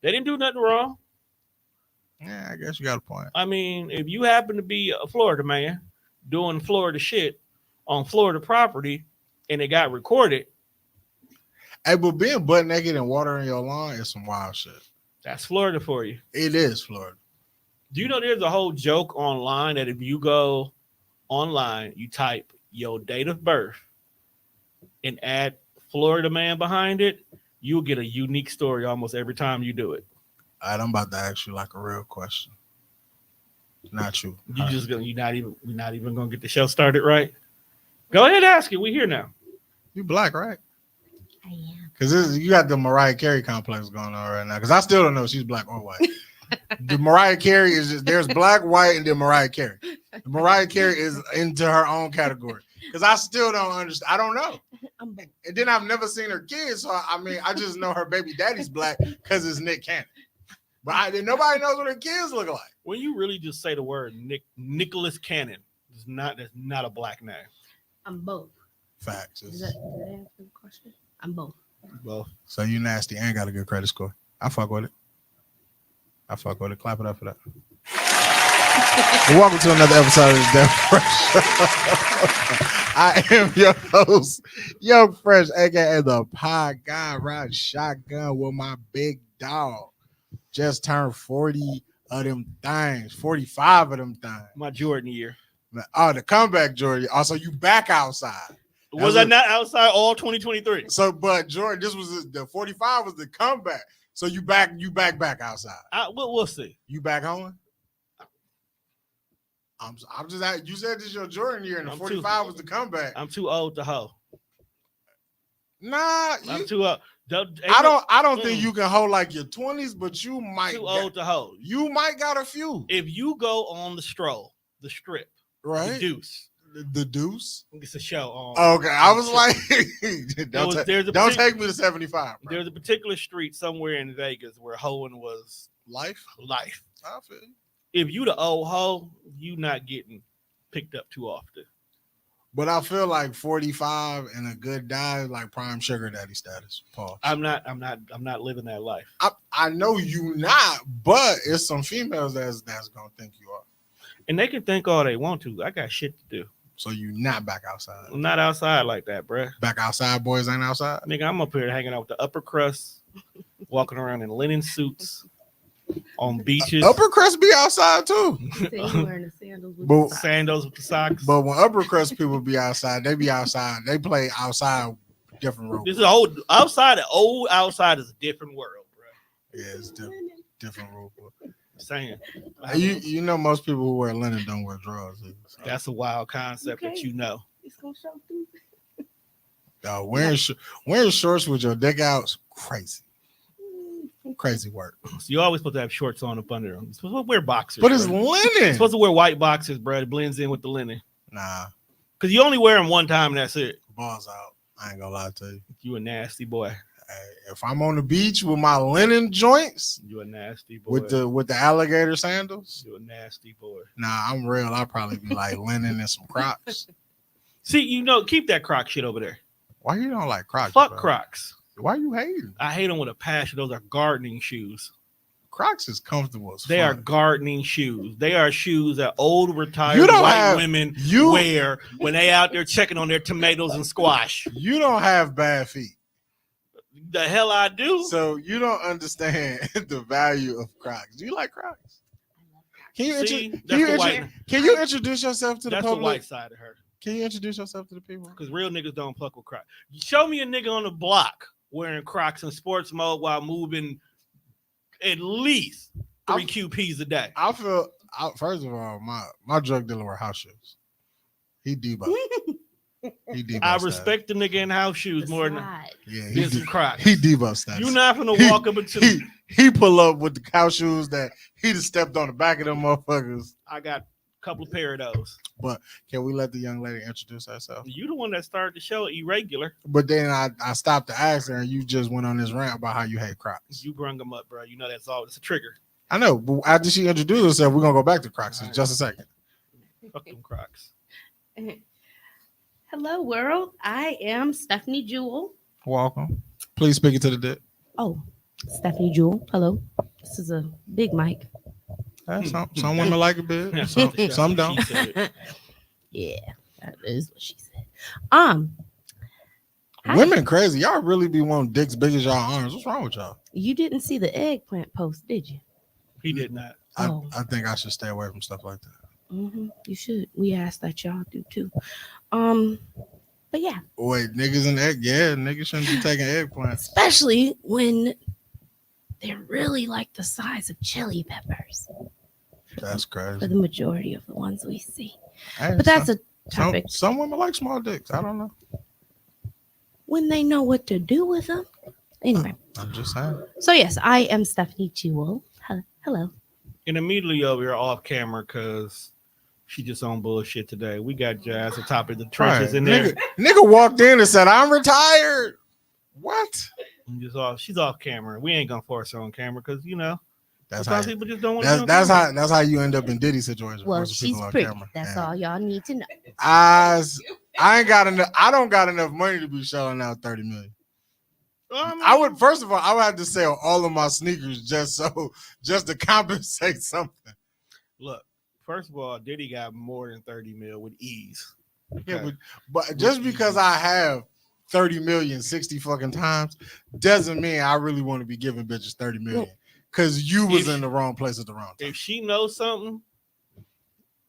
They didn't do nothing wrong. Yeah, I guess you got a point. I mean, if you happen to be a Florida man doing Florida shit on Florida property and it got recorded, Hey, but being butt naked and watering your lawn is some wild shit. that's Florida for you. It is Florida. Do you know there's a whole joke online that if you go online, you type your date of birth and add Florida man behind it, you'll get a unique story almost every time you do it. All right, I'm about to ask you like a real question. Not you. You just gonna we're not even gonna get the show started, right? Go ahead, ask it. We here now. You black, right? I am. Because you got the Mariah Carey complex going on right now. Because I still don't know if she's black or white. The Mariah Carey is just, there's black, white, and then Mariah Carey. The Mariah Carey is into her own category. Because I still don't understand. I don't know. I'm both. And then I've never seen her kids. So I mean, I just know her baby daddy's black because it's Nick Cannon. But nobody knows what her kids look like. When you really just say the word Nicholas Cannon, that's not a black name. I'm both. Facts. Does that answer the question? I'm both. Well, So you nasty and got a good credit score. I fuck with it. I fuck with it. Clap it up for that. Well, welcome to another episode of the Damn Fresh. I am your host, Young Fresh, aka the Pod Guy, riding shotgun with my big dog. Just turned 40 of them things, 45 of them things. my Jordan year. Oh, the comeback, Jordan. Also, you back outside. Was I not outside all 2023? So, but Jordan, this was the 45 was the comeback. So you back outside. We'll see. You back home? I'm just you said this is your Jordan year and the 45 was the comeback. I'm too old to hoe. Nah, I'm too old. I don't think you can hold like your 20s, but you might too old to hoe. You might got a few. If you go on the strip, Right? the Deuce. The Deuce. It's a show on. Okay, I was like, don't take me to 75. Bro. There's a particular street somewhere in Vegas where hoeing was life. I feel you. If you the old hoe, you not getting picked up too often. But I feel like 45 and a good die, like prime sugar daddy status. Pause. I'm not living that life. I know you not, but it's some females that's gonna think you are. And they can think all they want to. I got shit to do. So you not back outside. I'm not outside like that, bruh. Back outside, boys ain't outside. Nigga, I'm up here hanging out with the upper crust, walking around in linen suits on beaches. Upper crust be outside too. You wearing the sandals with the socks. Sandals with the socks. But when upper crust people be outside, they be outside. They play outside different rules. This is old outside. The old outside is a different world, bro. Yeah, it's different rule. Saying You know most people who wear linen don't wear drawers. So. That's a wild concept that you know. It's gonna show through. Wearing shorts with your dick out is crazy. Crazy work. So you always supposed to have shorts on up under them. You're supposed to wear boxers. But it's bro. linen. You're supposed to wear white boxers, bro. It blends in with the linen. Nah. Because you only wear them one time and that's it. Balls out. I ain't gonna lie to you. You a nasty boy. Hey, if I'm on the beach with my linen joints, You a nasty boy. with the alligator sandals, You a nasty boy. nah, I'm real. I'll probably be like linen and some Crocs. See, keep that Croc shit over there. Why you don't like Crocs? Fuck bro? Crocs. Why you hating? I hate them with a passion. Those are gardening shoes. Crocs is comfortable as They fuck. are gardening shoes. They are shoes that old retired You don't white have- women you- wear when they out there checking on their tomatoes and squash. You don't have bad feet, The hell I do. so you don't understand the value of Crocs. Do you like Crocs? Can you, See, intro- that's can, you the intro- white- can you introduce yourself to the That's the public? white side of her. Can you introduce yourself to the people? Because real niggas don't fuck with Crocs. Show me a nigga on the block wearing Crocs in sports mode while moving at least 3 QPs a day. I feel first of all, my drug dealer wear house shoes. He Debo. He Debo. I status. respect the nigga in house shoes more than Yeah, this and Crocs. he Debo status. You not gonna walk up into he pull up with the house shoes that he just stepped on the back of them motherfuckers. I got a couple of pair of those. But can we let the young lady introduce herself? You the one that started the show irregular. But then I stopped to ask her, and you just went on this rant about how you hate Crocs. You brung them up, bro. You know that's all. It's a trigger. I know, but after she introduced herself, we're gonna go back to Crocs in just a second. Fuck them Crocs. Hello, world. I am Stephanie Jewell. Welcome. Please speak it to the dick. Oh, Stephanie Jewell. Hello. This is a big mic. Some women like it big, That's some, what the- some that's what don't. she said. Yeah, that is what she said. Hi. Women crazy. Y'all really be wanting dicks big as y'all arms. What's wrong with y'all? You didn't see the eggplant post, did you? He did not. Oh. I think I should stay away from stuff like that. You should. We ask that y'all do too. But yeah, Wait, niggas and egg? Yeah, niggas shouldn't be taking eggplants. especially when they're really like the size of chili peppers That's for crazy. the majority of the ones we see. Hey, But that's a some, topic some women like small dicks. I don't know. when they know what to do with them. Anyway, I'm just saying. so yes, I am Stephanie Jewell. Hello. And immediately over here off camera because she just on bullshit today. We got Jazz at top of the trenches Right. in there. Nigga walked in and said, "I'm retired." What? I'm just off. She's off camera. We ain't gonna force her on camera because That's how. sometimes people just don't want to. That's how you end up in Diddy situations. Well, forcing she's people on pretty. camera. That's Yeah. all y'all need to know. I ain't got enough. I don't got enough money to be shelling out 30 million. I would first of all, I would have to sell all of my sneakers just to compensate something. Look. First of all, Diddy got more than 30 mil with ease. Yeah, Okay. but just because I have 30 million 60 fucking times doesn't mean I really want to be giving bitches 30 million because you was in the wrong place at the wrong time. If she knows something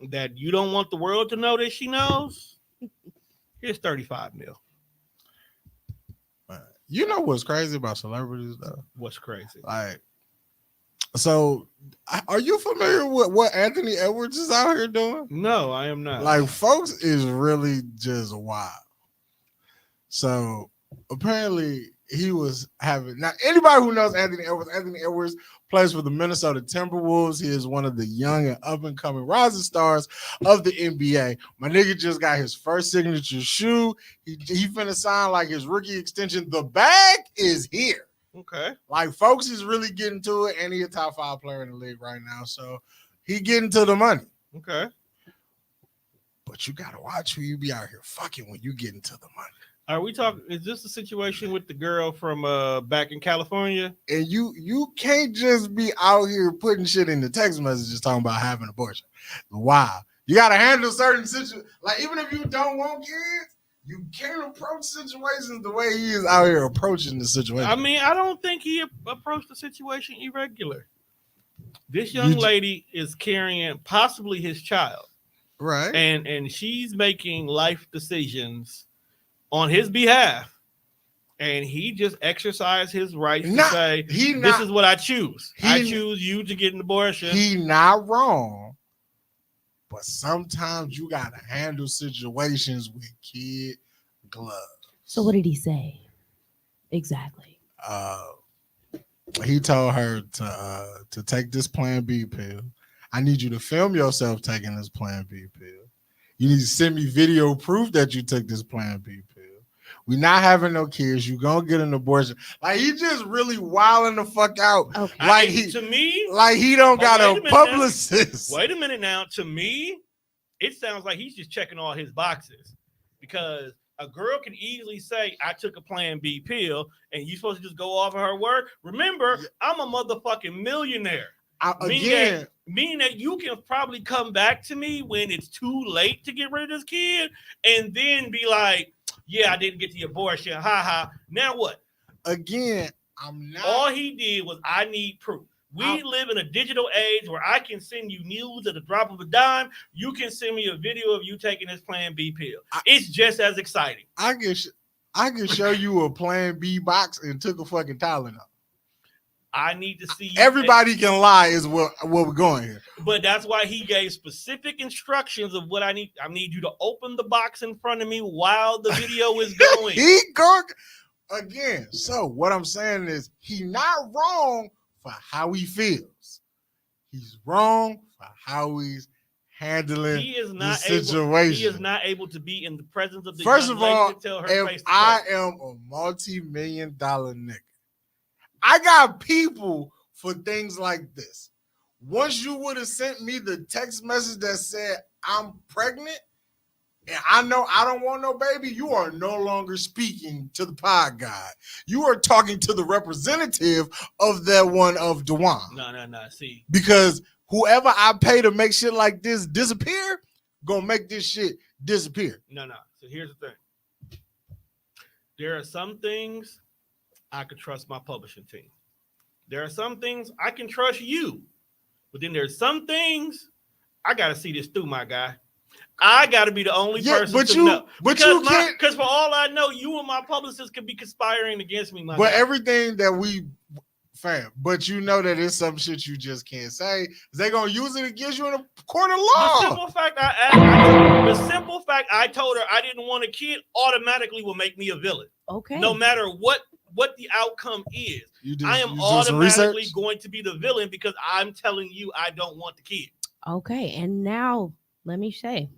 that you don't want the world to know that she knows, here's 35 mil. You know what's crazy about celebrities though? What's crazy? Like, so are you familiar with what Anthony Edwards is out here doing? No, I am not. Like, folks is really just wild. So apparently he was having, now anybody who knows Anthony Edwards plays for the Minnesota Timberwolves. He is one of the young and up and coming rising stars of the NBA. My nigga just got his first signature shoe. He finna sign like his rookie extension. The bag is here. Okay. Like, folks is really getting to it, and he a top 5 player in the league right now. So he getting to the money. Okay. But you gotta watch who you be out here fucking when you get into the money. Are we talking? Is this the situation with the girl from back in California? And you can't just be out here putting shit in the text messages talking about having abortion. Wow. You gotta handle certain situations. Like, even if you don't want kids, you can't approach situations the way he is out here approaching the situation. I mean, I don't think he approached the situation irregular. This young lady is carrying possibly his child, right? And she's making life decisions on his behalf, and he just exercised his right to say, "This is what I choose. I choose you to get an abortion." He not wrong, but sometimes you gotta handle situations with kid gloves. So what did he say? Exactly. He told her to take this Plan B pill. I need you to film yourself taking this Plan B pill. You need to send me video proof that you took this Plan B pill. We're not having no kids. You gonna get an abortion. Like, he just really wilding the fuck out. Okay. Like, to me, like he don't got a publicist. Wait a minute now. To me, it sounds like he's just checking all his boxes, because a girl can easily say, "I took a Plan B pill," and you're supposed to just go off of her word. Remember, I'm a motherfucking millionaire. Meaning that you can probably come back to me when it's too late to get rid of this kid, and then be like, "Yeah, I didn't get the abortion. Ha ha. Now what?" Again, I'm not. All he did was, "I need proof." We live in a digital age where I can send you news at the drop of a dime. You can send me a video of you taking this Plan B pill. It's just as exciting. I can show you a Plan B box and took a fucking Tylenol. I need to see you. Everybody can lie is what we're going here. But that's why he gave specific instructions of what I need. I need you to open the box in front of me while the video is going. He go again. So what I'm saying is, he not wrong for how he feels. He's wrong for how he's handling the situation. He is not able to be in the presence of the First young of all, lady to tell her if face to I face. am a multi-million-dollar nigga, I got people for things like this. Once you would have sent me the text message that said I'm pregnant, and I know I don't want no baby, you are no longer speaking to the pod guy. You are talking to the representative of that one of Dewan. No. See, Because whoever I pay to make shit like this disappear, gonna make this shit disappear. no. So here's the thing. There are some things I can trust my publishing team. There are some things I can trust you. But then there's some things I got to see this through, my guy. I got to be the only person but to you, know. but you Because can't. Because for all I know, you and my publicist could be conspiring against me, my But guy. everything that we, fam, but you know that it's some shit you just can't say. They gonna use it against you in a court of The law. simple fact I told her I didn't want a kid automatically will make me a villain. Okay. No matter what the outcome is. I am you do some automatically research? going to be the villain because I'm telling you I don't want the kid. Okay. And now let me say,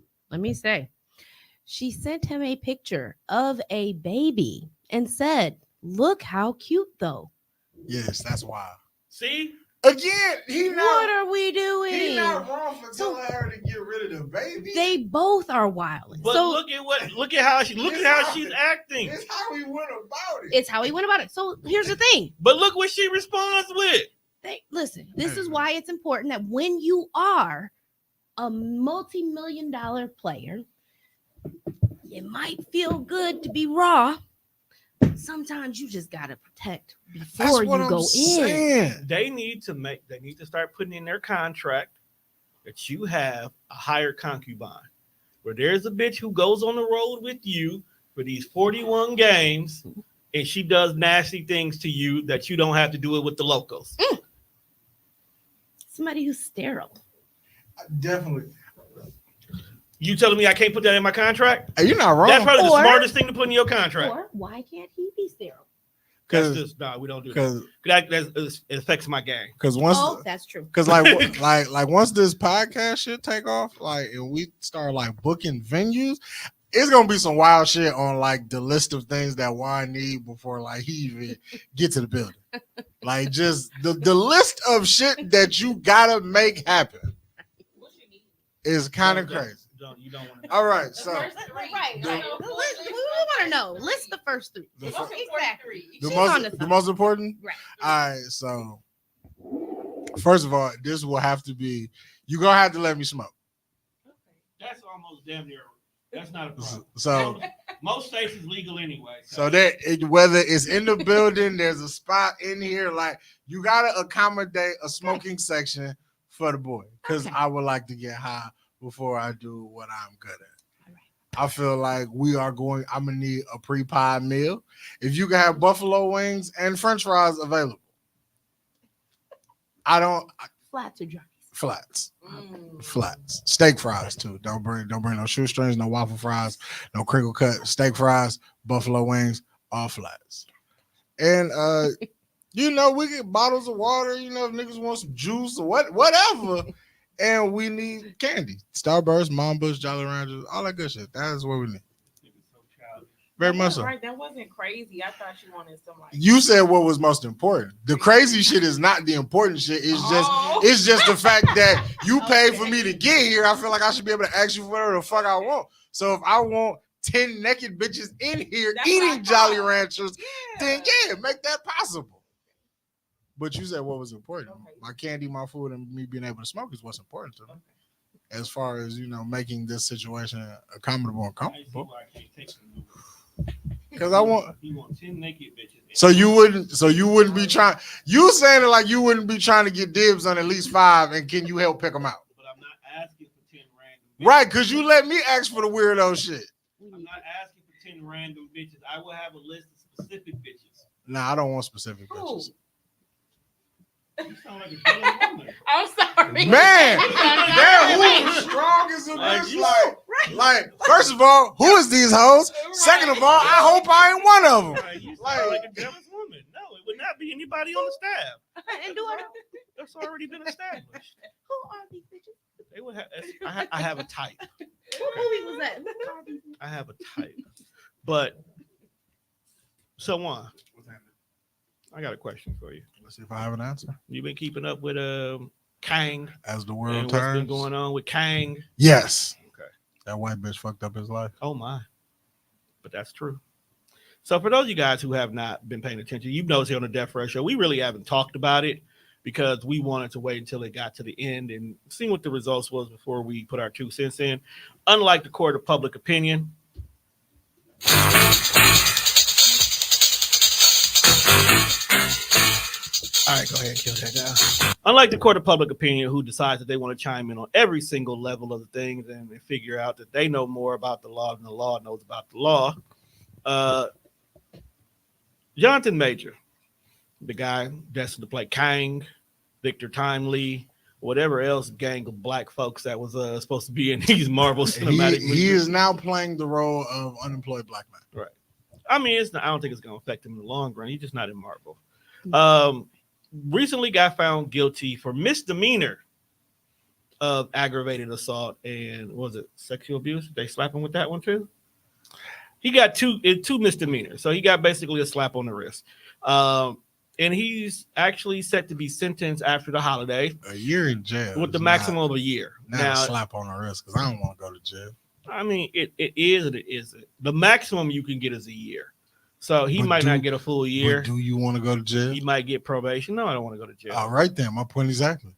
she sent him a picture of a baby and said, "Look how cute, though." Yes, that's wild. See? Again, What are we doing? He not wrong for So- telling her to get rid of the baby. They both are wild. But So look at how she's acting. It's how we went about it. it's how he went about it. So here's the thing. But look what she responds with. Listen, this is why it's important that when you are a multi-million-dollar player, it might feel good to be raw. Sometimes you just gotta protect before you go in. saying. They need to start putting in their contract that you have a hired concubine. Where there's a bitch who goes on the road with you for these 41 games and she does nasty things to you that you don't have to do it with the locals. Somebody who's sterile. Definitely. You telling me I can't put that in my contract? Hey, you're not wrong. That's probably the Or- smartest thing to put in your contract. Or why can't he be sterile? That's Because just we don't do that. It affects my game. once Oh, that's true. because like once this podcast shit take off, like and we start like booking venues, it's gonna be some wild shit on like the list of things that Juan need before like he even get to the building. Like just the list of shit that you gotta make happen is kind of crazy. You don't want to. All right, so Right. The- We want to know. List the first three. The Exactly. the She's on to the something. most important. Right. All right, so first of all, this will have to be you're gonna have to let me smoke. That's almost damn near. That's not a problem. So Most states is legal anyway. So whether it's in the building, there's a spot in here. Like you gotta accommodate a smoking section for the boy, because Okay. I would like to get high before I do what I'm good at. All right. I feel like I'm gonna need a pre-pie meal. If you can have buffalo wings and French fries available, Flats or dries. flats, steak fries too. Don't bring no shoestrings, no waffle fries, no crinkle cut steak fries, buffalo wings, all flats. And we get bottles of water. If niggas want some juice or whatever, and we need candy, Starburst, Mambas, Jolly Ranchers, all that good shit. That is what we need. Very much so. Right, that wasn't crazy. I thought you wanted some like. You said what was most important. The crazy shit is not the important shit. It's just the fact that you paid for me to get here. I feel like I should be able to ask you for whatever the fuck I want. So if I want 10 naked bitches in here That's what I eating Jolly thought. Ranchers, then Yeah. make that possible. But you said what was important. Okay. My candy, my food, and me being able to smoke is what's important to me. As far as making this situation accommodable and comfortable. Because I want. You want 10 naked bitches. So you wouldn't be trying. You saying it like you wouldn't be trying to get dibs on at least 5, and can you help pick them out? But I'm not asking for 10 random bitches. Right? Because you let me ask for the weirdo shit. I'm not asking for 10 random bitches. I will have a list of specific bitches. Nah, I don't want specific Who? bitches. You sound like a damn woman. I'm sorry. Man, Wait, they're strong as a Like bitch. you. Like, first of all, who is these hoes? Second of all, I hope I ain't one of them. Like, you sound like a jealous woman. No, it would not be anybody on the staff. And do I? That's already been established. Who are these bitches? They would have. I have a type. What movie was that? I have a type. But someone, I got a question for you. Let's see if I have an answer. You been keeping up with Kang As the and world what's been turns. going on with Kang? Yes. Okay. That white bitch fucked up his life. Oh my. But that's true. So for those of you guys who have not been paying attention, you've noticed here on the Death Row Show, we really haven't talked about it because we wanted to wait until it got to the end and see what the results was before we put our 2 cents in. Unlike the court of public opinion, all right, go ahead and kill that down. Unlike the court of public opinion, who decides that they want to chime in on every single level of the things and figure out that they know more about the law than the law knows about the law, Jonathan Major, the guy destined to play Kang, Victor Timely, whatever else gang of black folks that was supposed to be in these Marvel cinematic movies. He is now playing the role of unemployed black man. Right. I mean, I don't think it's going to affect him in the long run. He's just not in Marvel. Recently got found guilty for misdemeanor of aggravated assault and what was it, sexual abuse? They slap him with that one too. He got two misdemeanors, so he got basically a slap on the wrist. And he's actually set to be sentenced after the holiday. A year in jail with the maximum of a year. Not now, a slap on the wrist because I don't want to go to jail. I mean, it is and it isn't. The maximum you can get is a year. So he might not get a full year. Do you want to go to jail? He might get probation. No, I don't want to go to jail. All right, then. My point exactly.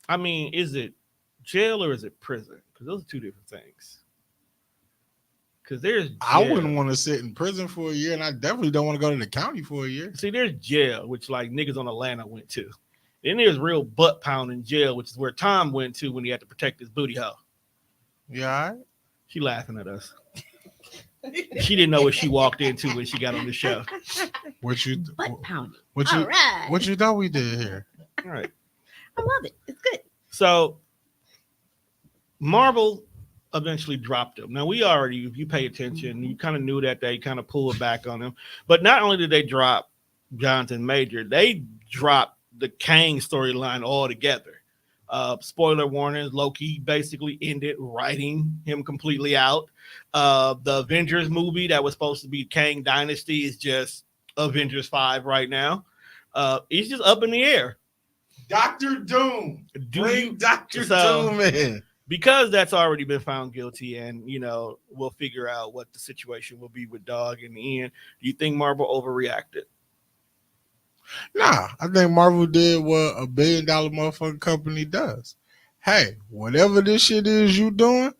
I mean, is it jail or is it prison? Because those are two different things. Because there's jail. I wouldn't want to sit in prison for a year, and I definitely don't want to go to the county for a year. See, there's jail, which like niggas on Atlanta went to. Then there's real butt pounding jail, which is where Tom went to when he had to protect his booty hole. Yeah, all right. She laughing at us. She didn't know what she walked into when she got on the show. What you Butt pounding. What you All right. What you thought we did here? All right. I love it. It's good. So Marvel eventually dropped him. Now we already, if you pay attention, you kind of knew that they kind of pulled back on him. But not only did they drop Jonathan Major, they dropped the Kang storyline altogether. Spoiler warnings, Loki basically ended writing him completely out. The Avengers movie that was supposed to be Kang Dynasty is just Avengers 5 right now. It's just up in the air. Doctor Doom. Bring Doctor Doom in. Because that's already been found guilty, and we'll figure out what the situation will be with Dog in the end. Do you think Marvel overreacted? Nah, I think Marvel did what a $1 billion motherfucking company does. Hey, whatever this shit is you doing,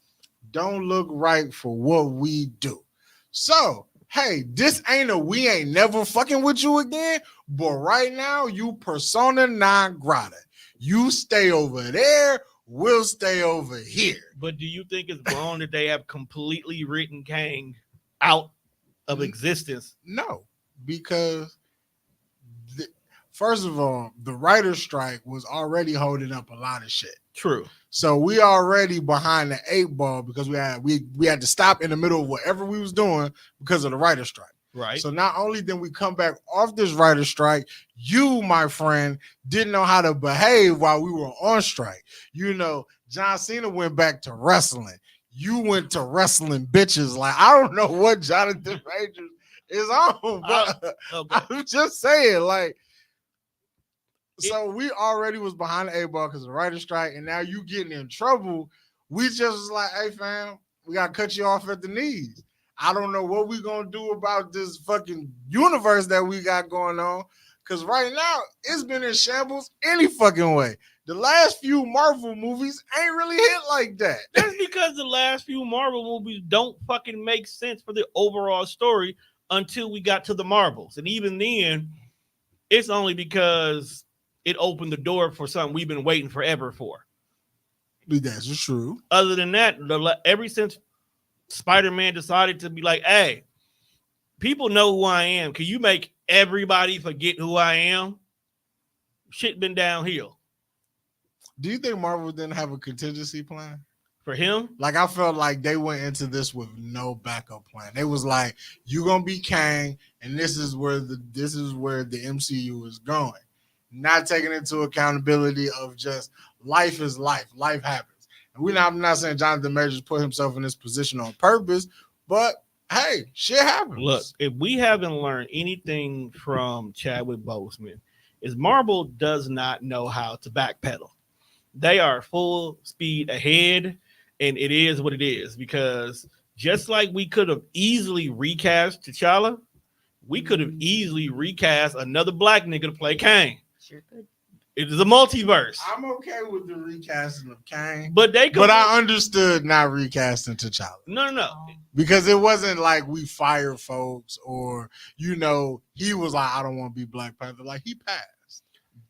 don't look right for what we do. So, hey, this ain't a we ain't never fucking with you again, but right now you persona non grata. You stay over there, we'll stay over here. But do you think it's wrong that they have completely written Kang out of existence? No, because first of all, the writer's strike was already holding up a lot of shit. True. So we already behind the 8 ball because we had to stop in the middle of whatever we was doing because of the writer's strike. Right. So not only did we come back off this writer's strike, you, my friend, didn't know how to behave while we were on strike. John Cena went back to wrestling. You went to wrestling bitches. Like, I don't know what Jonathan Majors is on, but Okay. I'm just saying, like, so we already was behind the 8 ball because of the writer's strike, and now you getting in trouble. We just was like, hey, fam, we got to cut you off at the knees. I don't know what we going to do about this fucking universe that we got going on, because right now it's been in shambles any fucking way. The last few Marvel movies ain't really hit like that. That's because the last few Marvel movies don't fucking make sense for the overall story until we got to the Marvels. And even then, it's only because it opened the door for something we've been waiting forever for. That's true. Other than that, ever since Spider-Man decided to be like, hey, people know who I am. Can you make everybody forget who I am? Shit been downhill. Do you think Marvel didn't have a contingency plan? For him? Like, I felt like they went into this with no backup plan. They was like, you're going to be Kang, and this is where the MCU is going. Not taking into accountability of just life is life. Life happens. And I'm not saying Jonathan Majors put himself in this position on purpose, but hey, shit happens. Look, if we haven't learned anything from Chadwick Boseman, is Marvel does not know how to backpedal. They are full speed ahead, and it is what it is, because just like we could have easily recast T'Challa, we could have easily recast another black nigga to play Kang. Sure could. It is a multiverse. I'm okay with the recasting of Kang, But they could. but I understood not recasting T'Challa No. because it wasn't like we fired folks or he was like, I don't want to be Black Panther. Like he passed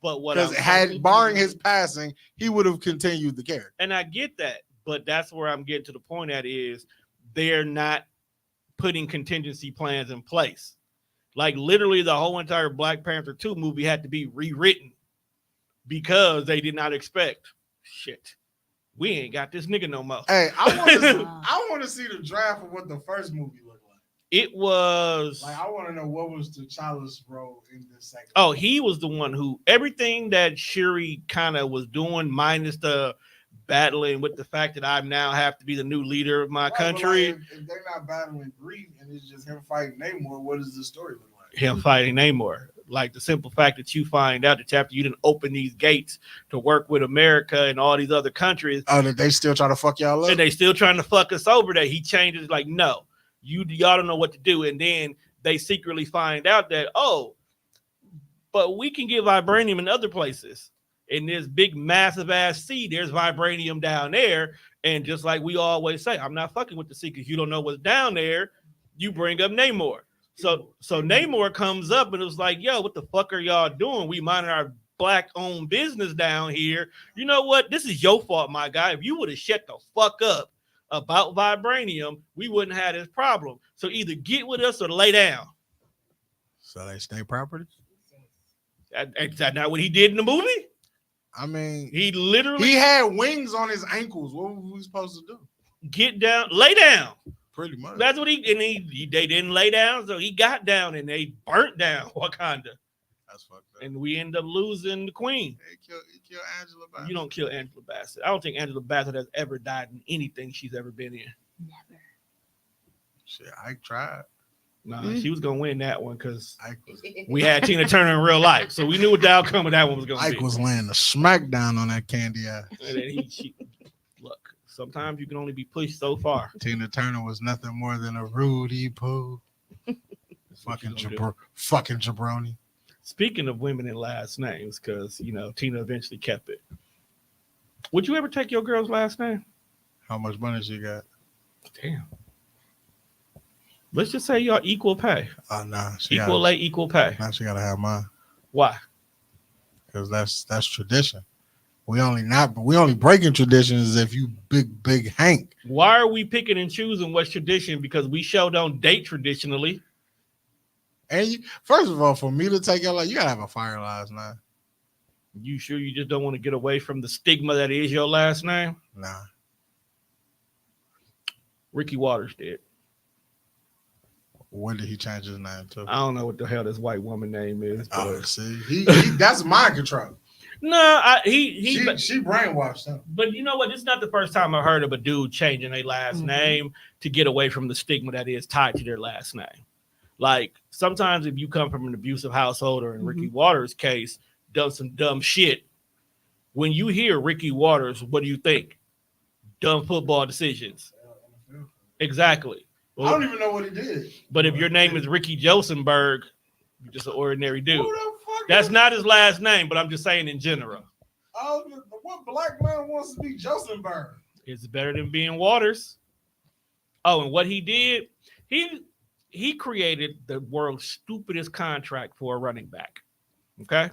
But what because I'm barring his passing, he would have continued the character. and I get that, but that's where I'm getting to the point at is they're not putting contingency plans in place. Like literally the whole entire Black Panther 2 movie had to be rewritten because they did not expect shit. We ain't got this nigga no more. Hey, I want to see the draft of what the first movie looked like. It was Like I want to know what was T'Challa's role in the second. oh, he was the one who everything that Shuri kind of was doing, minus the battling with the fact that I now have to be the new leader of my Right, but country. like, if they're not battling Greed and it's just him fighting Namor, what does the story look like? Him fighting Namor. Like the simple fact that you find out that after you didn't open these gates to work with America and all these other countries, Oh, that they still try to fuck y'all up? and they still trying to fuck us over, that he changes like, no, y'all don't know what to do. And then they secretly find out that, oh, but we can get vibranium in other places. In this big massive ass sea, there's vibranium down there. And just like we always say, I'm not fucking with the sea because you don't know what's down there. You bring up Namor. So Namor comes up and it was like, yo, what the fuck are y'all doing? We minding our black owned business down here. You know what? This is your fault, my guy. If you would have shut the fuck up about vibranium, we wouldn't have this problem. So either get with us or lay down. So they state property? Is that not what he did in the movie? I mean, He literally he had wings on his ankles. What were we supposed to do? get down, lay down. Pretty much. That's what they didn't lay down, so he got down and they burnt down Wakanda. That's fucked up. And we end up losing the queen. He killed Angela Bassett. You don't kill Angela Bassett. I don't think Angela Bassett has ever died in anything she's ever been in. Never. Shit, I tried. Nah, she was gonna win that one because Ike was, we had Tina Turner in real life, so we knew what the outcome of that one was gonna Ike be. was laying the smackdown on that candy ass. And then look. Sometimes you can only be pushed so far. Tina Turner was nothing more than a Rudy Poo. fucking jabroni. Speaking of women and last names, because Tina eventually kept it. Would you ever take your girl's last name? How much money she got? Damn. Let's just say y'all equal pay. Oh no, Equal pay. Now she gotta have mine Why? because that's tradition. We only breaking traditions if you big Hank. Why are we picking and choosing what's tradition? Because we sure don't date traditionally. And first of all, for me to take your life, you gotta have a fire last name. You sure you just don't want to get away from the stigma that is your last name? Nah. Ricky Waters did. When did he change his name to? I don't know what the hell this white woman name is. But Oh, see, he that's mind control. no, She brainwashed him. But you know what? This is not the first time I heard of a dude changing their last name to get away from the stigma that is tied to their last name. Like sometimes if you come from an abusive household, or in Ricky Waters' case, done some dumb shit, when you hear Ricky Waters, what do you think? Dumb football decisions. Exactly. I don't even know what he did. But if your name is Ricky Josenberg, you're just an ordinary dude. Who the fuck That's is- not his last name, but I'm just saying in general. What black man wants to be Josenberg? It's better than being Waters. Oh, and what he did, he created the world's stupidest contract for a running back. Okay?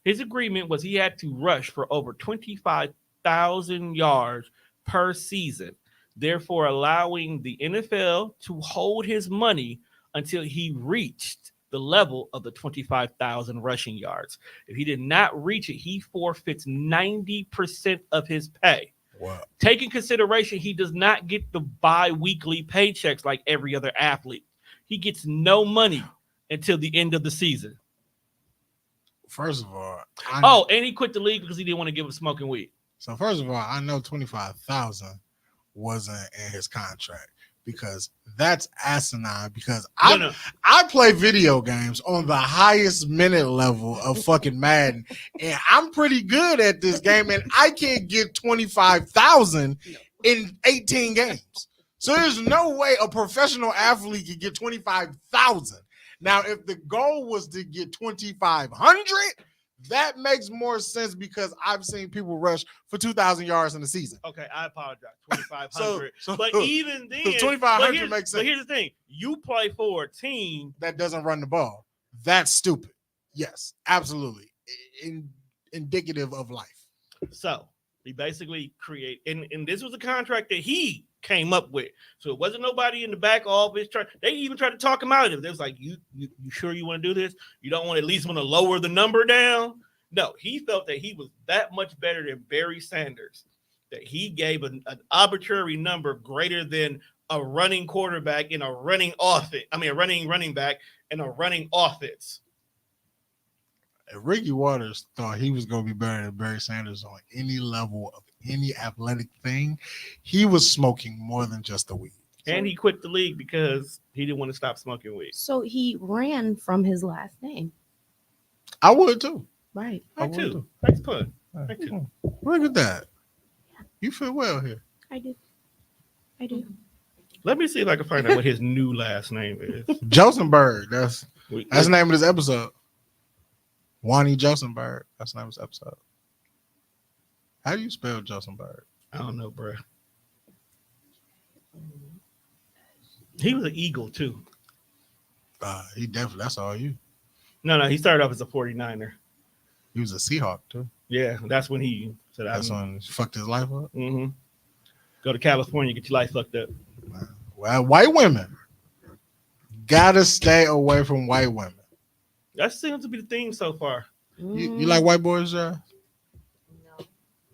His agreement was he had to rush for over 25,000 yards per season, therefore allowing the NFL to hold his money until he reached the level of the 25,000 rushing yards. If he did not reach it, he forfeits 90% of his pay. Wow. Taking consideration, he does not get the bi-weekly paychecks like every other athlete. He gets no money until the end of the season. First of all, And he quit the league because he didn't want to give up smoking weed. So first of all, I know 25,000 wasn't in his contract because that's asinine. Because I play video games on the highest minute level of fucking Madden, and I'm pretty good at this game, and I can't get 25,000 in 18 games. So there's no way a professional athlete could get 25,000. Now, if the goal was to get 2,500, that makes more sense because I've seen people rush for 2,000 yards in the season. Okay, I apologize. 2,500. So but even then, 2,500 makes But sense. here's the thing: you play for a team. That doesn't run the ball. That's stupid. Yes, absolutely. Indicative of life. So he basically create, and this was a contract that he came up with. So it wasn't nobody in the back office. They even tried to talk him out of it. They was like, you sure you want to do this? You don't want to at least want to lower the number down? No, he felt that he was that much better than Barry Sanders, that he gave an arbitrary number greater than a running quarterback in a running offense. I mean, a running back in a running offense. If Ricky Waters thought he was going to be better than Barry Sanders on any level of any athletic thing, he was smoking more than just the weed. And he quit the league because he didn't want to stop smoking weed. So he ran from his last name. I would too. Right. I I would too. too. Thanks, Pud. Thank you. Look at that. You feel well here. I do. I do. Let me see if I can find out what his new last name is. Josenberg. That's We- the name of this episode. Wani Josenberg. That's the name of this episode. How do you spell Josenberg? I don't know, bro. He was an Eagle too. He definitely. That's all you. No, he started off as a 49er. He was a Seahawk too. Yeah, that's when he said, That's when he fucked his life up. Mm-hmm. Go to California, get your life fucked up. Well, white women gotta stay away from white women. That seems to be the theme so far. You like white boys, Josh? No.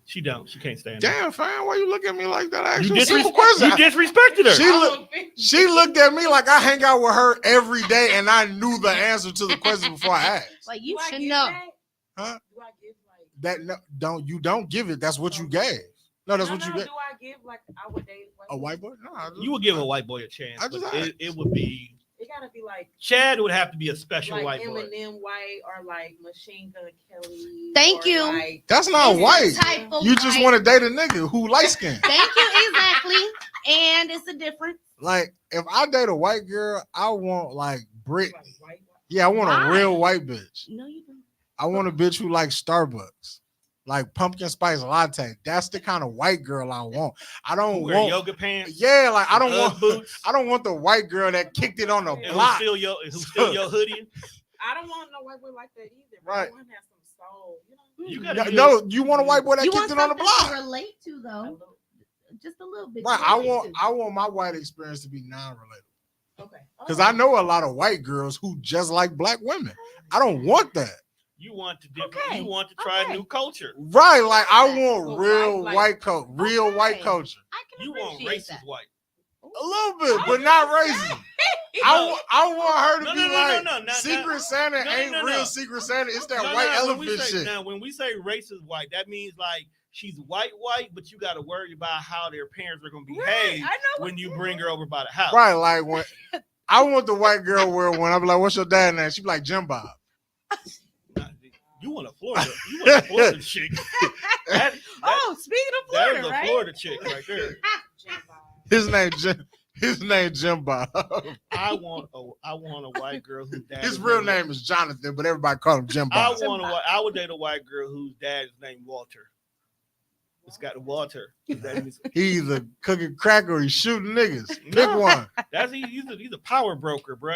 She don't. She can't stand it. Damn, fam, why you look at me like that? I asked You, you a simple disres- question. you disrespected her. She looked at me like I hang out with her every day, and I knew the answer to the question before I asked. Like you Do I should give know. that? Huh? Do I give like That don't give it. That's what you gave. No, that's what you gave. Do I give like I would date A white boy? No, I just- You would give a white boy a chance. I just But asked. it would be It gotta be like Chad would have to be a special like white boy. Eminem white or like Machine Gun Kelly. Thank or you. Like, That's not It's white. the type of You just white- want to date a nigga who light skinned. Thank you, exactly. And it's a difference. Like if I date a white girl, I want like Britney. like white. Yeah, I want Why? a real white bitch. No, you don't. I want a bitch who likes Starbucks, like pumpkin spice latte. That's the kind of white girl I want. I don't Who wear want. yoga pants. Yeah, like I don't Ugg want. boots. I don't want the white girl that kicked it on the And who block. steal your hoodie? I don't want no white boy like that either. But Right. I want to have some soul. You know. You No, gotta no, you want a white boy that You kicked want it on the something block. to relate to, A though. little- Just a little bit. Right. to I relate to. want my white experience to be non-relatable. Okay. Because I know a lot of white girls who just like black women. I don't want that. You want to Okay, You want to try okay. new culture. Right. Like I want Well, real like- white culture. Real Okay. white culture. I can You want appreciate racist that. white. A little bit, but not racist. I want her to No, be no, no, like no, no, Secret Santa no, ain't no, real no. Secret Santa. It's that No, white no, when we elephant say, shit. Now, when we say racist white, that means like she's white, but you got to worry about how their parents are going to behave I know when you bring her over by the house. Right, like when I want the white girl where when I be like, "What's your dad name?" She be like Jim Bob. You want a Florida? You want a Florida chick? That, Oh, speaking of that Florida, is a right? Florida chick right there. Jim Bob. His name Jim Bob. I want a white girl whose dad. His is real named- name is Jonathan, but everybody call him Jim I Bob. I would date a white girl whose dad is named Walter. It's got Walter. That means- He either cooking crack or he's shooting niggas. Pick No. one. he's a power broker, bro.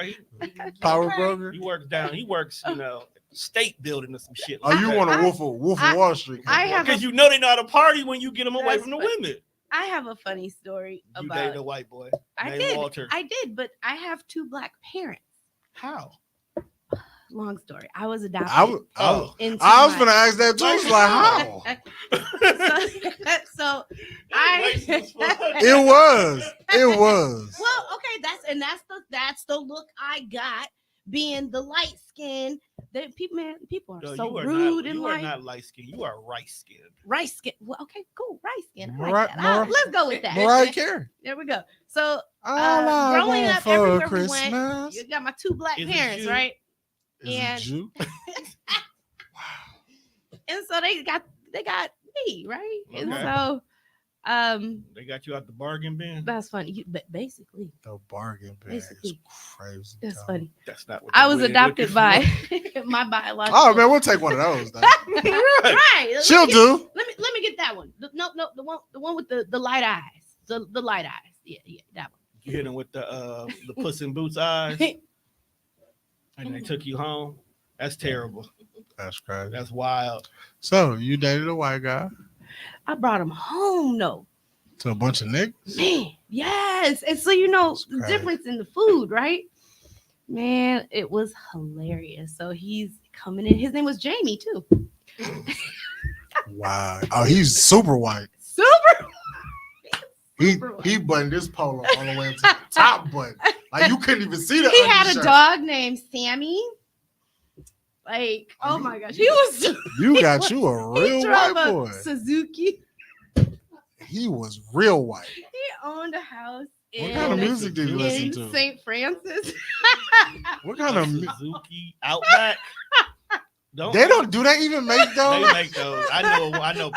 Power Okay. broker. He works down. He works, state building or some shit. Oh, you want a Wolf of Wall Street? I have because you know they know how to party when you get them away That's from the funny. women. I have a funny story You about. dated a white boy. I named did. Walter. I did, but I have two black parents. How? Long story. I was adopted. I was into gonna my- ask that too. It's like how? so I Racist fuck. It was. well, okay, that's the look I got being the light skin. That people are No, so you are rude not, and you are like not light skinned. You are rice skinned. rice skin. Well, okay, cool, rice skin. I like Mariah- that. Mariah- Let's go with that. Mariah Carey. There we go. So All I growing want up, for everywhere we Christmas went, you got my two black Is a parents, Jew. right? is a and- Jew. And so they got me, right? And Okay. so They got you out the bargain bin. That's funny. But basically, The bargain bin is Basically. crazy. that's dog. funny. That's not what I they was wig adopted looking by for. my biological. Oh man, we'll take one of those. Though. Right. Let She'll me get- do. Let me get that one. No, the one with the light eyes. The light eyes. Yeah, that You hit him with the Puss in Boots eyes, one. and they took you home. That's terrible. That's crazy. That's wild. So you dated a white guy I brought him home though. to a bunch of niggas. Man, yes. And so you know That's the crazy. difference in the food, right? Man, it was hilarious. So he's coming in. His name was Jamie too. Wow. Oh, he's super white. Super. He Super white. he buttoned this polo all the way up to the top button. Like you couldn't even see the He had a undershirt. dog named Sammy. Like, oh my gosh, he was. You got you a He real drove white a boy. Suzuki. He was real white. He owned a house What in, kind of music did you listen in to? St. Francis. What kind of Suzuki Outback? they don't do they even make They those? make those. I know.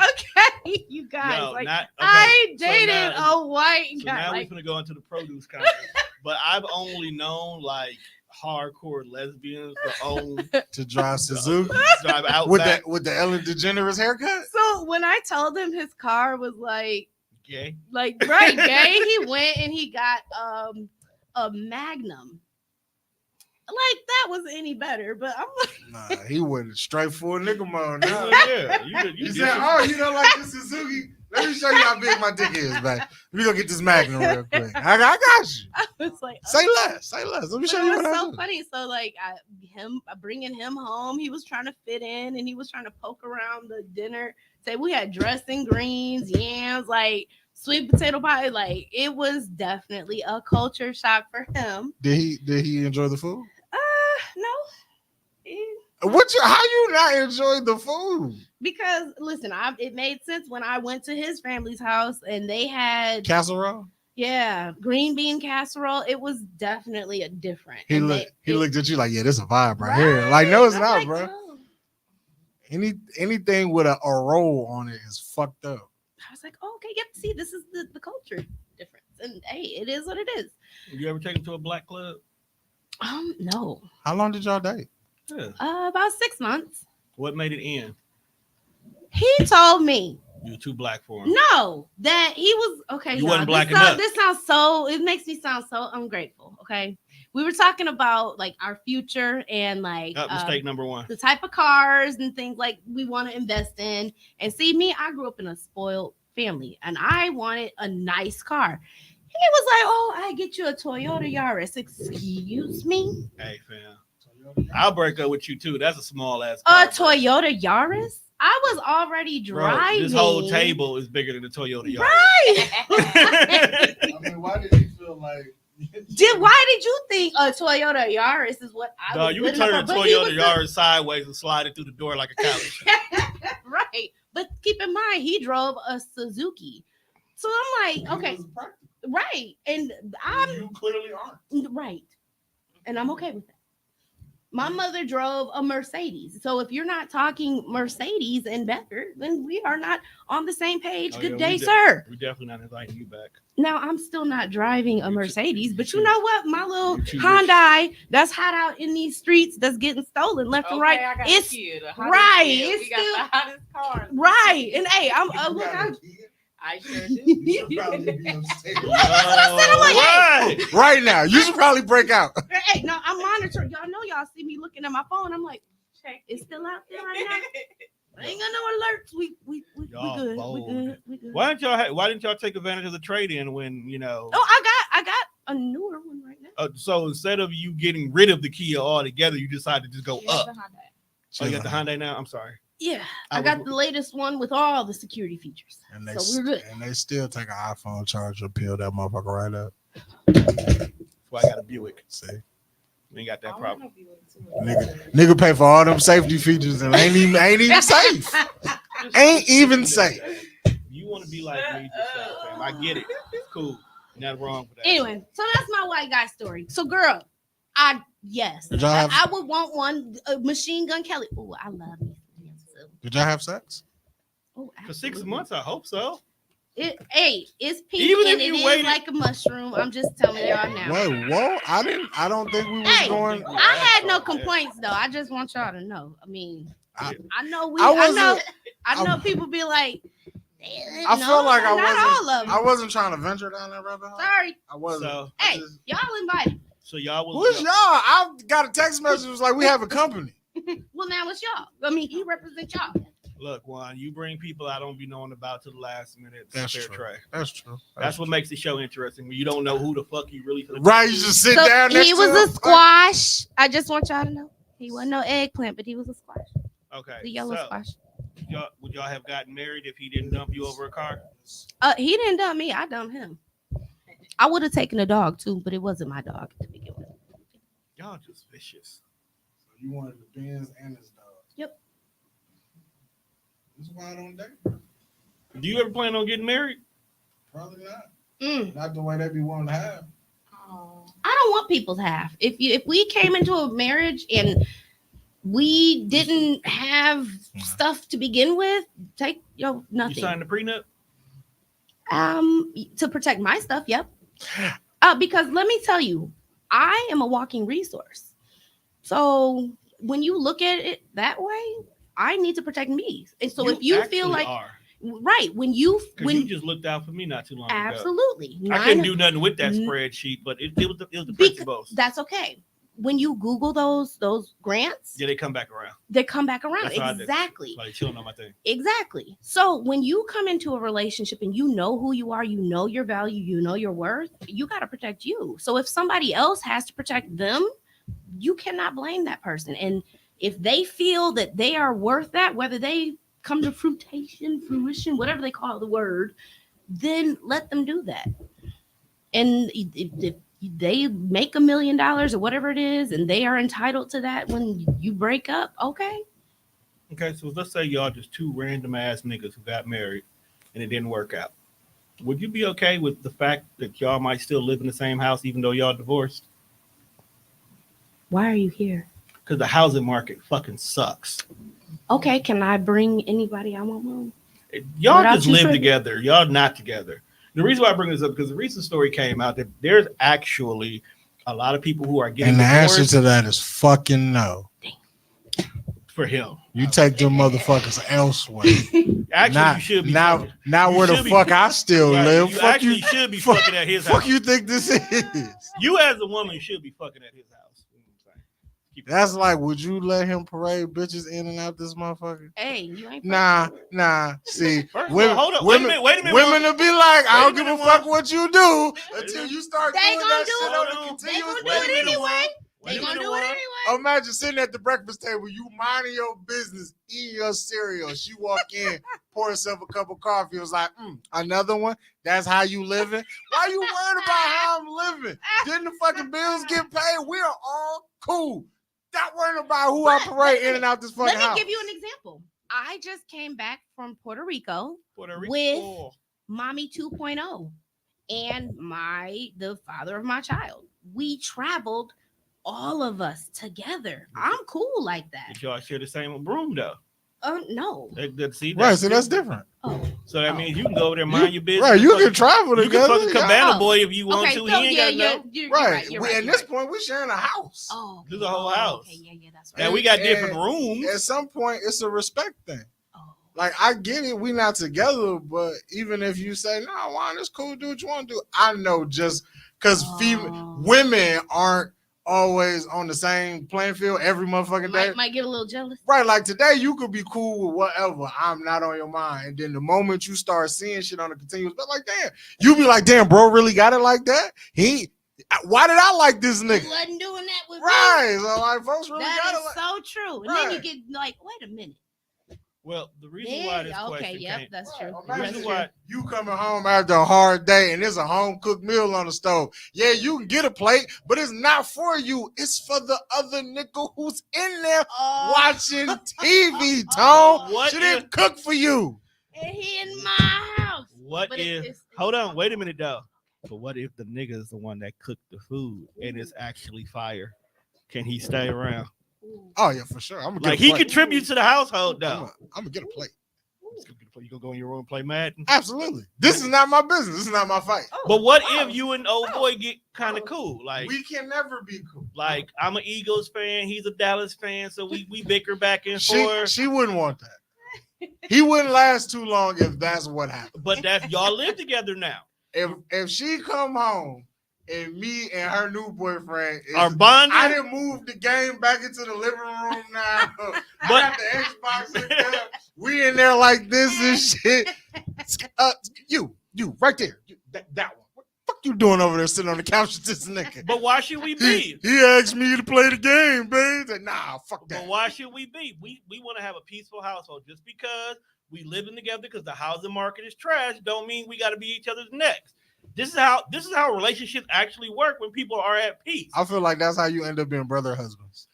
Okay, you guys. No, like, not. Okay. I So dated now- a white So guy. now Like, we're gonna go into the produce contest. But I've only known like hardcore lesbians that own To drive Suzuki drive with Outback. the Ellen DeGeneres haircut? so when I told him his car was like Okay. right gay, he went and he got a Magnum. Like that was any better, but I'm like, Nah, he went straight for a nigga mode now. Yeah, you He get said, some- "Oh, you don't like the Suzuki? Let me show you how big my dick is, man. We gonna get this Magnum real quick. I got you. I was like, Say less. Let me But show it you was what I so do." funny. So like bringing him home, he was trying to fit in and he was trying to poke around the dinner. Say we had dressing, greens, yams, like sweet potato pie. Like it was definitely a culture shock for him. Did he enjoy the food? No. How you not enjoy the food? Because listen, it made sense when I went to his family's house and they had Casserole? green bean casserole. It was definitely a different. He and looked they- he looked at you like, yeah, this a vibe right here. Like, no, it's I'm not, like, bro. oh. Anything with a roll on it is fucked up. I was like, oh, okay, yep. See, this is the culture difference, and hey, it is what it is. You ever taken to a black club? No, How long did y'all date? Yeah. about 6 months. What made it end? He told me You were too black for him. no, that he was okay. You y'all, wasn't black this sound- enough. This sounds so. It makes me sound so ungrateful. Okay, we were talking about like our future and like Mistake number one. the type of cars and things like we want to invest in. And see, me, I grew up in a spoiled family, and I wanted a nice car. He was like, "Oh, I get you a Toyota Yaris." Excuse me, Hey, fam. I'll break up with you too. That's a small ass. a car, bro. Toyota Yaris. I was already Bro, driving. this whole table is bigger than the Toyota Yaris. right? I mean, why did you feel like Why did you think a Toyota Yaris is what I Dog, was you good can turn a enough for? But he Toyota was the- Yaris sideways and slide it through the door like a couch. right? But keep in mind, he drove a Suzuki. So I'm like, okay, right, and I'm You clearly aren't. right, and I'm okay with that. My mother drove a Mercedes, so if you're not talking Mercedes and better, then we are not on the same page. Oh, Good yeah, day, we sir. We're definitely not inviting you back. Now I'm still not driving a You too- Mercedes, but you you too- know what? My little you too rich. Hyundai that's hot out in these streets, that's getting stolen left and right. I got It's a kid, a right, hottest kid. it's We got still- the hottest car. Right, and hey, I'm You look, got a I'm kid? I sure You do. should probably be upstate. I'm like, hey. What? Right now, you should probably break out. hey, no, I'm monitoring. Y'all know y'all see me looking at my phone. I'm like, check, it's still out there right now. I ain't got no alerts. We Y'all good. bold. We good. We good. Why didn't y'all take advantage of the trade-in when you know? Oh, I got a newer one right now. So instead of you getting rid of the Kia altogether, you decided to just go Yeah, up. the Hyundai. Oh, you got the Hyundai now. I'm sorry. Yeah, I I got was- the latest one with all the security features. And they, So we're good. and they still take an iPhone charger, peel that motherfucker right up. That's why I got a Buick. See, We ain't got that I problem. wanna be with too. nigga pay for all them safety features and ain't even safe. Ain't even safe. You want to be like me, just say, fam. I get it. It's cool. Nothing wrong with that. Anyway, so that's my white guy story. So, girl, yes, Did y'all have- I would want one. Machine Gun Kelly. Oh, I love me. Did y'all have sex? Oh, For 6 absolutely. months, I hope so. It's pink Even and if it you is waited- like a mushroom. I'm just telling y'all now. Wait, whoa! I don't think we was Hey, going. I had no complaints though. I just want y'all to know. I mean, I- I know I wasn't- I know I- people be like, I feel like I not wasn't. all of them. I wasn't trying to venture down that rabbit hole. Sorry. I wasn't. So, I Hey, just- y'all invited. so y'all who was is y'all? I got a text message. It was like we have a company. Well, now it's y'all. I mean, he represents y'all. look, Juan, you bring people I don't be knowing about to the last minute. That's fair true. tray. That's true. That's what makes the show interesting when you don't know who the fuck you really finna Right. talk You to. just sit So down. Next he to was him. a squash. I just want y'all to know. He wasn't no eggplant, but he was a squash. Okay. The yellow so, squash. would y'all have gotten married if he didn't dump you over a car? He didn't dump me. I dumped him. I would have taken a dog too, but it wasn't my dog to begin with. Y'all just vicious. So you wanted the Benz and his dog. Yep. That's why I don't date. Do you ever plan on getting married? Probably not. Mm. Not the way they be wanting to have. I don't want people's half. If we came into a marriage and we didn't have stuff to begin with, take You nothing. signed the prenup? To protect my stuff, yep. Because let me tell you, I am a walking resource. So when you look at it that way, I need to protect me. And so if you feel actually like are. right, when you 'Cause you just looked out for me not too long ago. absolutely I couldn't nine- do nothing with that N- spreadsheet, but it was the Because- principles. that's okay. When you Google those grants, Yeah, they come back around. they come back around. That's what I did. Exactly. Like chilling on my thing. Exactly. So when you come into a relationship and you know who you are, you know your value, you know your worth, you got to protect you. So if somebody else has to protect them, you cannot blame that person. And if they feel that they are worth that, whether they come to fruition, whatever they call the word, then let them do that. And if they make $1 million or whatever it is, and they are entitled to that when you break up, okay. Okay, so let's say y'all just two random ass niggas who got married and it didn't work out. Would you be okay with the fact that y'all might still live in the same house even though y'all divorced? Why are you here? Because the housing market fucking sucks. Okay, can I bring anybody I want home? Y'all Without just you live for- together. Y'all not together. The reason why I bring this up because the recent story came out that there's actually a lot of people who are getting And the answer divorced to that is fucking no. for him. You take them motherfuckers elsewhere. Actually, not you should be now. fucking- Now you where the should be- fuck I still Right, live? You Fuck actually you. should be fuck- fucking at his Fuck house. you think this is? You as a woman should be fucking at his house. You know what I'm saying? Keep it That's like, would you let him parade bitches in and out this motherfucker? Hey, you ain't Nah. See, First of women, all, hold up. women, Wait a minute. women will be like, I Wait a don't give a minute, fuck Juan. what you do Wait a until minute. you start They doing gonna that do shit it. on They a gonna continuous do it basis. anyway. Wait They a gonna minute, do it Juan. anyway. Imagine sitting at the breakfast table, you minding your business, eating your cereal. She walk in, pour herself a cup of coffee. It was like, another one. That's how you living. Why you worried about how I'm living? Didn't the fucking bills get paid? We are all cool. Not worrying about who I But parade in and out this fucking Let me house. give you an example. I just came back from Puerto Rico, Puerto Rico. With- Mommy 2.0, and the father of my child. We traveled, all of us together. I'm cool like that. Did y'all share the same room though? No. See, Right, so that's different. Oh. So that Oh. means you can go over there, mind your business. Right, you fucking- can travel You can together. fucking yeah. cabana Oh. boy if you want Okay, to. so He ain't yeah, got yeah, no. you're Right. right. You're We, right. at you're this right. point, we're sharing a house. Oh, This is a whole house. Okay, yeah, that's right. And we got different And- rooms. At some point, it's a respect thing. Oh. Like, I get it, we not together, but even if you say, no, Juan, it's cool, do what you want to do. I know just because Oh. women aren't always on the same playing field every motherfucking day. Might get a little jealous. Right, like today, you could be cool with whatever. I'm not on your mind. And then the moment you start seeing shit on a continuous, but like, damn, you be like, damn, bro, really got it like that? Why did I like this You nigga? wasn't doing that with me. Right, so like, folks really got That it is like. so true. And then you Right. get like, wait a minute. Well, the reason why this Yeah, okay, question yep, came. that's true. Right, That's imagine true. why- you coming home after a hard day and there's a home cooked meal on the stove. Yeah, you can get a plate, but it's not for you. It's for the other nigga who's in there Oh, watching TV, Tom. What She if- didn't cook for you. and he in my house. What But if? it's- Hold on, wait a minute though. But what if the nigga is the one that cooked the food and it's actually fire? Can he stay around? Ooh. Oh yeah, for sure. I'm gonna Like get a he plate. contributes to the household though. I'm gonna get a plate. Ooh. You gonna go in your room and play Madden? Absolutely. This is not my business. This is not my fight. Oh, But what oh, if you and old boy get kind of cool? Like, We can never be cool. like I'm an Eagles fan, he's a Dallas fan, so we bicker back and forth. She wouldn't want that. He wouldn't last too long if that's what happened. But that's y'all live together now. If she come home and me and her new boyfriend Are bonded. I didn't move the game back into the living room now. I But- got the Xbox in there. We in there like this and shit. You right there. That one. What the fuck you doing over there sitting on the couch with this nigga? But why should we be? He asked me to play the game, babe. Said, nah, fuck But that. why should we be? We want to have a peaceful household. Just because we living together because the housing market is trash, don't mean we got to be each other's necks. This is how relationships actually work when people are at peace. I feel like that's how you end up being brother husbands.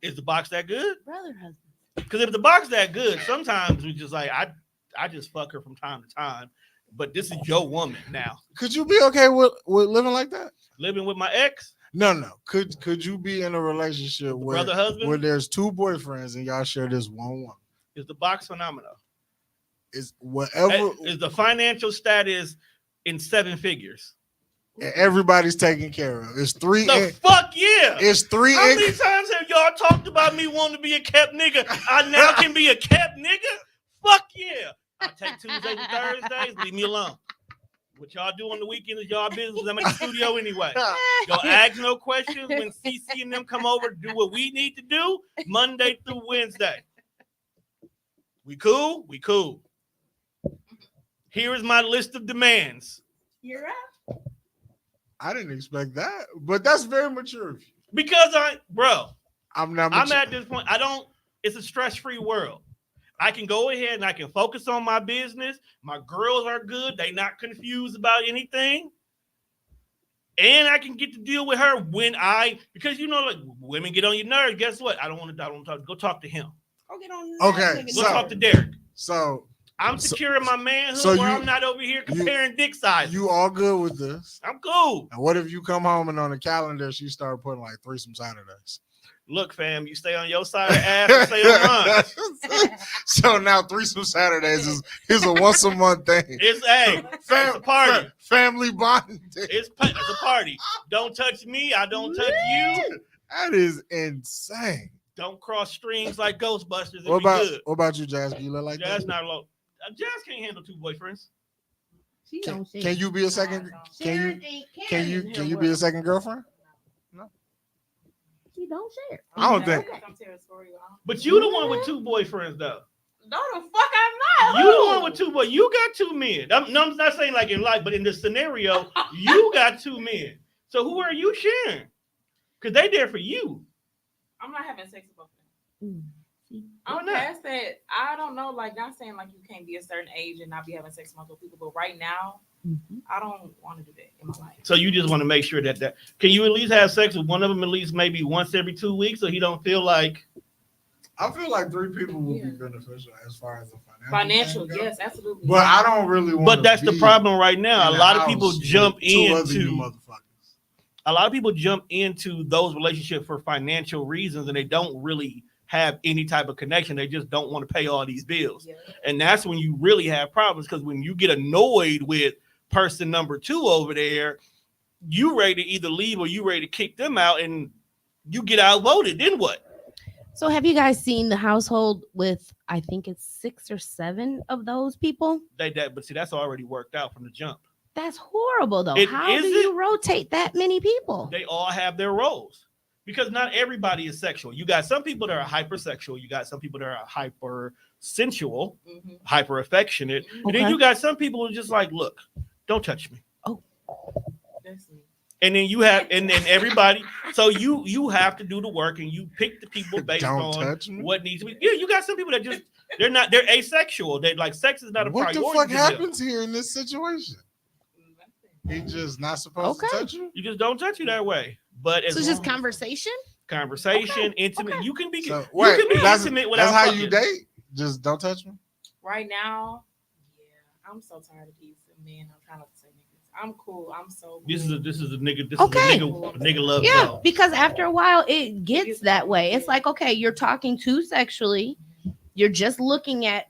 Is the box that good? brother husband. Because if the box that good, sometimes we just like I just fuck her from time to time. But this is your woman now. Could you be okay with living like that? Living with my ex, No. Could you be in a relationship where brother husband, where there's two boyfriends and y'all share this one woman? is the box phenomenal. Is whatever Is the financial status in 7 figures? everybody's taken care of. It's three. The fuck yeah! It's three. How many times have y'all talked about me wanting to be a kept nigga? I now can be a kept nigga? Fuck yeah! I take Tuesdays and Thursdays. Leave me alone. What y'all do on the weekend is y'all business. I'm at the studio anyway. Y'all ask no questions when CC and them come over to do what we need to do Monday through Wednesday. We cool? We cool. Here is my list of demands. You're right. I didn't expect that, but that's very mature of you. Because I'm not. I'm mature. at this point. It's a stress-free world. I can go ahead and I can focus on my business. My girls are good. They not confused about anything. And I can get to deal with her because like women get on your nerves. Guess what? I don't want to talk. Go talk to him. Go get on. Okay, Go So- talk to Derek. So I'm securing my manhood so where you- I'm not over here comparing dick sizes. you all good with this? I'm cool. And what if you come home and on the calendar she started putting like threesome Saturdays? Look, fam, you stay on your side of the ass and stay on mine. So now threesome Saturdays is a once a month thing. It's it's a party. Family bonding. It's a party. Don't touch me. I don't touch you. That is insane. Don't cross streams like Ghostbusters. What Good. about you, Jazz? Can you look like Jazz that? not low. Jazz can't handle 2 boyfriends. She Can, don't share. can you be a second? Can you be a second girlfriend? She don't share. I don't think. Okay. But you the one with 2 boyfriends though. No, the fuck I'm not. You the one with 2 boys. You got 2 men. I'm not saying like in life, but in this scenario, you got 2 men. So who are you sharing? Because they there for you. I'm not having sex with both of them. See? Why I'm not? past that. I don't know. Like, not saying like you can't be a certain age and not be having sex with multiple people, but right now, Mhm. I don't want to do that in my life. So you just want to make sure that can you at least have sex with one of them at least maybe once every 2 weeks so he don't feel like I feel like 3 people would be Yeah. beneficial as far as the Financial, thing goes. yes, absolutely. But I don't really want. but that's the problem right now. A lot of people jump into motherfuckers. a lot of people jump into those relationships for financial reasons and they don't really have any type of connection. They just don't want to pay all these bills. Yeah. And that's when you really have problems because when you get annoyed with person number 2 over there, you ready to either leave or you ready to kick them out and you get outvoted. Then what? So have you guys seen the household with I think it's 6 or 7 of those people? But see, that's already worked out from the jump. That's horrible though. How Is do you rotate that many people? They all have their roles because not everybody is sexual. You got some people that are hypersexual. You got some people that are hyper sensual, Mhm. hyper affectionate. And then Okay. you got some people who are just like, look, don't touch me. That's me. And then you have, and then everybody. So you have to do the work, and you pick the people based Don't on touch me. what needs to be. Yeah, you got some people that just they're asexual. They like sex is not a What priority. the fuck to them. happens here in this situation? He just not supposed Okay. to touch you. You just don't touch you that way. But So as it's just long- conversation? conversation, intimate. okay. You can be. So you wait, can be that's intimate without how you fucking. date. Just don't touch me. Right now, yeah, I'm so tired of these men. I'm trying not to say niggas. I'm cool. I'm so. This is cool. a nigga. This Okay. is a nigga love Yeah, zone. because after a while it gets that way. It's like, okay, you're talking too sexually. You're just looking at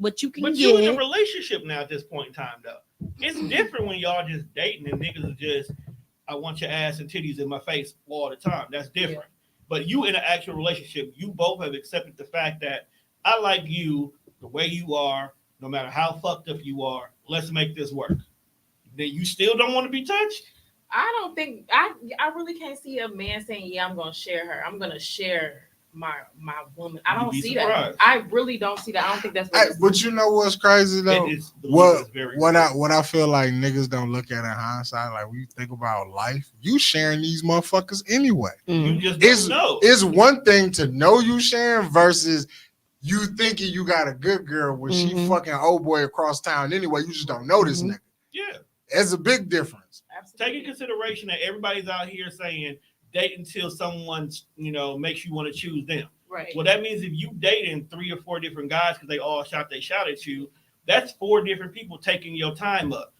what you can But you in a get. relationship now at this point in time, though. It's different when y'all just dating and niggas are just, I want your ass and titties in my face all the time. That's different. But you in an actual relationship, you both have accepted the fact that I like you the way you are, no matter how fucked up you are. Let's make this work. Then you still don't want to be touched? I don't think I really can't see a man saying, "Yeah, I'm gonna share her. I'm gonna share my woman." I You'd don't be see surprised. that. I really don't see that. I don't think that's what But you know what's crazy though? It is, What very what I feel like niggas don't look at in hindsight, like when you think about life, you sharing these motherfuckers anyway. You just don't know. It's one thing to know you sharing versus you thinking you got a good girl when she fucking old boy across town anyway. You just don't know this nigga. Yeah. It's a big difference. Take in consideration that everybody's out here saying date until someone, makes you want to choose them. Right. Well, that means if you dating 3 or 4 different guys because they all shot at you, that's 4 different people taking your time up.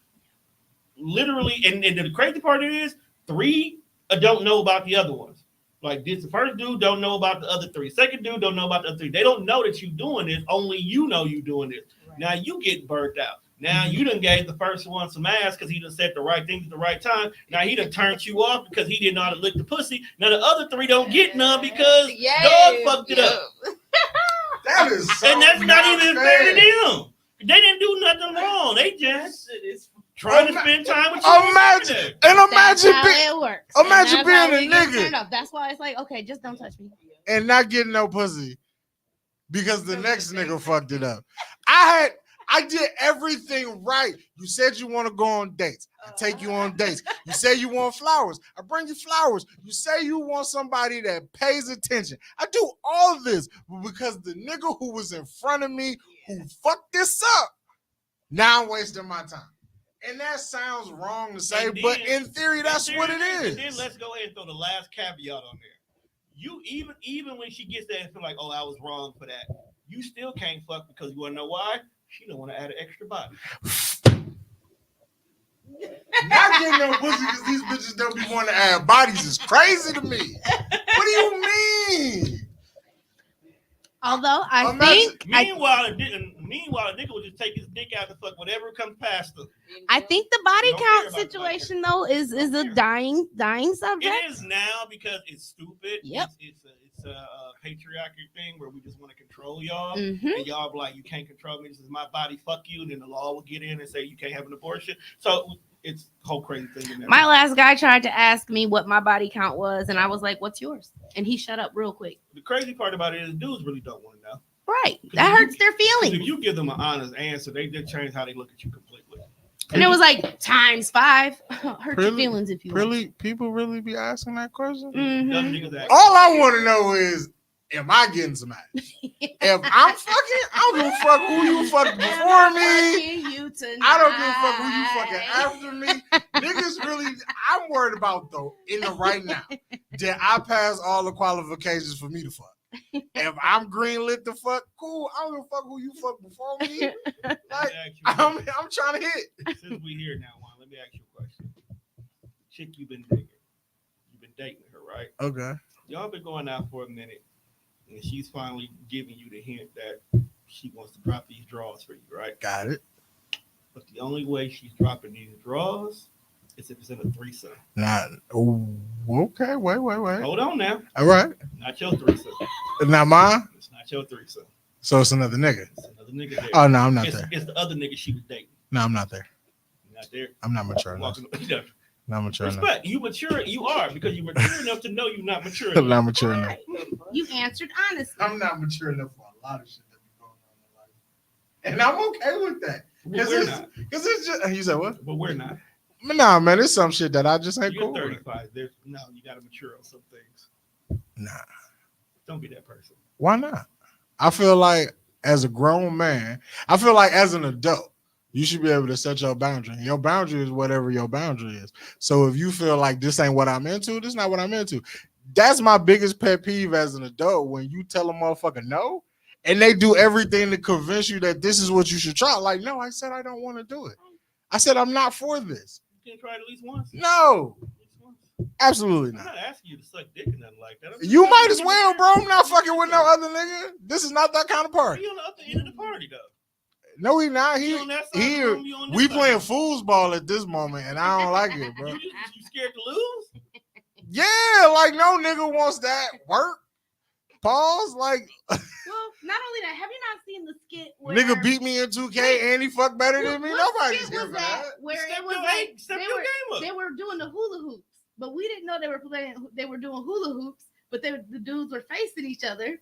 Literally, and the crazy part is 3 don't know about the other ones. Like this, the first dude don't know about the other 3. Second dude don't know about the other 3. They don't know that you doing this. Only you know you doing this. Right. Now you get burnt out. Now you done gave the first one some ass because he done said the right things at the right time. Now he done turned you off because he didn't know how to lick the pussy. Now the other 3 don't get none because dog fucked it up. That is so and that's not even fair to them. They didn't do nothing wrong. They just trying to spend time with you. Imagine That's how it works. Imagine And that's being how a we get nigga. turned up. That's why it's like, okay, just don't touch me. And not getting no pussy because the next nigga fucked it up. I did everything right. You said you want to go on dates. I take you on dates. You say you want flowers. I bring you flowers. You say you want somebody that pays attention. I do all of this because the nigga who was in front of me who fucked this up, now I'm wasting my time. And that sounds wrong to say, And then- but in theory, that's what it is. And then let's go ahead and throw the last caveat on there. You even when she gets there and feel like, oh, I was wrong for that, you still can't fuck because you want to know why? She don't want to add an extra body. Not getting no pussy because these bitches don't be wanting to add bodies is crazy to me. What do you mean? Although I Imagine- think Meanwhile, a nigga will just take his dick out and fuck whatever comes past him. I think the body Don't care count about the situation though is a dying subject. It is now because it's stupid. Yep. It's a patriarchy thing where we just want to control y'all. Mhm. And y'all be like, you can't control me. This is my body. Fuck you. And then the law will get in and say you can't have an abortion. So it's a whole crazy thing. In there. My last guy tried to ask me what my body count was, and I was like, "What's yours?" And he shut up real quick. The crazy part about it is dudes really don't want to know. Right, that hurts their 'Cause if feelings. you give them an honest answer, they change how they look at you completely. And it was like times 5. Hurt your Really? feelings if you Really, people really be asking that question? Mhm. Dumb niggas act- All I want to know is, am I getting some ass? If I'm fucking, I don't give a fuck who you fucked before me. I don't give a fuck who you fucking after me. Niggas really, I'm worried about though, in the right now, did I pass all the qualifications for me to fuck? If I'm greenlit to fuck, cool. I don't give a fuck who you fucked before me. Let me Like, ask you- I'm trying to hit. Since we here now, Juan, let me ask you a question. Chick you've been dating. You've been dating her, right? Okay. Y'all been going out for a minute, and she's finally giving you the hint that she wants to drop these draws for you, right? Got it. But the only way she's dropping these draws is if it's in a threesome. Not. Oh, okay. Wait. Hold on now. All right. Not your threesome. Now mine. It's not your threesome. So it's another nigga. It's another nigga there. Oh no, I'm not it's, there. it's the other nigga she was dating. No, I'm not there. You're not there. I'm not mature enough. Walking, Not mature enough. respect. You mature. You are because you're mature enough to know you're not mature I'm enough. not mature enough. You answered honestly. I'm not mature enough for a lot of shit that be going on in life, and I'm okay with that. But we're not. Cause it's just. You said what? But we're not. Nah, man, it's some shit that I just ain't You're cool with. 35. There's no. You got to mature on some things. Nah, Don't be that person. why not? I feel like as a grown man, I feel like as an adult, you should be able to set your boundary. Your boundary is whatever your boundary is. So if you feel like this ain't what I'm into, this is not what I'm into. That's my biggest pet peeve as an adult, when you tell a motherfucker no, and they do everything to convince you that this is what you should try. Like, no, I said I don't want to do it. I said I'm not for this. You can try it at least once. No, At least once. absolutely I'm not. not asking you to suck dick or nothing like that. I'm just You saying might you as can- well, bro. I'm not fucking with no other nigga. This is not that kind of party. You on the other end of the party though. No, he not. You on that side of the He room, you on this we side. playing foosball at this moment, and I don't like it, bro. You scared to lose? Yeah, like no nigga wants that work. Pause. Like Well, not only that, have you not seen the skit where nigga beat me in 2K and he fuck better than me. What Nobody's skit here was for that? that. Where Step it was your like game- step they your were game up. they were doing the hula hoops, but we didn't know they were doing hula hoops, but the dudes were facing each other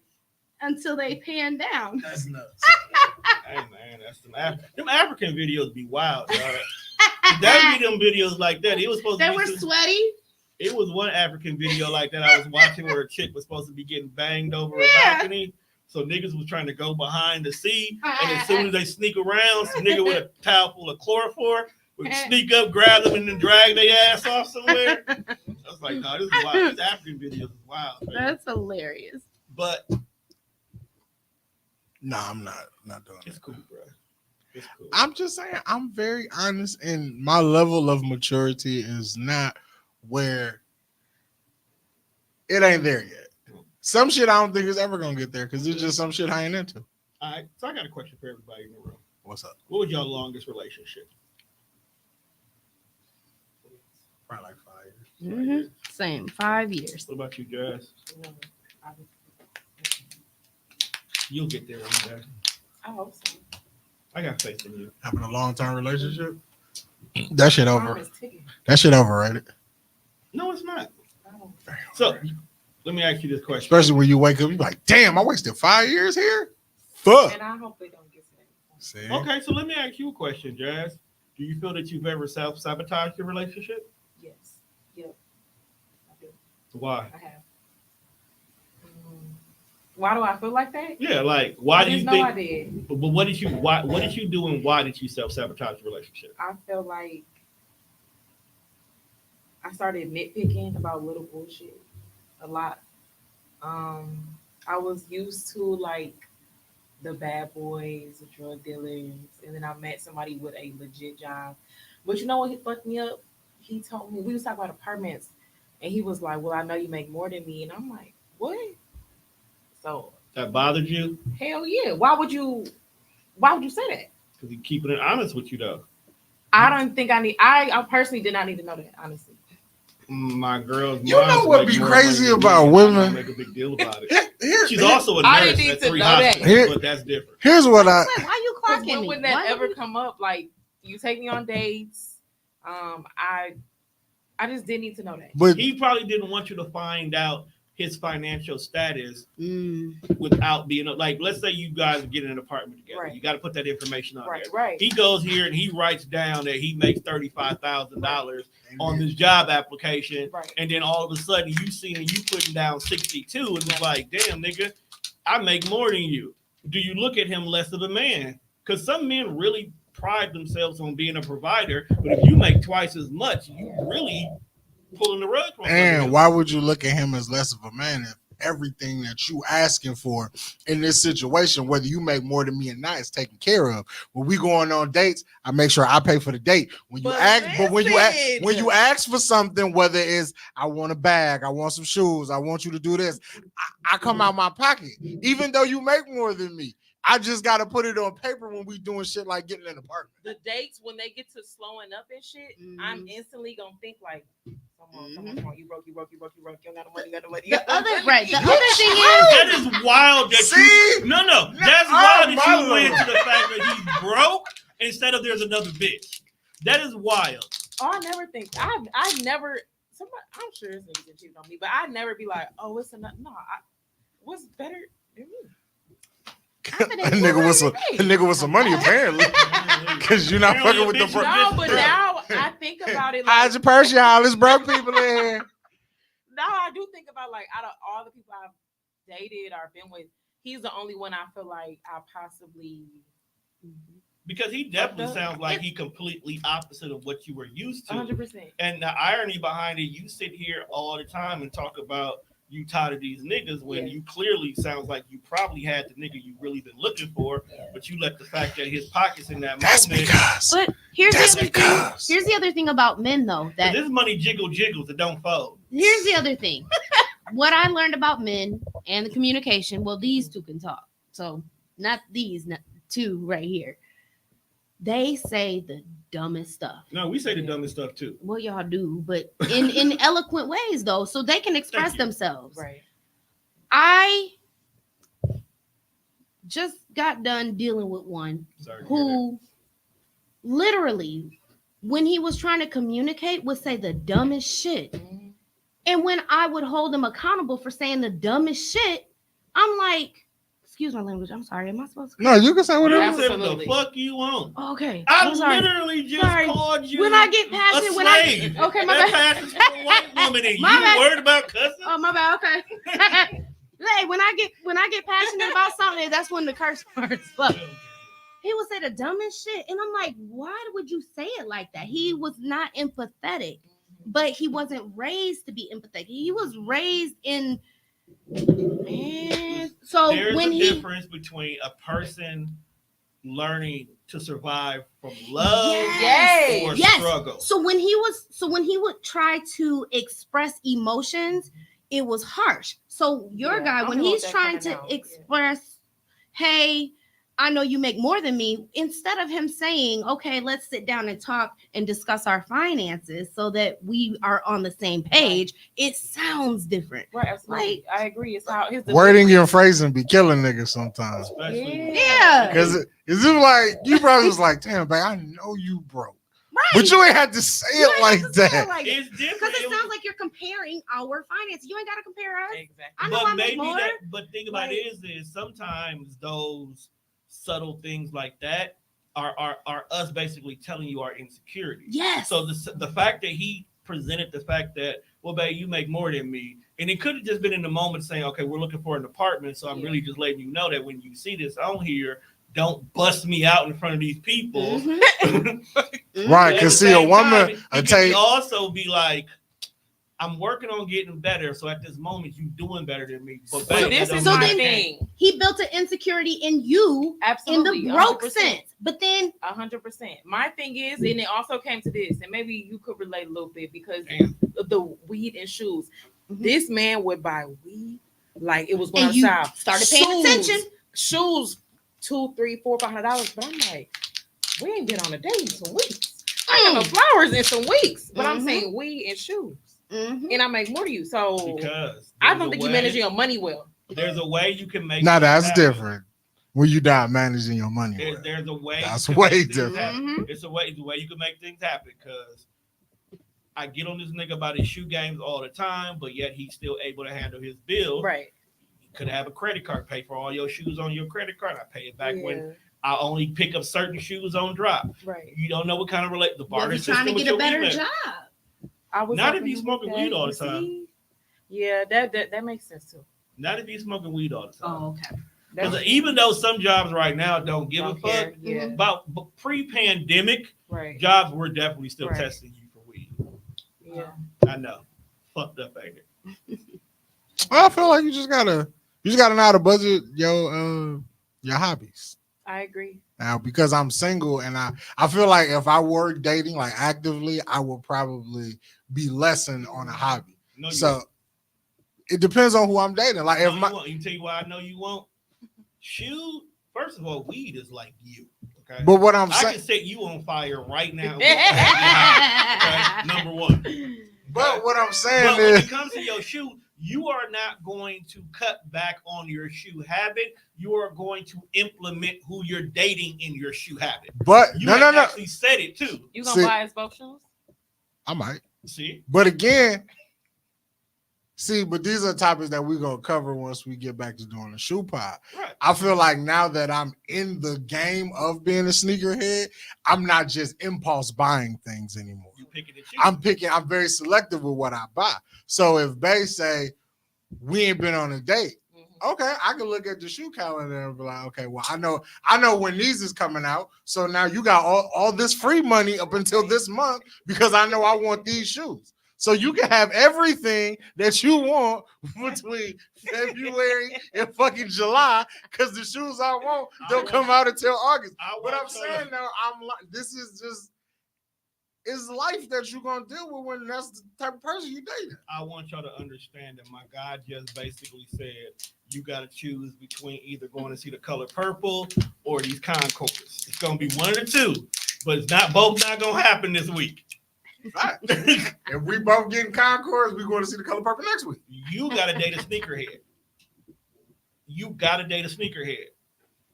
until they panned down. That's nuts. Hey man, that's them African videos be wild, dog. That be them videos like that. It was supposed They to be were sweaty. It was one African video like that I was watching where a chick was supposed to be getting banged over a Yeah. balcony. So niggas was trying to go behind the sea, and as soon as they sneak around, some nigga with a towel full of chloroform would sneak up, grab them, and then drag their ass off somewhere. I was like, no, this is wild. These African videos is wild, man. That's hilarious. But Nah, I'm not doing it's it. cool, bro. It's cool. I'm just saying, I'm very honest, and my level of maturity is not where it ain't there yet. Some shit I don't think is ever gonna get there because it's just some shit I ain't into. All right, so I got a question for everybody in the room. What's up? What was your longest relationship? Probably like 5 years. Mm-hmm. Same. 5 years. What about you, Jazz? You'll get there one day. I hope so. I got faith in you. Having a long term relationship. That shit Time over. is ticking. That shit overrated. No, it's not. I don't- So let me ask you this question. Especially when you wake up, you be like, damn, I wasted 5 years here. Fuck. And I hope they don't get to that point. See? Okay, so let me ask you a question, Jazz. Do you feel that you've ever self-sabotaged your relationship? Yes. Yep. I do. Why? I have. Why do I feel like that? Yeah, like why do you know I think? did. But what did you? Why? What did you do, and why did you self-sabotage your relationship? I feel like I started nitpicking about little bullshit a lot. I was used to like the bad boys, the drug dealers, and then I met somebody with a legit job. But you know what? He fucked me up. He told me we was talking about apartments, and he was like, "Well, I know you make more than me," and I'm like, "What?" So That bothered you hell yeah. Why would you say that? because you keeping it honest with you though. I don't think I personally did not need to know that, honestly. My girl's You know moms what make be more crazy money than about me. women? I make a big deal about it. She's Here- also a I nurse didn't need at to 3 know that. hospitals, but that's different. Here's what I. Why you Because clocking me? when that Why ever you- come up, like you take me on dates, I just didn't need to know that. But He probably didn't want you to find out his financial status Mm. without being like, let's say you guys get in an apartment together. Right. You got to put that information on Right, there. right. He goes here and he writes down that he makes $35,000 on this job application, Right. and then all of a sudden you see him, you putting down 62, and it's like, damn, nigga, I make more than you. Do you look at him less of a man? Because some men really pride themselves on being a provider, but if you make twice as much, you really pulling the rug from under and him. why would you look at him as less of a man if everything that you asking for in this situation, whether you make more than me or not, is taken care of? When we going on dates, I make sure I pay for the date. When you But when listen. you ask for something, whether it's I want a bag, I want some shoes, I want you to do this, I come out my pocket, even though you make more than me. I just got to put it on paper when we doing shit like getting an apartment. The dates when they get to slowing up and shit, I'm Mhm. instantly gonna think like, come on, you broke, you don't got no money, you got no money. The other right. The You other thing is That is wild. That See? you, no. That's Oh, wild that my you went Lord. to the fact that he's broke instead of there's another bitch. That is wild. Oh, I never think I never. Somebody, I'm sure it's niggas that cheated on me, but I never be like, oh, it's enough. No, what's better than me? A nigga with some money apparently, because you're not fucking with the Bitch, bro. No, but now I think about it. Hide Like, your purse, y'all. There's broke people in here. now I do think about like out of all the people I've dated or been with, he's the only one I feel like I possibly. Because he definitely sounds like he completely opposite of what you were used to. 100%. And the irony behind it, you sit here all the time and talk about you tired of these niggas when Yeah. you clearly sounds like you probably had the nigga you really been looking for, but you let the fact that his pockets in that That's moment. because. But here's That's the other because. thing. Here's the other thing about men, though. That This money jiggles, it don't fold. here's the other thing. What I learned about men and the communication. Well, these two can talk. So not these two right here. they say the dumbest stuff. No, we say the dumbest stuff too. Well, y'all do, but in eloquent ways though, so they can express you. themselves. Right. I just got done dealing with one Sorry to hear who literally, when he was trying to communicate, would say the dumbest shit. Mhm. And when I would hold him accountable for saying the dumbest shit, I'm like, excuse my language. I'm sorry. Am I supposed to? No, you can say that. whatever. You say what the Absolutely. fuck you want. Oh, okay. I I'm sorry. literally just Sorry. called you. When I get a passionate, slave. okay, my that bad. passes for a white woman, and My you bad. worried about cussing? Oh, my bad. Okay. Hey, when I get passionate about something, that's when the curse words flow. He would say the dumbest shit, and I'm like, why would you say it like that? He was not empathetic, but he wasn't raised to be empathetic. He was raised in, man. So There's when a he difference between a person learning to survive from love Yes. or Yes. struggle. So when he would try to express emotions, it was harsh. So your Yeah, guy, I when don't know he's what that trying coming to out. Yeah. express, hey, I know you make more than me, instead of him saying, okay, let's sit down and talk and discuss our finances so that we are on the same page, it sounds different. Right, absolutely. I agree. It's how his Wording delivery- and phrasing be killing niggas sometimes. Especially Yeah. Because it's just like, you probably was like, damn, babe, I know you broke. But you ain't had to say You it ain't like have to say it that. like it's because different. it sounds like you're comparing our finances. You ain't got to compare us. Exactly. I know But I make maybe more. that. But think about Like- it is sometimes those subtle things like that are us basically telling you our insecurities. Yes. So the fact that he presented the fact that, well, babe, you make more than me, and it could have just been in the moment saying, okay, we're looking for an apartment, so I'm Yeah. really just letting you know that when you see this on here, don't bust me out in front of these people. Mhm. Right, At because the see, a same woman, time, I it tell can you, also be like, I'm working on getting better, so at this moment, you doing better than me. But So babe, this that is don't So my mean then- I can't. thing. He built an insecurity in you Absolutely. in the broke 100%. sense. But then 100%. My thing is, and it also came to this, and maybe you could relate a little bit because Damn. of the weed and shoes. Mhm. This man would buy weed like it was going and to you style. started paying attention. Shoes, $200, $300, $400. But I'm like, we ain't been on a date in some weeks. I got no flowers in some weeks. But I'm Mhm. saying weed and shoes. Mhm. And I make more to you. So Because I there's don't a think you're way- managing your money well. There's a way you can make. now things that's happen. different. When you not managing your money. well. There's a way. That's you can way make things different. happen. Mhm. It's a way you can make things happen because I get on this nigga about his shoe games all the time, but yet he's still able to handle his bills. Right. You could have a credit card, pay for all your shoes on your credit card. I pay it back when Yeah, I only pick up certain shoes on drop. right. You don't know what kind of the barter Was he trying to system with get a your better weed job? I was Not if hoping you would smoking that. weed all the You time. see? Yeah, that makes sense too. Not if you smoking weed all the time. Oh, okay. Because That's- even though some jobs right now don't give don't a fuck care. Yeah, about pre-pandemic right. jobs, we're definitely still Right. testing you for weed. Yeah. I know, fucked up, ain't it? Well, I feel like you just gotta know how to budget your hobbies. I agree. Now, because I'm single and I feel like if I were dating like actively, I would probably be lessened on a hobby. No, you So won't. it depends on who I'm dating. Like No, if you my won't. You tell you why I know you won't. Shoot, first of all, weed is like you. Okay, but what I'm I saying, can set you on fire right now. Okay, number one. but what I'm But saying when is, it comes to your shoe, you are not going to cut back on your shoe habit. You are going to implement who you're dating in your shoe habit. but You no, have no. actually said it too. You gonna See- buy us both shoes? I might. See, But again, but these are topics that we're gonna cover once we get back to doing the shoe pod. right? I feel like now that I'm in the game of being a sneakerhead, I'm not just impulse buying things anymore. You picking and choosing. I'm very selective with what I buy. So if they say we ain't been on a date, Mhm. okay, I can look at the shoe calendar and be like, okay, well, I know when these is coming out. So now you got all this free money up until this month because I know I want these shoes. So you can have everything that you want between February and fucking July because the shoes I want don't come out until August. I What I'm won't tell saying you. though, this is just it's life that you're gonna deal with when that's the type of person you dating. I want y'all to understand that my guy just basically said you got to choose between either going to see The Color Purple or these Concords. It's gonna be one of the two, but it's not both. Not gonna happen this week. Right. If we both getting Concords, we're going to see The Color Purple next week. You got to date a sneakerhead. You got to date a sneakerhead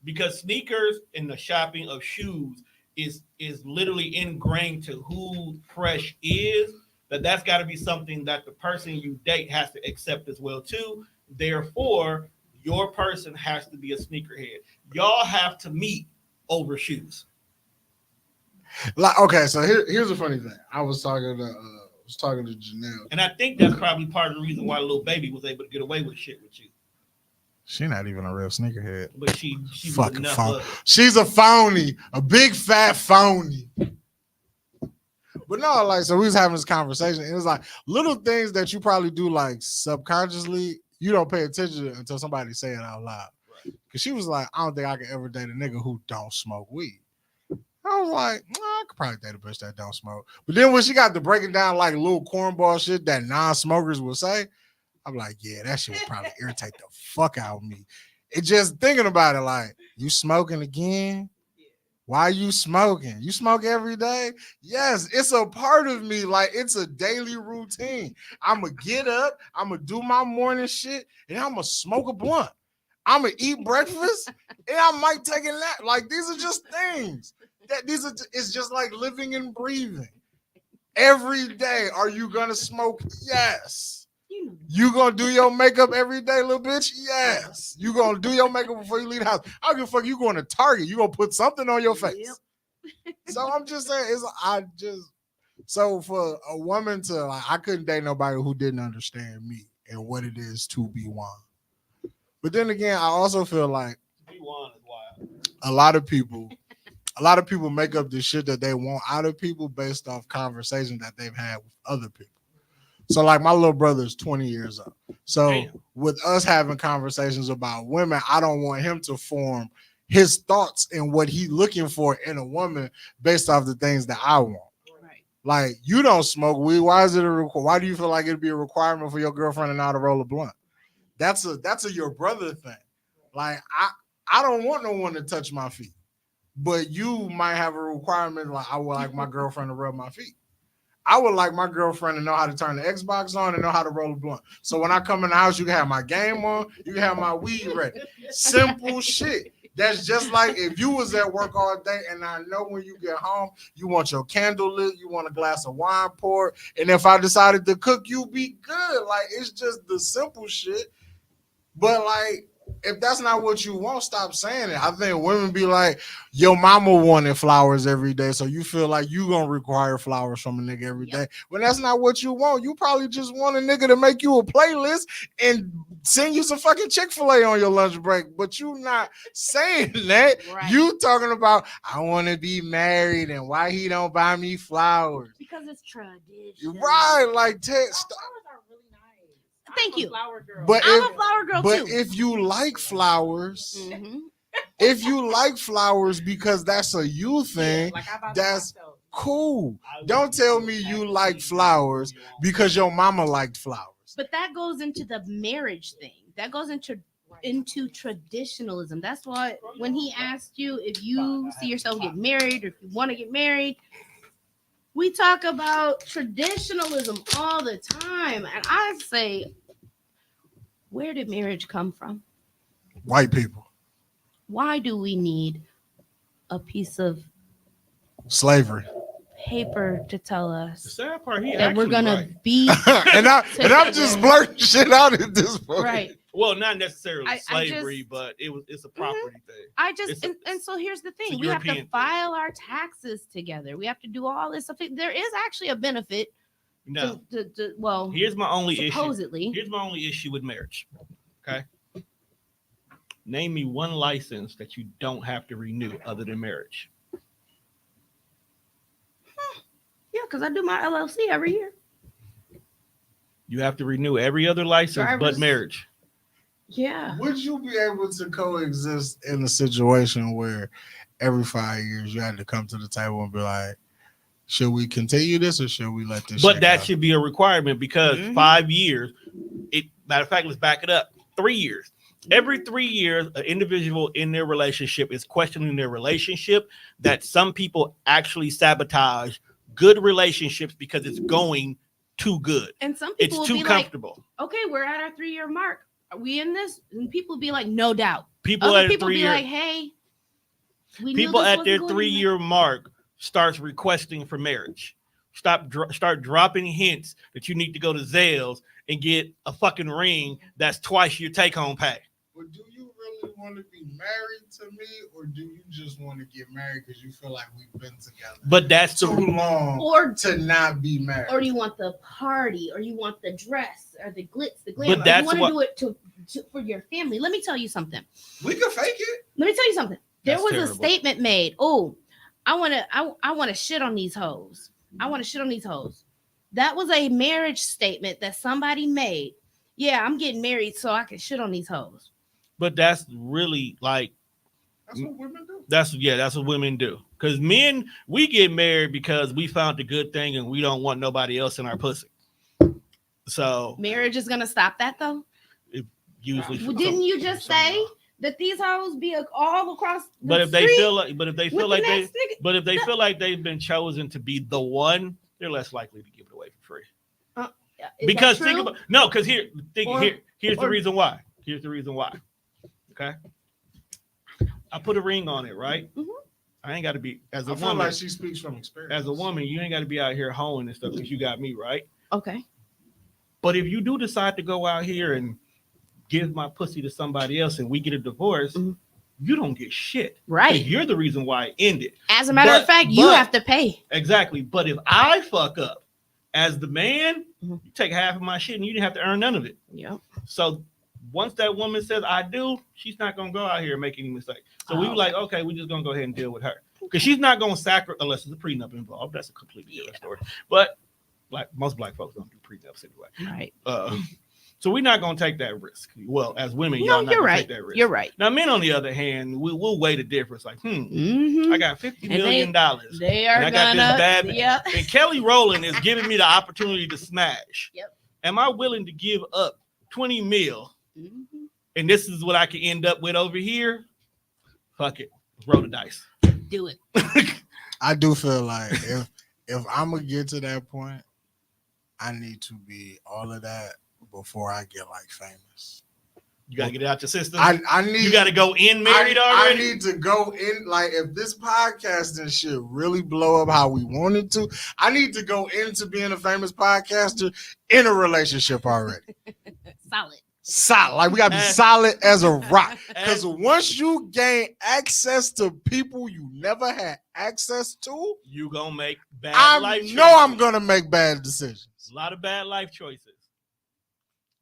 because sneakers and the shopping of shoes is literally ingrained to who Fresh is. That's got to be something that the person you date has to accept as well too. Therefore, your person has to be a sneakerhead. Y'all have to meet over shoes. Like, okay, so here's a funny thing. I was talking to Janelle. And I think that's probably part of the reason why Lil Baby was able to get away with shit with you. She's not even a real sneakerhead. But she was Fucking enough phony. of it. She's a phony, a big fat phony. But no, like, so we was having this conversation. And it was like little things that you probably do like subconsciously. You don't pay attention until somebody say it out loud. Right. Cause she was like, I don't think I could ever date a nigga who don't smoke weed. I was like, I could probably date a bitch that don't smoke. But then when she got to breaking down like little cornball shit that non-smokers will say, I'm like, yeah, that shit would probably irritate the fuck out of me. It just thinking about it, like, you smoking again? Why you smoking? You smoke every day? Yes, it's a part of me. Like, it's a daily routine. I'm going to get up, I'm going to do my morning shit, and I'm going to smoke a blunt. I'm going to eat breakfast, and I might take a nap. Like, these are just things. It's just like living and breathing. Every day, are you going to smoke? Yes. You gonna do your makeup every day, little bitch? Yes. You gonna do your makeup before you leave the house? I don't give a fuck. You going to Target? You gonna put something on your face? Yep. So I'm just saying, so for a woman to like, I couldn't date nobody who didn't understand me and what it is to be one. But then again, I also feel like be one is wild. A lot of people make up the shit that they want out of people based off conversations that they've had with other people. So like my little brother is 20 years old. So Damn. With us having conversations about women, I don't want him to form his thoughts and what he's looking for in a woman based off the things that I want. Right. Like, you don't smoke weed. Why is it why do you feel like it'd be a requirement for your girlfriend to know how to roll a blunt? That's a your brother thing. Like, I don't want no one to touch my feet. But you might have a requirement like I would like my girlfriend to rub my feet. I would like my girlfriend to know how to turn the Xbox on and know how to roll a blunt. So when I come in the house, you can have my game on, you can have my weed ready. Simple shit. That's just like if you was at work all day and I know when you get home, you want your candle lit, you want a glass of wine poured. And if I decided to cook, you be good. Like, it's just the simple shit. But like, if that's not what you want, stop saying it. I think women be like, your mama wanted flowers every day, so you feel like you gonna require flowers from a nigga every day. When that's not what you want. You probably just want a nigga to make you a playlist and send you some fucking Chick-fil-A on your lunch break. But you not saying that. Right. You talking about, I want to be married and why he don't buy me flowers. Because it's tradition. Right, like text. Thank you. Flower girl. But I'm a flower girl too. But if you like flowers, if you like flowers because that's a you thing, that's cool. Don't tell me you like flowers because your mama liked flowers. But that goes into the marriage thing. That goes into traditionalism. That's why when he asked you if you see yourself getting married or if you want to get married, we talk about traditionalism all the time. And I say, where did marriage come from? White people. Why do we need a piece of slavery paper to tell The us sad part, that we're gonna be and I'm just blurting shit out at this point. Right. Well, not necessarily slavery, but it's a property thing. And so here's the thing: we European have to file our taxes together. We have to do all this stuff. There is actually a benefit. No. Well, here's my only supposedly. issue. Here's my only issue with marriage. Okay. Name me one license that you don't have to renew other than marriage. Yeah, because I do my LLC every year. You have to renew every other license but marriage. Yeah. Would you be able to coexist in a situation where every 5 years you had to come to the table and be like, Should we continue this or should we let this? But shit that go? should be a requirement because Mhm. 5 years. Matter of fact, let's back it up. 3 years. Every 3 years, an individual in their relationship is questioning their relationship. That some people actually sabotage good relationships because it's going too good. And some It's people will too be comfortable. like, okay, we're at our 3-year mark. Are we in this? And people will be like, no doubt. People Other at people three be year, like, hey, we knew people this at wasn't their going 3-year mark starts requesting for marriage. Start dropping hints that you need to go to Zales and get a fucking ring that's twice your take home pay. But do you really want to be married to me, or do you just want to get married because you feel like we've been together But that's too the long Or to not be married? or do you want the party, or you want the dress, or the glitz, the glamour? Or that's you want what- to do it to for your family. Let me tell you something. We could fake it. Let me tell you something. There That's was terrible. a statement made. Oh, I want to shit on these hoes. I want to shit on these hoes. That was a marriage statement that somebody made. Yeah, I'm getting married so I can shit on these hoes. But that's really like That's what women do. that's what women do. Because men, we get married because we found a good thing and we don't want nobody else in our pussy. So Marriage is gonna stop that though. usually, Well, didn't you just say that these hoes be all across the But if they street feel like, but if they with feel the like they, next nigga? but if they feel like they've been chosen to be the one, they're less likely to give it away for free. Is Because that think true? about no, because Or- here's the or- reason why. Here's the reason why. Okay, I put a ring on it, right? Mhm. I ain't got to be as a I feel woman. like she speaks from experience. As a woman, you ain't got to be out here hoeing and stuff because you got me, right? Okay. But if you do decide to go out here and give my pussy to somebody else and we get a divorce, Mhm. you don't get shit. 'Cause Right. You're the reason why it ended. As a matter of But- fact, you but- have to pay. Exactly. But if I fuck up as the man, Mhm. you take half of my shit and you didn't have to earn none of it. Yep. So once that woman says I do, she's not gonna go out here and make any mistakes. So we Oh, were like, okay, we're just gonna go ahead and deal with her. Because she's not gonna sacrifice unless there's a prenup involved. That's a completely different story. But most black folks don't do prenups anyway. Right. So we're not gonna take that risk. Well, as women, No, y'all not you're gonna right. take that risk. You're right. Now, men on the other hand, we'll weigh the difference. Like, Mhm. I got $50 And million dollars. They And are I got this gonna. bad- Yep. And Kelly Rowland is giving me the opportunity to smash. Yep. Am I willing to give up 20 mil? Mhm. And this is what I can end up with over here? Fuck it. Roll the dice. Do it. I do feel like if I'm gonna get to that point, I need to be all of that before I get like famous. You gotta get it out your system. I need You gotta go in married I already. need to go in like if this podcasting shit really blow up how we want it to. I need to go into being a famous podcaster in a relationship already. Solid. Solid, like we gotta be As- solid as a rock. Because As once you gain access to people you never had access to, you gonna make bad I life know choices. I'm gonna make bad decisions. A lot of bad life choices.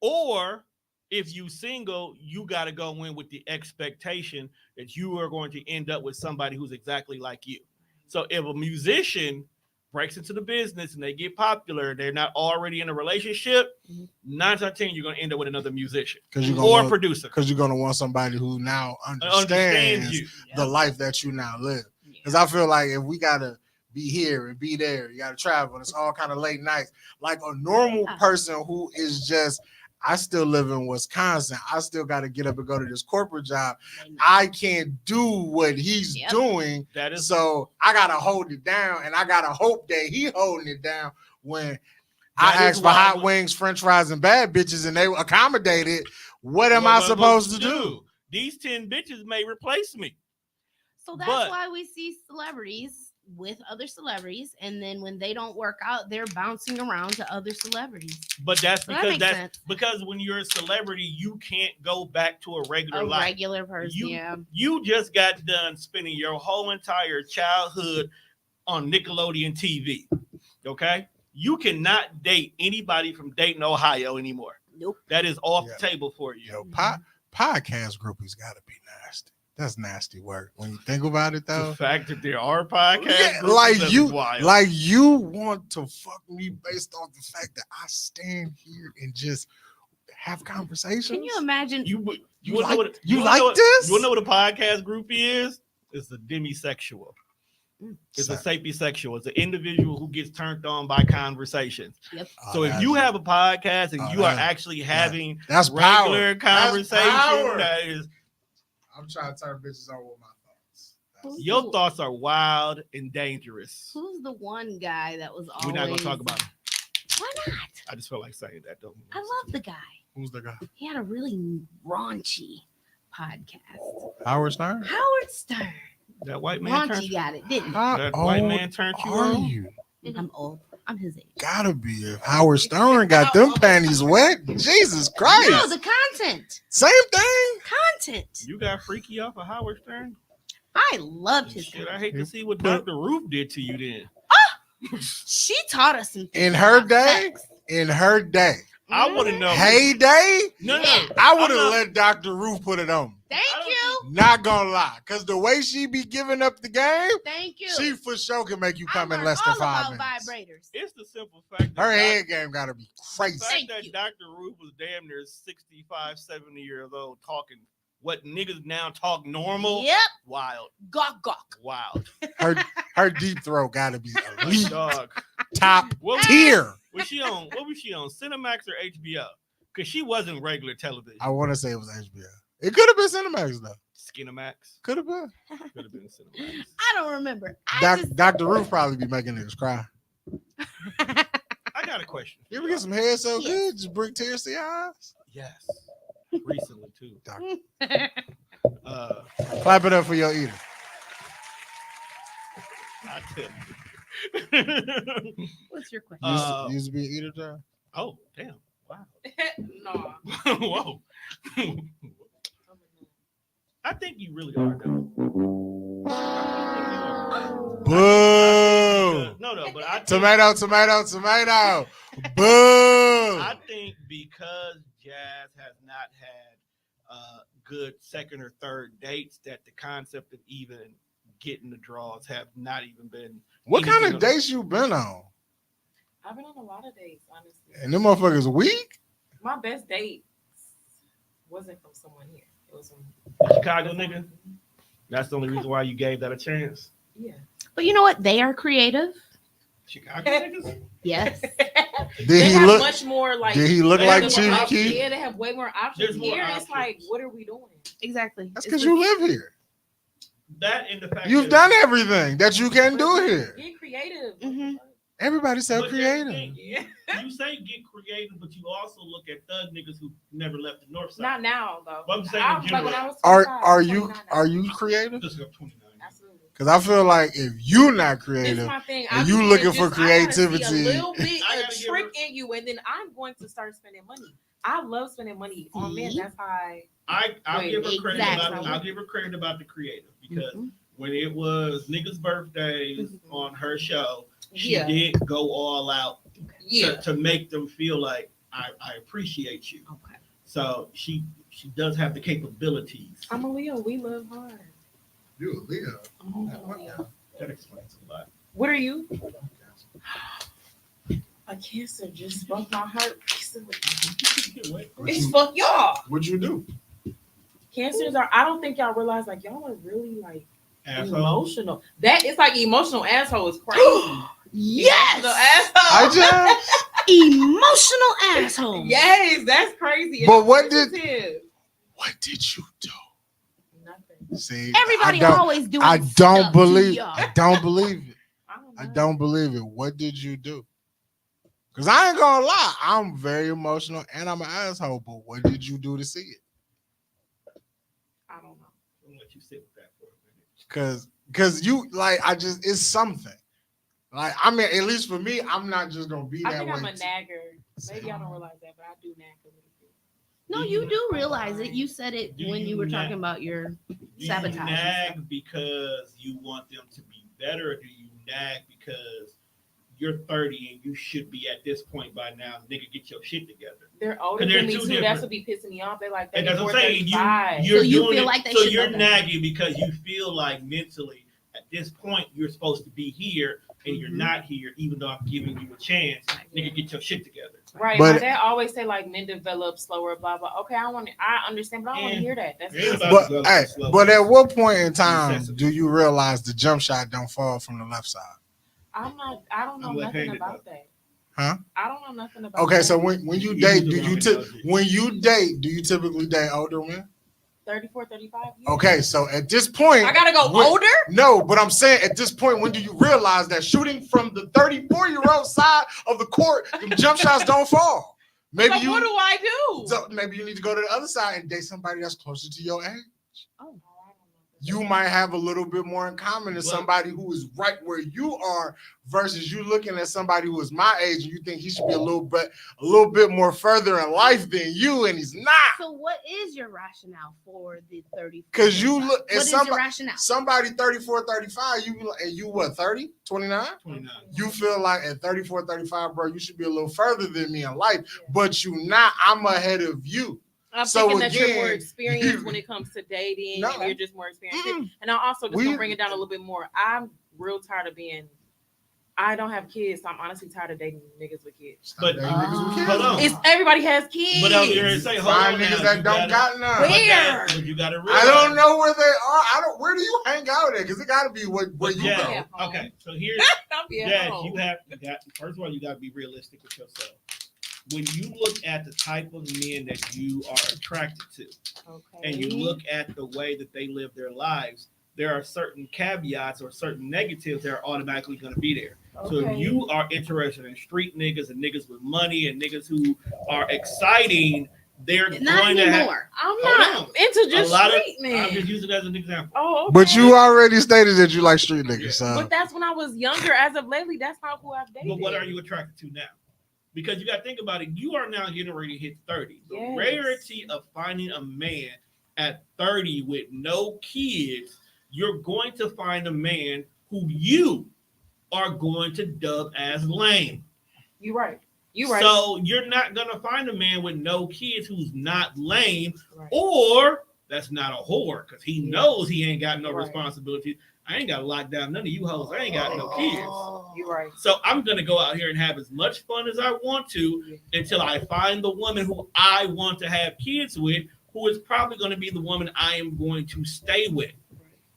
Or if you single, you got to go in with the expectation that you are going to end up with somebody who's exactly like you. So if a musician breaks into the business and they get popular, they're not already in a relationship, Mhm. 9 times out of 10, you're going to end up with another musician Because you're or gonna a want, producer. because you're gonna want somebody who now Understands understands you. the life that you now live. Yeah. Because I feel like if we gotta be here and be there, you gotta travel, and it's all kind of late nights. Like a normal person who is just, I still live in Wisconsin. I still gotta get up and go to this corporate job. I can't do what he's Yep. doing. That is So I gotta hold it down, and I gotta hope that he holding it down when That I is ask for why hot we- wings, French fries, and bad bitches, and they accommodate it. What am I supposed to do? These 10 bitches may replace me. So that's But- why we see celebrities with other celebrities, and then when they don't work out, they're bouncing around to other celebrities. But that's So that because makes that's sense. because when you're a celebrity, you can't go back to a regular A life. regular person, yeah. You just got done spending your whole entire childhood on Nickelodeon TV. Okay? You cannot date anybody from Dayton, Ohio anymore. Nope. That is off Yeah. the table for you. Yo, podcast groupies gotta be nasty. That's nasty work. When you think about it, The though, fact that there are podcasts, yeah, groups, like that's you, wild. like you want to fuck me based off the fact that I stand here and just have conversations. Can you imagine? you You wanna like- know what, you wanna like know what- this? You want to know what a podcast groupie is? It's a demisexual. It's a sapiosexual. It's an individual who gets turned on by conversations. Yep. So if you have a podcast and you are actually having that's regular power. conversation, That's power. that is, I'm trying to turn bitches on with my thoughts. your thoughts are wild and dangerous. Who's the one guy that was always? We're not gonna talk about it. Why not? I just feel like saying that though. I love the guy. Who's the guy? He had a really raunchy podcast. Howard Stern. Howard Stern. That white man turned Raunchy got it, didn't he? How that white old man turned you are on. you? I'm old. I'm his age. Gotta be if Howard Stern got them panties wet. Jesus Christ. No, the content. Same thing. Content. You got freaky off of Howard Stern? I loved his Shit, I content. hate to see what Dr. Roof did to you then. She taught us some things In her about day, sex. in her day, I want to know. heyday, No, no. Yeah. I would I'm have not- let Dr. Ruth put it on. Thank I don't you. Not gonna lie, cause the way she be giving up the game, Thank you. she for sure can make you I come in learned less than all 5 about minutes. vibrators. It's the simple fact that Her head game gotta be the crazy. fact Thank that you. Dr. Roof was damn near 65, 70 years old talking what niggas now talk normal. Yep. Wild. Gawk gawk. Wild. Her deep throat gotta be Like, elite, dog. top What was, tier. was she on? What was she on? Cinemax or HBO? Because she wasn't regular television. I want to say it was HBO. It could have been Cinemax though. Skinemax. Could have been. Could have been Cinemax. I don't remember. I just Dr. Ruth probably be making niggas cry. I got a question. You ever get some head so Yes. good, just bring tears to your eyes? Yes. Recently too. Doctor. Clap Clap it up for your eater. I tell you. What's your question? You used to be an eater, John? Oh, damn. Wow. No. Whoa. I think you really are, though. Boo! No, but I think, Tomato, tomato, tomato. Boo! I think because Jazz has not had good second or third dates, that the concept of even getting the draws have not even been. What kind of anything dates you been on? I've been on a lot of dates, honestly. And them motherfuckers weak? My best date wasn't from someone here. It was from Chicago nigga? That's the only reason why you gave that a chance. yeah. But you know what? They are creative. Chicago niggas? Yes. Did They he have look? much more like. Did he look they like have Chief more options. Keef? Yeah, they have way more options. There's more Here it's like, options. what are we doing? Exactly. That's It's because you live here. That and the fact You've that- done everything that you can do here. Get creative. Mhm. Everybody's so But here's the creative. thing. Yeah. You say get creative, but you also look at thug niggas who never left the north side. Not now though. But I'm saying I in was like when general. I was Are 25, are I'm you 29 now. are you creative? Just got 29. Absolutely. Because I feel like if you not This is creative, my thing. and I you feel looking just- for I gotta creativity. see a little bit I of gotta give trick in you, and then I'm going to start spending money. I love spending money on men. See? That's how I'll Wait, give her credit exactly. about I'll give her credit about the creative because Mhm. when it was niggas' birthdays Mhm. on her show, she Yeah. did go all out yeah. to make them feel like I appreciate you. Okay. So she does have the capabilities. I'm a Leo. We love hard. you a Leo. I'm a Leo. That explains a lot. What are you? A Cancer just broke my heart recently. It's fuck y'all. What'd you do? Cancers are. I don't think y'all realize like y'all are really like Asshole. emotional. That is like emotional asshole is crazy. Yes. The I asshole. just. Emotional asshole. Yes, that's crazy. But what did- Sensitive. What did you do? Nothing. See, Everybody I don't, always doing I don't stuff to believe. y'all. I don't believe it. I know. don't believe it. What did you do? Because I ain't gonna lie, I'm very emotional and I'm an asshole. But what did you do to see it? I don't know. I'll let you sit with that for a minute. Because you like I just it's something. Like I mean, at least for me, I'm not just gonna be I that think way. I'm a nagger. Maybe I don't realize that, but I do nag a little bit. No, you do realize it. You said it Do when you you were nag- talking about your Do you sabotage. and nag stuff. because you want them to be better, or do you nag because you're 30 and you should be at this point by now? Nigga, get your shit together. They're older They're than me two too. different- That's what be pissing me off. They're like And that's 34, what I'm saying. 35. You're So you doing feel it- like they so should you're know better. nagging because you feel like mentally at this point you're supposed to be here and you're Mhm. not here, even though I'm giving you a chance. Nigga, get your shit together. Right. But- My dad always say like men develop slower, blah blah. Okay, I understand, but I don't want to hear that. That's Yeah. But Go hey, slow. but at what point in time Necessity. do you realize the jump shot don't fall from the left side? I don't know I'm nothing left-handed, about that. Huh? I don't know nothing about Okay, that. so when you You date, use do the you wrong analogy. when you date, do you typically date older men? 34, 35 years. Okay, so at this point, I gotta go when- older? No, but I'm saying at this point, when do you realize that shooting from the 34-year-old side of the court, the jump shots don't fall? Maybe So what do I do? so maybe you need to go to the other side and date somebody that's closer to your age. Oh, You might have a little bit more in common than But- somebody who is right where you are versus you looking at somebody who is my age and you think he should be a little bit more further in life than you, and he's not. so what is your rationale for the 30? Because you look What at is your somebody, rationale? somebody 34, 35, you what, 30, 29? 29. You feel like at 34, 35, bro, you should be a little further than me in life, but you not. I'm ahead of you. I'm So thinking that you're more again, experienced when it comes to dating. No. And you're just more experienced. Mm-mm. And I also just We- gonna bring it down a little bit more. I'm real tired of being. I don't have kids, so I'm honestly tired of dating niggas with kids. But Dating niggas with kids. hold on. It's everybody has kids. But I was going to say, hold Find on niggas now. that You don't gotta- got none. but Where? but you got to realize. I don't know where they are. I don't. Where do you hang out at? Because it got to be where But you yeah, go. at home. okay. So here's I'll be at Jazz, home. you got first of all, you got to be realistic with yourself. When you look at the type of men that you are attracted to, Okay. and you look at the way that they live their lives, there are certain caveats or certain negatives that are automatically going to be there. So if Okay. you are interested in street niggas and niggas with money and niggas who are exciting, they're Not going to have. anymore. I'm Hold not on. into just A lot of- street men. I'm just using it as an example. Oh, okay. But you already stated that you like street niggas. Yeah. So But that's when I was younger. As of lately, that's not who I've dated. But what are you attracted to now? Because you got to think about it. You are now getting ready to hit 30. The Yes. rarity of finding a man at 30 with no kids, you're going to find a man who you are going to dub as lame. You're right. You're right. So you're not going to find a man with no kids who's not lame, Right. or that's not a whore because he knows he ain't got no Right. responsibility. I ain't got to lock down none of you hoes. I ain't got no kids. You're right. So I'm gonna go out here and have as much fun as I want to until I find the woman who I want to have kids with, who is probably going to be the woman I am going to stay with.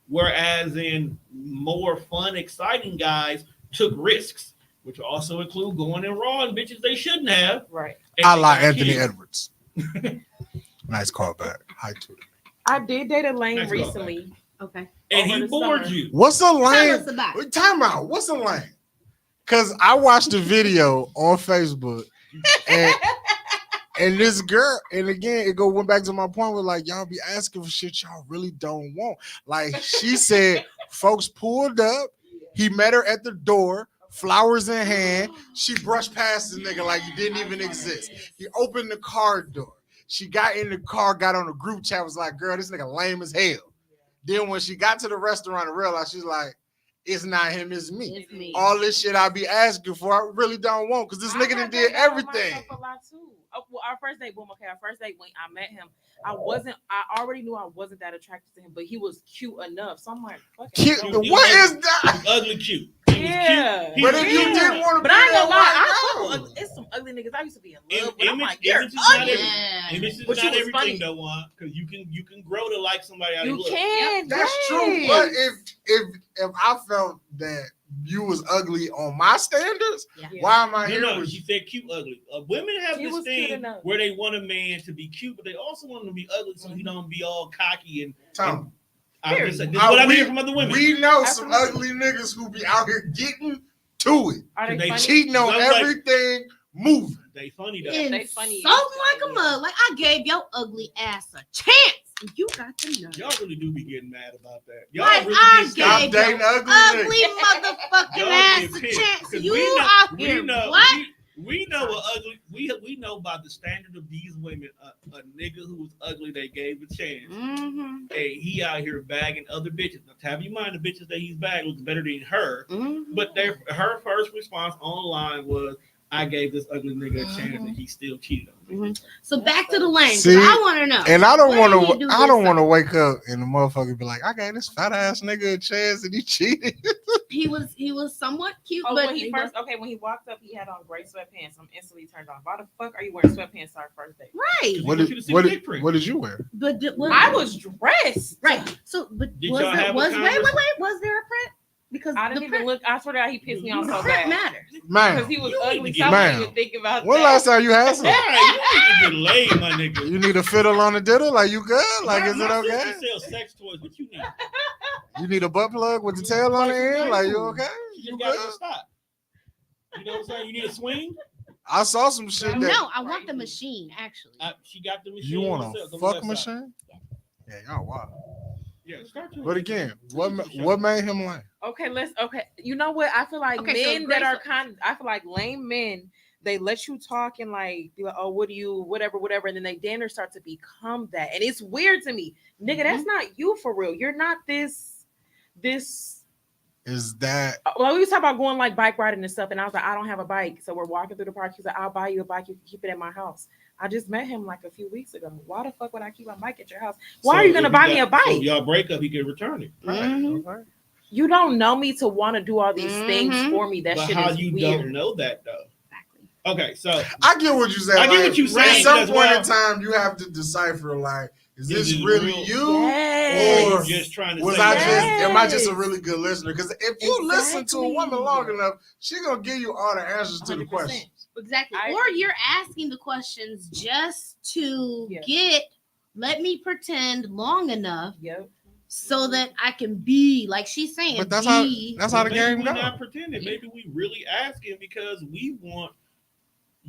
Whereas in more fun, exciting guys took risks, which also include going in raw and bitches they shouldn't have. Right. and I they like got Anthony kids. Edwards. Nice callback. Hi to it. I did date a lame Nice recently. Okay. And Over he the bored summer. you. What's a Tell lame? us about it. Time out. What's a lame? Because I watched a video on Facebook and this girl, and again, went back to my point where like y'all be asking for shit y'all really don't want. Like she said, folks pulled up, he met her at the door, flowers in hand. She brushed past the nigga like he didn't even exist. He opened the car door. She got in the car, got on the group chat, was like, girl, this nigga lame as hell. Then when she got to the restaurant and realized, she's like, it's not him, it's me. It's me. All this shit I be asking for, I really don't want because this I nigga got done did that about everything. myself a lot too. Oh, well, our first date, boom, okay. Our first date when I met him, I already knew I wasn't that attracted to him, but he was cute enough. So I'm like, fuck it. Cute. So- What is that? Ugly cute. He was Yeah. cute. But if you didn't want to But be I ain't there, gonna lie, why I no? fuck with it's some ugly niggas. I used to be in Im- love, but I'm image- like, you're image is not ugly. everything. Yeah. Image is But not you was everything funny. though, Juan, because you can grow to like somebody out of You look. can. That's true. But if I felt that you was ugly on my standards, Yeah. why am I No, here no, with she you? said cute ugly. Women have She this was cute thing enough. where they want a man to be cute, but they also want him to be ugly so he don't be all cocky and. Tom, I'm just saying, this Uh, is what I we- hear from other women. we know some Absolutely. ugly niggas who be out here getting to it, Are they They funny? cheating on Sounds like- everything, moving. They funny though. Yeah. And They funny. so like a mug. Like I gave your ugly ass a chance, and you got the nerve. Y'all really do be getting mad about that. Y'all Like, really I be Stop gave dating your ugly ugly niggas. motherfucking Y'all ass get a pissed, chance. 'cause You we know- out here, we know, what? We know what ugly. We know about the standard of these women. A nigga who was ugly, they gave a chance. Mm-hmm. Hey, he out here bagging other bitches. Now, have you mind the bitches that he's bagging looks better than her. Mm-hmm. But her first response online was, I gave this ugly nigga a chance and he still cheated on me. So back to the lane. 'Cause See? I want to know. And I don't What did want he to. do I this don't want to summer? wake up and the motherfucker be like, "I gave this fat ass nigga a chance and he cheated." He was somewhat cute, Oh, but when he he first when he walked up, he had on gray sweatpants. I'm instantly turned off. Why the fuck are you wearing sweatpants on our first date? right. What want did you to see what the did, dick print. what did you wear? But I was dressed. right. So, but Did was y'all there have a was wait convers- was there a print? Because I the didn't even print, look. I swear to God, he pissed me off the so print bad matters. because Man, he was You need ugly. to So I get- didn't even think about when that. last time you had some? Right, you need to get laid, my nigga. You need a fiddle on the diddle? Like you good? Like My- is it my okay? sister sells sex toys. What you need? You need a butt plug with the tail on the end? Like you okay? You You just gotta go good? stop. You know what I'm saying? You need a swing. I saw some shit that No, I want the machine actually. She got the machine. you want herself, a the fuck left side. machine? Yeah, y'all wow. Yeah, start to But again, what made him lame? Okay, you know what? I feel like Okay, so men that are Grace- I feel like lame men, they let you talk and like be like, oh, what do you, whatever, and then they damn near start to become that. And it's weird to me. Nigga, that's not you for real. You're not this Is that well, we was talking about going like bike riding and stuff, and I was like, I don't have a bike. So we're walking through the park. He's like, I'll buy you a bike, you can keep it at my house. I just met him like a few weeks ago. Why the fuck would I keep my bike at your house? Why are you gonna buy me a bike? So if y'all break up, he can return it. Mhm. okay? You don't know me to want to do all these things Mhm. for me. That But shit how is you weird. don't know that though? Exactly. Okay, so I get what you say. I get like, what you saying, At some as point well. in time, you have to decipher like, is this it really real? you? Yes. or you just trying to Was say I that? just am I just a Yes. really good listener? Because if you listen to a woman Exactly. long enough, she gonna give you all the answers to the 100%. questions. Exactly. I Or agree. you're asking the questions just to Yeah. let me pretend long enough Yep. so that I can be like she's saying. But that's how be- that's how the Maybe game we goes. not pretending. Maybe we really asking because we want.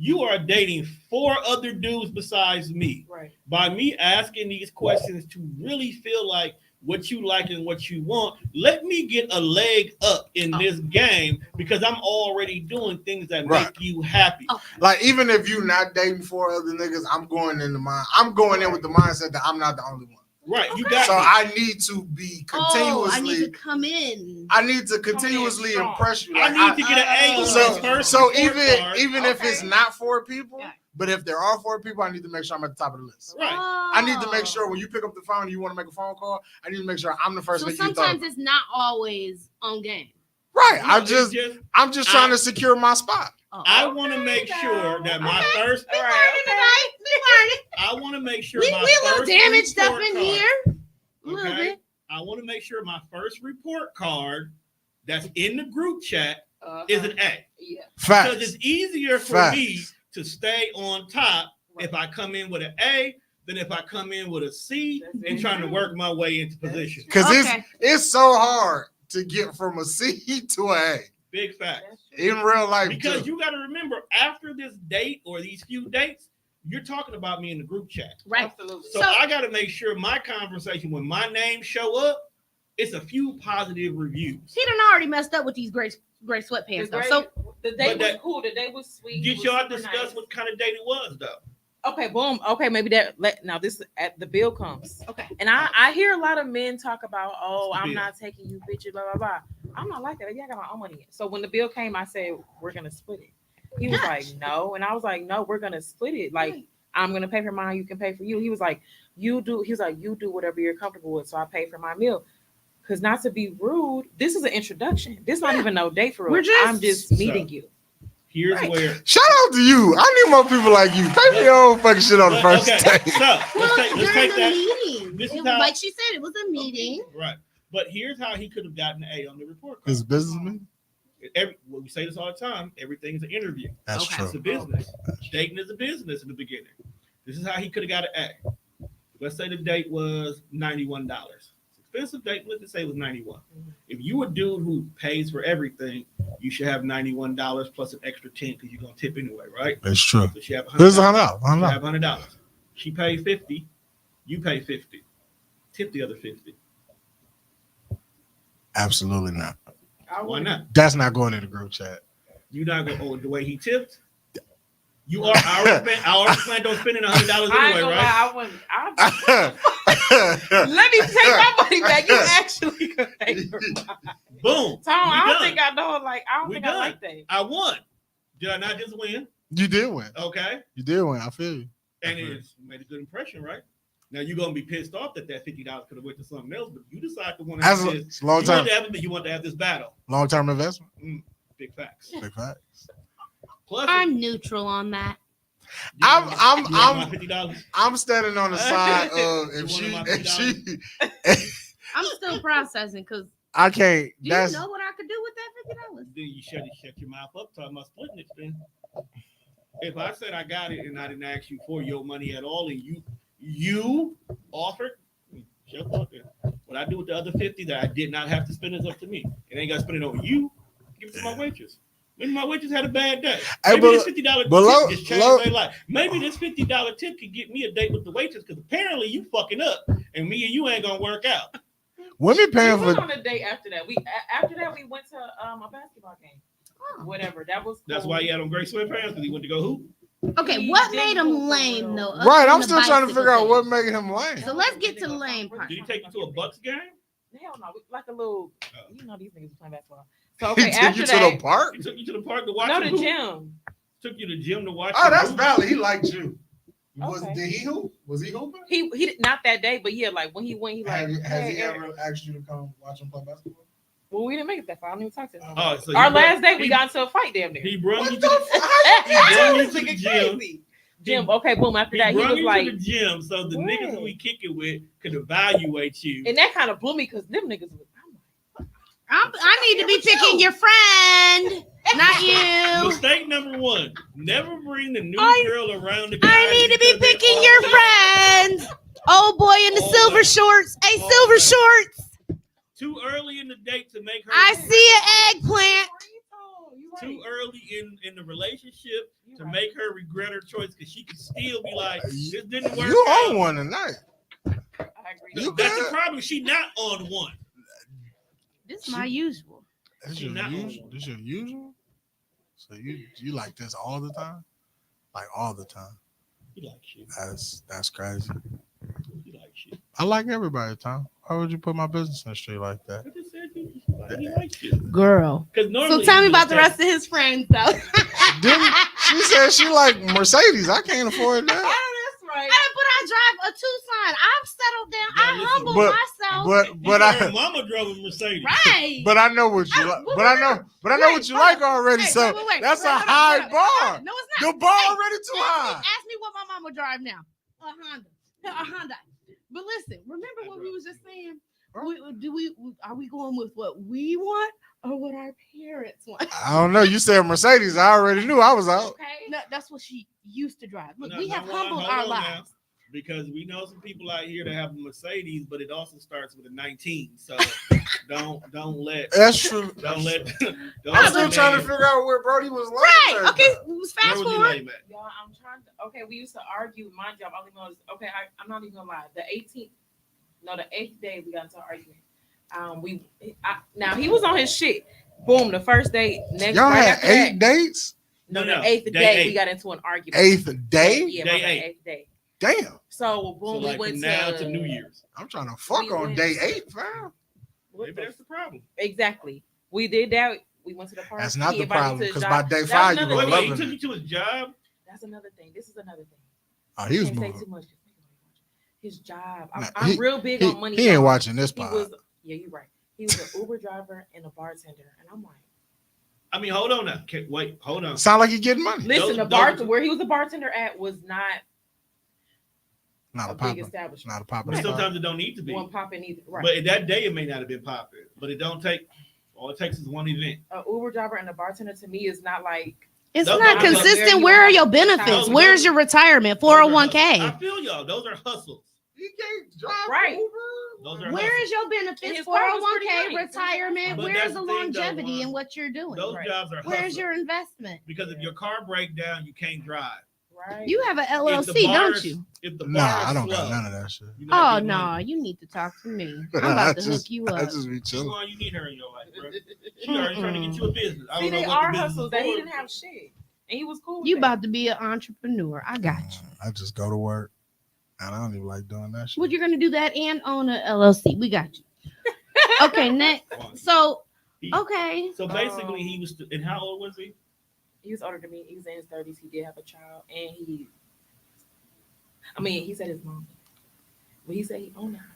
You are dating 4 other dudes besides me. Right. By me asking these questions to really feel like what you like and what you want, let me get a leg up in this game because I'm already doing things that Right. make you happy. Oh. Like even if you're not dating 4 other niggas, I'm going in with the mindset that I'm not the only one. Right. You Okay. got So to. I need to be Oh, I need to continuously. come in. I need to continuously strong. impress you. I Like, need to get an A on So, this first so report card. even if it's Okay. not 4 people, Yeah. but if there are 4 people, I need to make sure I'm at the top of the list. Right. I need to make Oh. sure when you pick up the phone and you want to make a phone call, I need to make sure I'm the first So thing you thought sometimes of. it's not always on game. Right. No, it's I'm just trying to secure my spot. Oh. I want to make sure that my first. All Learning right. tonight. We learning. I want to make sure We my a little first damaged up report in card- here. A little Okay? bit. I want to make sure my first report card that's in the group chat Uh-huh. is an A. Yeah. Because Facts. it's easier for Facts. me to stay on top if I come in with an A than if I come in with a C That's and very trying to true. work my way into position. Because Okay. it's so hard to get from a C to a A Big fact. That's true. in real life. Because too. you got to remember, after this date or these few dates, you're talking about me in the group chat. Right. Absolutely. So I got to make sure my conversation, when my name show up, it's a few positive reviews. He done already messed up with these gray sweatpants though. So the day But was that- cool. The day was sweet. Did It was y'all super discuss nice. what kind of date it was, though? Okay, boom. Okay, maybe now this at the bill comes. okay. And I hear a lot of men talk about, oh, What's the I'm bill? not taking you bitches, blah blah blah. I'm not like that. Baby, I got my own money. So when the bill came, I said we're gonna split it. He was like, no, and I was like, no, we're gonna split it. Like Right. I'm gonna pay for mine, you can pay for you. He was like, you do. He was like, you do whatever you're comfortable with. So I pay for my meal. Cause not to be rude, this is an introduction. This not even no date for real. We're just- I'm just meeting you. Here's Right. where. Shout out to you. I need more people like you. Pay for your own fucking shit on the first Okay, date. so Well, let's take during the that. meeting, This is it, how- like she said, it was a meeting. Right. But here's how he could have gotten an A on the report This card. business me. Well, we say this all the time. Everything's an interview. That's Okay. It's a business. Dating is a business in the beginning. This is how he could have got an A. Let's say the date was $91. Expensive date, let's just say it was 91. If you a dude who pays for everything, you should have $91 plus an extra 10 because you're gonna tip anyway, right? That's true. So she have This is $100. $100. You have $100. She paid 50. You pay 50. Tip the other 50. Absolutely not. Why not? That's not going in the group chat. You not gonna the way he tipped. You are I already planned on spending $100 I ain't anyway, gonna right? lie, I wouldn't. Let me take my money back. You actually could pay for mine. Boom. Tom, I We don't done. think I know. Like, I don't We think done. I like that. I won. Did I not just win? You did win. Okay. You did win. I feel you. And Okay. it's made a good impression, right? Now you're gonna be pissed off that $50 could have went to something else, but you decide to want to That's have a, this. it's long term. You want to have this battle. Long term investment. Big facts. Big facts. Plus, I'm neutral on that. I'm $50. I'm standing on the side of You if she want my if she I'm still processing because I can't. do you That's know what I could do with that $50? Then you shut your mouth up talking about splitting it. Then, if I said I got it and I didn't ask you for your money at all, and you offered, shut up. Then. What I do with the other 50 that I did not have to spend is up to me. It ain't got to spend it on you. Give it to my waitress. Maybe my waitress had a bad day. Hey, Maybe but- this $50 but tip just changed their life. Maybe this $50 tip could get me a date with the waitress because apparently you fucking up and me and you ain't gonna work out. women We paying went for. on a date after that. After that we went to a basketball game. Whatever. That was cool. That's why he had on gray sweatpants because he went to go hoop. Okay, He what didn't made him go for lame real. though? Right, other I'm than still the trying to bicycle figure out thing? what made him lame. So let's get to lame part. Did he take you to a Bucks game? Hell no, like a little. You know these niggas playing basketball. So He okay, took after you to that, the park. He took you to the park to watch no, him the hoop? gym. Took you to the gym to watch Oh, him that's hoop? valid. He liked you. Okay. Did he hoop? Was he hooping? He did not that day, but yeah, like when he went, he like. Has hey, he Eric. ever asked you to come watch him play basketball? Well, we didn't make it that far. I don't even talk to him. no more. Oh, so Our he brought- last date, we he- got into a fight damn near. He brought you What to the the fuck? he brought you This to the nigga gym. crazy. Gym. Okay, boom. After that, he brought was you like, to the gym so the What? niggas we kick it with could evaluate you. and that kind of blew me because them niggas was. I need to be picking your friend, not you. Mistake number one: never bring the new I- girl around the guy. I need to be because they picking all- your friends. Old boy in the All silver that. shorts. Hey, All silver that. shorts. Too early in the date to make her. I see an eggplant. Too early in the relationship You to right. make her regret her choice because she could still be like, this didn't work. You out. on one tonight? I agree. You That's the good. problem. She not on one. This is my usual. This She your not on usual. one. This your usual. So you like this all the time? Like all the time? You like shit. That's crazy. You like shit. I like everybody, Tom. Why would you put my business in the street like that? I just said he likes shit. Girl. Because So normally tell me he about the would rest of his friends, though. She said she like Mercedes. I can't afford that. That's right. But I drive a Tucson. I've settled down. Yeah, I listen, humble but- myself. But her I mama drove a Mercedes. right. but I know what you like. But I know what you like already. Wait, So wait, that's wait, a hold on, high hold on. bar. No, it's not. The bar Hey, already too high. Ask me what my mama drive now. A Honda. A Honda. But listen, remember what we was just saying? Are we going with what we want or what our parents want? I don't know. You said Mercedes. I already knew I was out. Okay, no, that's what she used to drive. Look, No, we no, have hold humbled on our now. lives. Because we know some people out here that have a Mercedes, but it also starts with a 19. So don't let That's true. don't let don't I'm let still the trying to man- figure out where Brody was last. Right. night, Okay. though. Let's Where fast was he forward. lame at? Y'all, I'm trying to. Okay, we used to argue. My job. I only know. Okay, I'm not even gonna lie. The 8th day we got into an argument. Now he was on his shit. Boom. The first date. Next. Y'all right had after 8 that, dates. No, No, the 8th day day 8. we got into an argument. 8th day. Yeah, Day my bad, 8. 8th day. Damn. So boom, So we like went from now to to New Year's. I'm trying to fuck We on went- day 8, fam. What Maybe the that's the problem. Exactly. We did that. We went to the park. That's not He the invited me problem to his because job. by day That's 5 you another were Wait, thing. he loving took you it. to his job. That's another thing. This is another thing. Oh, he was Can't say moving. too much. His job. Nah, I'm real big He, on money. he ain't y'all. watching this He pod. was. Yeah, you're right. He was an Uber driver and a bartender, and I'm like, I mean, hold on now. Wait, hold on. Sound like he getting money. listen, Those- where he was a bartender at was not Not a a big popping. establishment. Not a popping. But spot. sometimes it don't need to be. One popping either. Right. But that day it may not have been popping. But it don't take. All it takes is one event. A Uber driver and a bartender to me is not like It's Those not are- consistent. Where are your benefits? Those- Where's your retirement? Those are 401k. hustles. I feel y'all. Those are hustles. He can't drive Right. Uber. Those are Where hustles. is your And benefits? his car was pretty 401k, nice. retirement. But Where's that's the the thing, though, longevity Ron. in what you're doing? Those Right. jobs are Where's hustles. your investment? Because if your car break down, you can't drive. right. You have an If the LLC, bar don't is- you? If the Nah, bar is I don't slow, got none of that shit. you're not Oh getting no, money. you need to talk to me. I'm about to hook you I up. just be Come chilling. on, you need her in your life, bro. She already trying to get you a business. I See, don't know they what are the business hustles is that he for. didn't have shit, and he was cool. With You that. about to be an entrepreneur. I got you. I just go to work, and I don't even like doing that shit. Well, you're gonna do that and own a LLC. We got you. Okay, next. So He- okay, So basically, he was. And how old was he? He was older than me. He was in his 30s. He did have a child, and he said his mom, but he said he owned a house.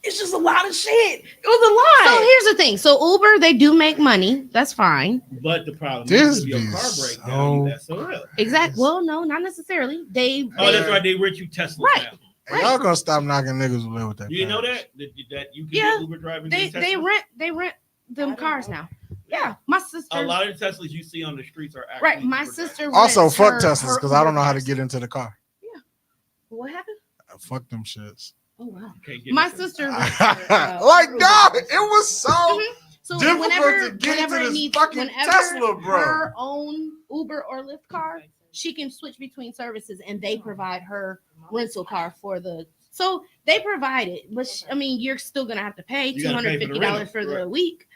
It's just a lot of shit. It was a lot. So here's the thing. So Uber, they do make money. That's fine. But the problem This is if your be car breaks down, that's so real. Exactly. Well, no, not necessarily. They Oh, that's right. They rent you Tesla Right. now. Hey, y'all gonna stop knocking niggas who live with that. You know that you can Yeah. get Uber driving. they rent them I cars don't know. now. Yeah, my sister. A lot of the Teslas you see on the streets are actually Right, my Uber drivers. sister. Also, rents fuck her- Teslas her because I don't know how to Uber get into the car. What happened? Fuck them shits. Oh wow. Can't get My into it. sister. Like, Uber dog, drivers. it was so Mhm. So difficult whenever, to get whenever into it this needs, fucking whenever Tesla, bro. her own Uber or Lyft car, she can switch between services, and they provide her rental car for the. So they provide it, but I mean, you're still gonna have to pay You gotta pay for the $250 rental, for the right. week,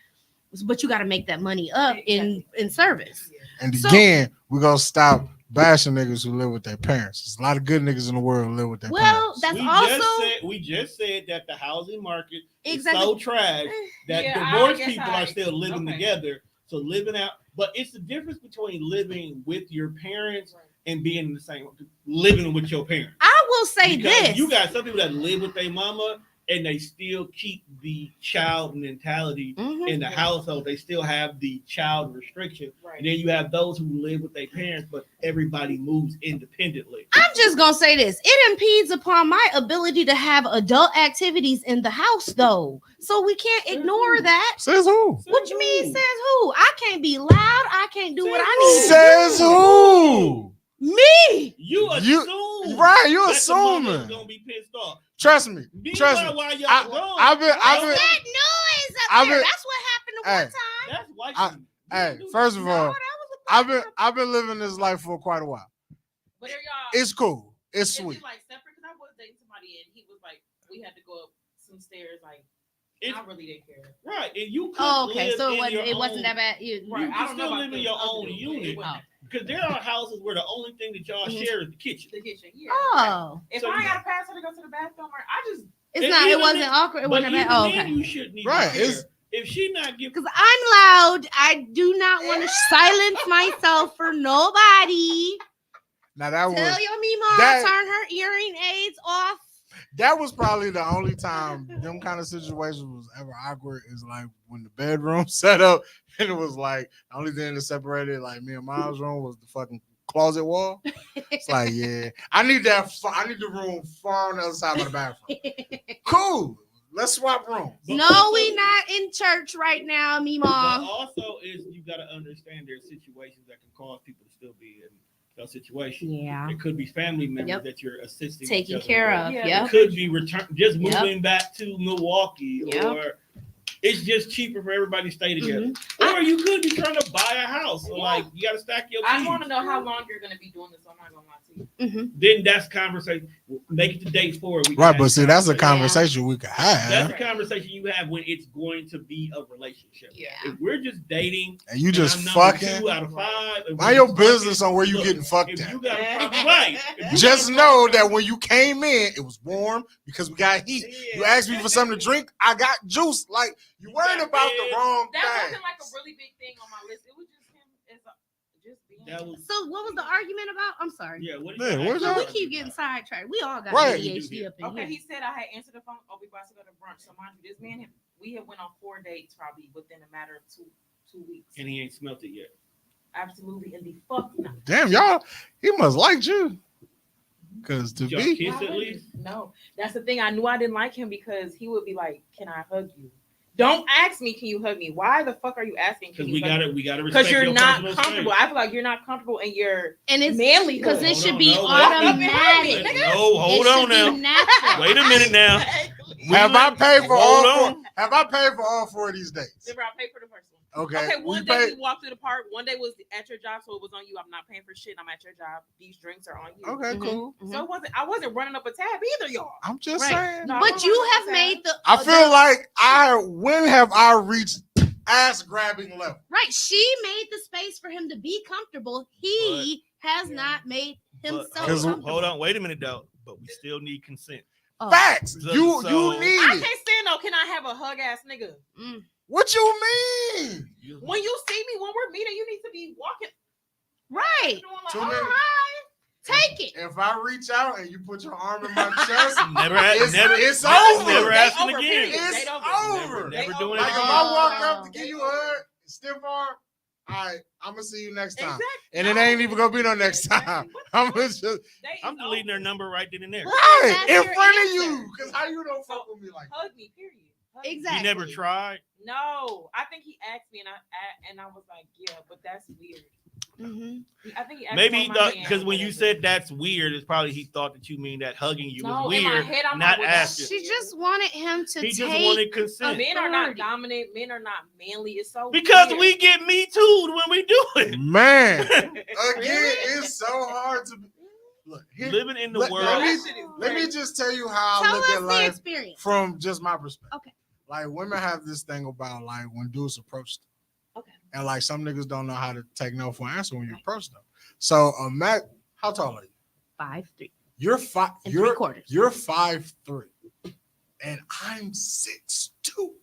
but you got to make that money up in service. And So- again, we're gonna stop bashing niggas who live with their parents. There's a lot of good niggas in the world who live with their Well, parents. that's we just said that the housing market exactly. is so trash that Yeah, I divorced guess people I- are still living okay. together. So living out, but it's the difference between living with your parents and being in the same living with your parents. I will say Because this. you got some people that live with their mama and they still keep the child mentality Mhm. in the household. They still have the child restriction. Right. And then you have those who live with their parents, but everybody moves independently. I'm just gonna say this. It impedes upon my ability to have adult activities in the house, though. So we can't ignore that. Says who? What you mean? Says who? I can't be loud. I can't do what I need to Says who? do. Me. You You- assume Right, you that the mama's assuming. gonna be pissed off. Trust me. Trust Meanwhile, me. while y'all gone, I've been What's that noise up I've there? been- That's what happened to Hey. one time. that's why. Hey, first of No, all, that was a I've been living this life for quite a while. But are y'all? It's cool. It's is it sweet. like separate? Because I was dating somebody and he was like, we had to go up some stairs. Like, It's I really didn't care. right, and you could Oh, okay. live So in your it wasn't own- that bad. You Right. I can don't know still about live in the your other own dude, unit but it wasn't because there are houses where the only thing that y'all Mhm. share is the kitchen. the kitchen. Yeah. Oh, If So I you- gotta pass her to go to the bathroom, or I just it's And not. It even wasn't then- awkward. It But wasn't even bad. Oh, then, okay. you shouldn't even Right, care. it's- If she not giving, Because I'm loud. I do not want to silence myself for nobody. Now that was Tell your Mima that- turn her hearing aids off. that was probably the only time them kind of situations was ever awkward is like when the bedroom set up and it was like the only thing that separated like me and Miles' room was the fucking closet wall. It's like, yeah, I need the room far on the other side of the bathroom. Cool. Let's swap rooms. But No, also- we not in church right now, But Mima. also, is you got to understand there's situations that can cause people to still be in a situation. Yeah. It could be family members Yep. that you're assisting, Taking each other care with. of. Yeah. Yep. It could be just Yep. moving back to Milwaukee, Yep. or it's just cheaper for everybody to stay together. Mhm. Or you could be trying to buy a house, so Yeah. like you got to stack your. I keys. want to know how long you're gonna be doing this. I'm not gonna lie to you. Mhm. Then that's conversation. Make it to dates for it. We can Right, have but see, that's a conversation. conversation we could That's have. a conversation you have when it's going to be a relationship. Yeah. If we're just dating, And you and just I'm number fucking 2 out of 5. and mind we're your just business fucking, on where you look, getting fucked if at. you got a problem, right? If you Just got a know problem- that when you came in, it was warm because we got heat. You asked me for something to drink, I got juice. Like you worried about the wrong That thing. wasn't like a really big thing on my list. It was just him as just being. That was, So what was the argument about? I'm sorry. yeah. What Man, what is So that? we keep getting sidetracked. We all got Right. ADHD up in Okay, here. he said I had answered the phone. Oh, we about to go to brunch. So mind you, this man, we had went on 4 dates probably within a matter of two weeks. And he ain't smelt it yet. Absolutely, in the fuck not. Damn, y'all, he must like you. Cause to Did y'all be kiss Why at would least? he? No, that's the thing. I knew I didn't like him because he would be like, "Can I hug you?" Don't ask me, "Can you hug me?" Why the fuck are you asking? Because Can we you hug got me? to we got to Because respect you're your not personal comfortable. space. I feel like you're not comfortable in your And it's manly. because it Hold should on, be no, wait. automatic. Nigga. No, hold It on should now. be natural. Wait a minute now. have I paid for Hold all on. four? Have I paid for all 4 of these dates? Remember, I paid for the first one. Okay. Okay, we one day paid. we walked through the park. One day was at your job, so it was on you. I'm not paying for shit. I'm at your job. These drinks are on you. Okay, Mhm. cool. So it wasn't. I wasn't running up a tab either, y'all. I'm just Right. saying. No, But you have made the I feel like when have I reached ass grabbing level? right. She made the space for him to be comfortable. He has not made himself But, comfortable. hold on, wait a minute though. But we still need consent. Oh. Facts. So- you so- need I it. can't stand though. Can I have a hug ass nigga? Mm. What you mean? You- When you see me, when we're meeting, you need to be walking. Right. Too All many- right. Take it. If I reach out and you put your arm in my chest, it's Oh, over. Never Date asking over, again. period. It's Date over. Never Date doing over. it Like if again. I walk up to give you a hug, stiff arm, all right, I'm gonna see you next time. Exactly. And it ain't even gonna be no next Exactly. time. What I'm the just Date I'm is deleting her over. number right then and there. right That's in your front of answer. you. Cause how you don't fuck with me like that? Hug me, period. Hug me. Exactly. You never tried. No, I think he asked me, and I was like, yeah, but that's weird. Mhm. I think he asked Maybe me he for my thought hand because or when you whatever. said that's weird, it's probably he thought that you mean that hugging you No, was in my weird. head, I'm not like, well, that's asking. She just wanted him to He just take. wanted consent. men are not authority. dominant. Men are not manly. It's so Because weird. we get me too when we do it. Man, again, Really? it's so hard to look. Here, Living in the let- world. let me- That shit is let me crazy. just tell you how I Tell look us at the life experience. from just my perspective. Okay. Like women have this thing about like when dudes approach them. Okay. And like some niggas don't know how to take no for an answer when you approach them. So Matt, how tall are you? 5'3" You're five. and You're 3/4. you're 5'3", and I'm 6'2".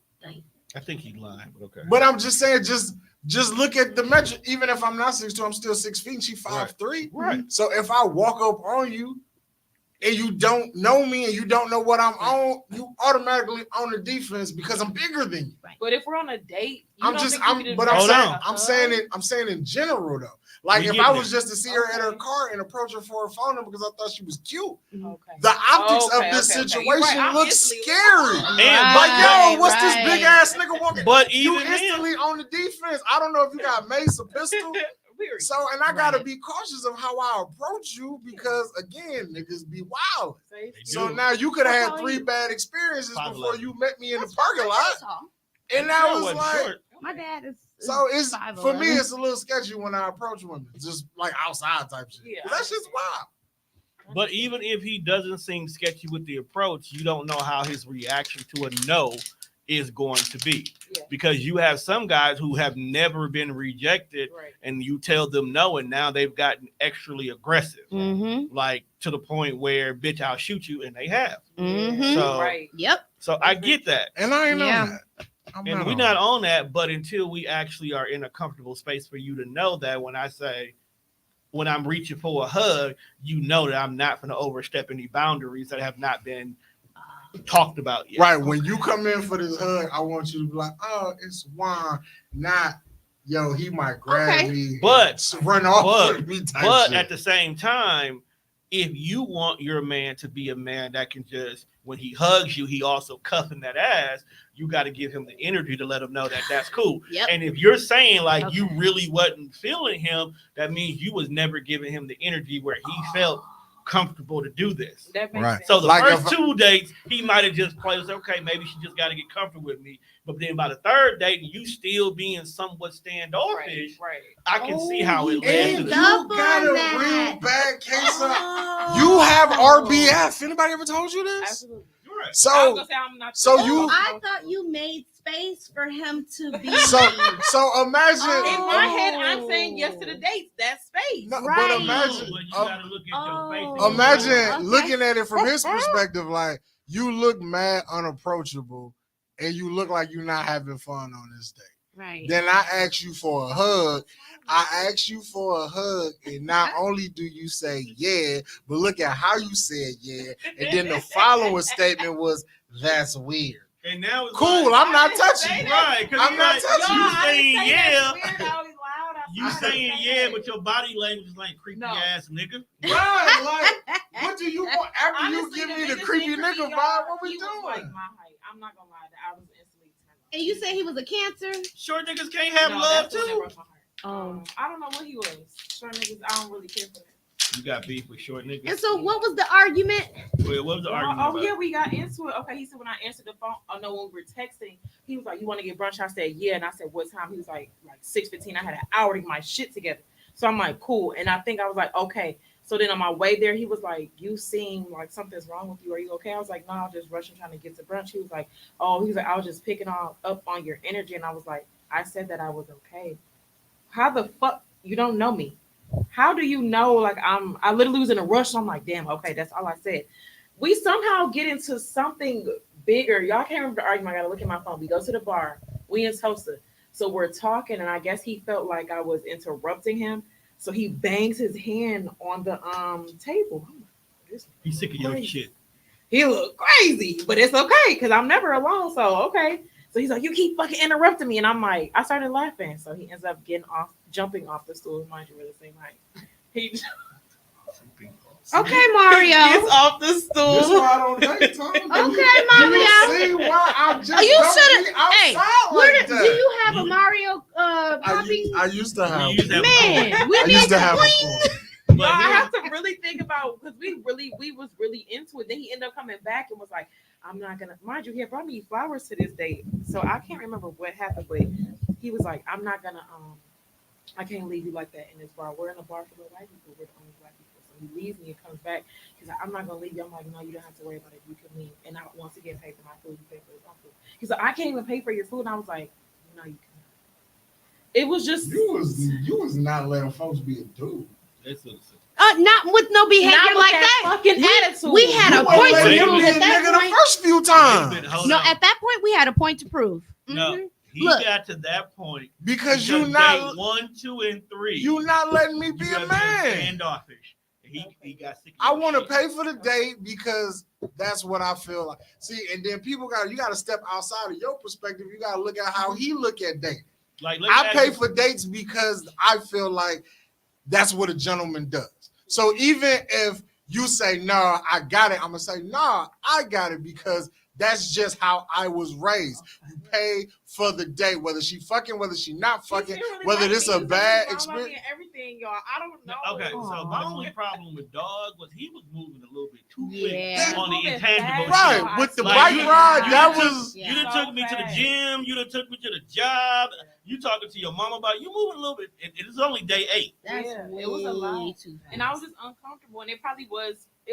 I think he's lying, but okay. But I'm just saying, just look at the metric. Even if I'm not 6'2", I'm still 6 feet. And she 5'3". Right. So if I walk up on you and you don't know me and you don't know what I'm on, you automatically on the defense because I'm bigger than you. But if we're on a date, you I'm don't just, think you I'm, could but just I'm Hold saying, on. I'm saying it, I'm saying in general though. Like We if get I there. was just to see her at her Okay. car and approach her for her phone number because I thought she was cute, Okay. the optics Okay, of this okay, okay. situation You're right. I'm looks instantly- scary. And- Like, yo, Right, what's this right. big ass nigga walking? But You even then, instantly on the defense. I don't know if you got mace or pistol. Weird. So, and I gotta Right. be cautious of how I approach you because again, niggas be wild. Safe. So do. now you could have How had tall are 3 you? bad experiences 5'11". before you met me in the That's parking fine. lot, That's all. and that girl was wasn't like. short. My dad is. So it's for 5'11". me, it's a little sketchy when I approach women, just like outside type shit. Yeah, 'Cause that shit's wild. But even if he doesn't seem sketchy with the approach, you don't know how his reaction to a no is going to be. Yeah. Because you have some guys who have never been rejected Right. and you tell them no, and now they've gotten extremely aggressive. Mm-hmm. Like to the point where, bitch, I'll shoot you, and they have. Mhm. So- Right. Yep. So I get that. And I ain't Yeah. on that. I'm And we're on not that. on that, but until we actually are in a comfortable space for you to know that when I say, when I'm reaching for a hug, you know that I'm not going to overstep any boundaries that have not been talked about yet. Right. When you come in for this hug, I want you to be like, oh, it's Juan, not yo, he might grab Okay. me, But- and run off but- with me type But shit. at the same time, if you want your man to be a man that can just, when he hugs you, he also cuffing that ass, you got to give him the energy to let him know that that's cool. Yep. And if you're saying like Okay. you really wasn't feeling him, that means you was never giving him the energy where he felt comfortable to do this. That makes Right. sense. So the Like first if- 2 dates, he might have just played, okay, maybe she just got to get comfortable with me. But then by the 3rd date, and you still being somewhat standoffish, right. I can see how it Oh, led to And he the you up got on a that. real bad case of. Oh. You have RBF. Anybody ever told you this? Absolutely. You're right. I was So, gonna say I'm not. so Oh, you- I thought you made space for him to be. so imagine. Oh. In my head, I'm saying yes to the dates. That's space. No, Right. But imagine. But you gotta look at your face. and Oh. you Imagine know, Okay. looking at it from his perspective, like you look mad unapproachable and you look like you're not having fun on this day. Right. Then I ask you for a hug. I ask you for a hug, and not only do you say yeah, but look at how you said yeah. And then the following statement was, that's weird. And now it's Cool, like, I'm not I didn't touching say you. that. right. 'cause I'm it's not like, touching you you. saying yeah. You You saying yeah, but your body language is like creepy No. ass nigga. Right, like, what do you want? After you Honestly, give the me the biggest creepy thing for nigga me, vibe, what we he was doing? like my height. I'm not gonna lie, that I was instantly turned on. And you said he was a Cancer. Short niggas can't have No, love that's the one that too. broke my heart. I don't know what he was. Short niggas, I don't really care for that. You got beef with short niggas. And so, what was the argument? Wait, what was the argument? Oh about? yeah, we got into it. Okay, he said when I answered the phone, oh no, when we were texting, he was like, "You want to get brunch?" I said, "Yeah," and I said, "What time?" He was like 6:15. I had an hour to get my shit together, so I'm like, "Cool." And I think I was like, "Okay." So then on my way there, he was like, "You seem like something's wrong with you. Are you okay?" I was like, "No, I'm just rushing trying to get to brunch." He was like, "Oh," he was like, "I was just picking up on your energy," and I was like, "I said that I was okay. How the fuck you don't know me? How do you know like I literally was in a rush?" So I'm like, damn, okay, that's all I said. We somehow get into something bigger. Y'all can't remember the argument. I gotta look at my phone. We go to the bar, we in Tulsa. So we're talking, and I guess he felt like I was interrupting him. So he bangs his hand on the table. I'm like, this He's sick of your crazy. shit. He looked crazy, but it's okay because I'm never alone. So okay. So he's like, you keep fucking interrupting me, and I'm like, I started laughing. So he ends up jumping off the stool. Mind you, we're the same height. He Okay, Mario. gets off the This stool. why I don't date Tom. Okay, Mario. See why I just You don't shoulda- be outside Hey, like do that. you have a Mario popping? I used to have. We used to have Man, we I need used to to have. But No, I here's- have to really think about because we was really into it. Then he ended up coming back and was like, I'm not gonna mind you, he had brought me flowers to this date. So I can't remember what happened, but he was like, I'm not gonna I can't leave you like that in this bar. We're in a bar for the white people, we're the only black people. So he leaves me and comes back. He's like, I'm not gonna leave you. I'm like, no, you don't have to worry about it. You can leave. And I once again pay for my food, you pay for his own food. He's like, I can't even pay for your food. And I was like, no, you cannot. It was just You was not letting folks be a dude. That's what it said. Not with no behavior not with like that that. fucking attitude. We had a You wasn't point letting to him prove be a at that nigga the point. first few Wait a times minute, hold No, on. at that point we had a point to prove. No. Mhm. He Look. got to that point because because you date not 1, 2, and 3. you not letting me be You a guys man. been standoffish. He got sick. Of I your want to shit. pay for the date because that's what I feel like. See, and then you got to step outside of your perspective. You got to look at how he look at dating. Like, let me I ask pay you- for dates because I feel like that's what a gentleman does. So even if you say no, I got it, I'm gonna say no, I got it because that's just how I was raised. You pay for the date, whether she fucking, whether she not fucking, whether this a bad experience. Everything, y'all. I don't know. Okay, so my Aw. only problem with Dog was he was moving a little bit too Yeah. quick on the Moving intangible fast. shit. Right, with the Like, bike you- ride, you that took- was Yeah. You done So took me to the fast. gym. You done took me to the job. You talking to your mama about you moving a little bit. It is only day 8. That's Yeah, way it was a lot. too fast. And I was just uncomfortable, and it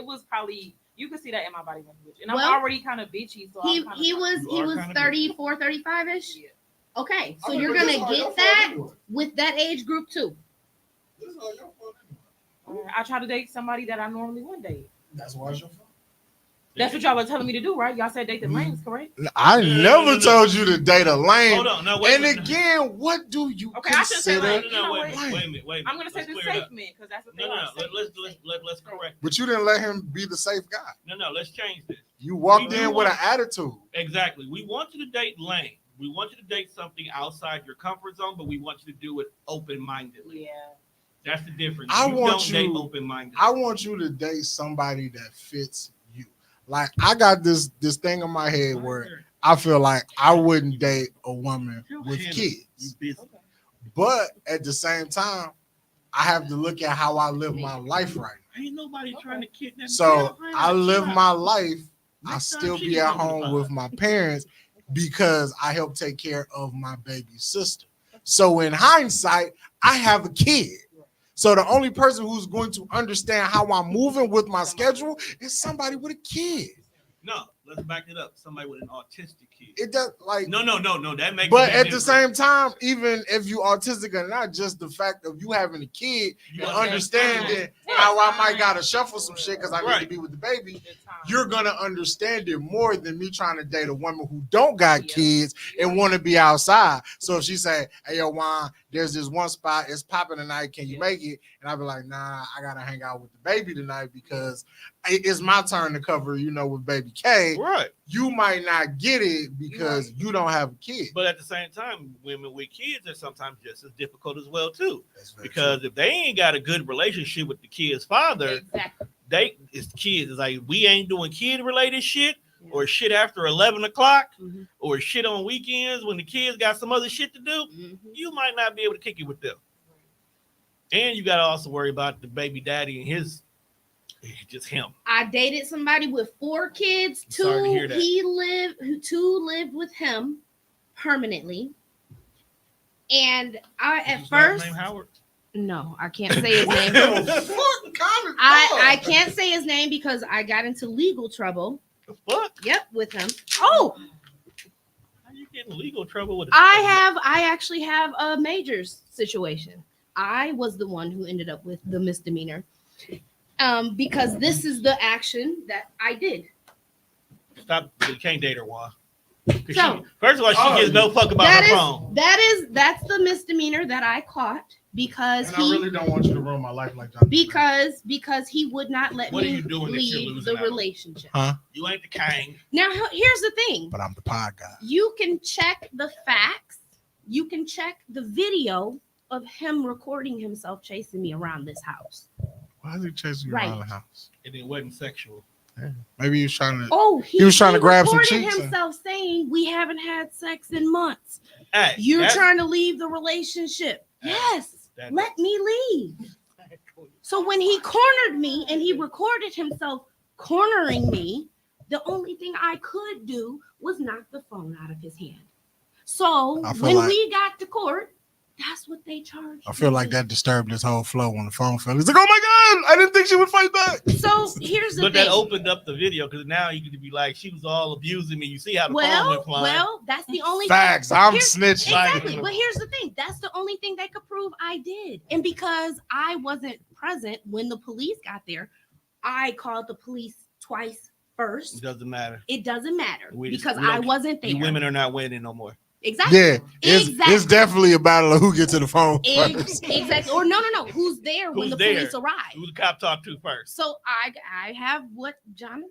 was probably you could see that in my body language, and Well, I'm already kind of bitchy, so he I'm kinda he was You he are was kinda 34, 35ish. Yeah. Okay, so I mean, you're but this gonna all your get fault that anyway. with that age group too. This all your fault anyway. I try to date somebody that I normally wouldn't date. That's why it's your fault. That's what y'all were telling me to do, right? Y'all said date the lanes, correct? I No, never no. told you to date a lame. Hold on, no, wait. And wait, again, what do you Okay, I shouldn't say consider? lame. no, You know wait, what? a minute, wait a minute, wait a minute. I'm gonna say Let's the clear it safe up. men because that's what they No, are. let's correct. But you didn't let him be the safe guy. No, let's change this. You walked We in do with an want- attitude. Exactly. We want you to date lane. We want you to date something outside your comfort zone, but we want you to do it open-mindedly. Yeah. That's the difference. I you want don't date you- open-mindedly. I want you to date somebody that fits you. Like I got this thing in my head where I feel like I wouldn't date a woman with You kids. busy. But at the same time, I have to look at how I live my life right now. Ain't nobody trying to kidnap. So you. I live my life. I Next time still she be can at come to the home pod. with my parents because I help take care of my baby sister. So in hindsight, I have a kid. So the only person who's going to understand how I'm moving with my schedule is somebody with a kid. No, let's back it up. Somebody with an autistic kid. It does like No, that makes. but it at the different. same time, even if you autistic or not, just the fact of you having a kid You and understand. understanding how I might gotta shuffle some shit because I need to Right. be with the baby, Good time. you're gonna understand it more than me trying to date a woman who don't got Yeah. kids and want to be outside. So if she say, "Hey, yo, Juan, there's this one spot, it's popping tonight. Can you Yeah. make it?" And I'll be like, "Nah, I gotta hang out with the baby tonight because it's my turn to cover, with baby K." Right. You might not get it because you don't have a kid. But at the same time, women with kids are sometimes just as difficult as well too. That's very Because if they ain't got a good relationship with the kid's father, Exactly. it's kids. It's like we ain't doing kid related shit Yeah. or shit after 11 o'clock Mhm. or shit on weekends when the kids got some other shit to do. Mhm. You might not be able to kick it with them. And you got to also worry about the baby daddy and his, just him. I dated somebody with 4 kids. I'm sorry to hear that. 2 lived with him permanently. And I Is at his last first name Howard. no, I can't say his name. What the fuck kind of I dog? can't say his name because I got into legal trouble. The fuck? Yep, with him. Oh, How you getting legal trouble with? I actually have a majors situation. I was the one who ended up with the misdemeanor. Because this is the action that I did. Stop. You can't date her, Juan. So First of all, she gives no fuck about that her is phone. that's the misdemeanor that I caught because And I he really don't want you to ruin my life like that. because he would not let What are me you doing that you're leave losing the out on? relationship. Huh? You ain't the king. Now here's the thing. But I'm the pod guy. You can check the facts. You can check the video of him recording himself chasing me around this house. Why is he chasing you Right. around the house? And it wasn't sexual. Yeah. Maybe he was trying to. Oh, He was trying to grab some recorded cheeks. himself saying we haven't had sex in months. Hey, You're that's- trying to leave the relationship. Yes, that- let me leave. So when he cornered me and he recorded himself cornering me, the only thing I could do was knock the phone out of his hand. So I feel when like- we got to court, that's what they charged. I feel me like with. that disturbed his whole flow when the phone fell. He's like, "Oh my god, I didn't think she would fight back." So here's the But thing. that opened up the video because now you could be like, she was all abusing me. You see how the phone went flying. Well, that's the only Facts. I'm Here's- snitching. Exactly. But here's the thing. That's the only thing they could prove I did. And because I wasn't present when the police got there, I called the police twice first. It doesn't matter. It doesn't matter We just- because we don't- I wasn't there. You women are not winning no more. Exactly. Yeah, it's Exactly. definitely a battle of who gets to the phone first. Exactly. Or no. Who's there when Who's the there? police arrive? Who the cop talk to first? So I have what Jonathan.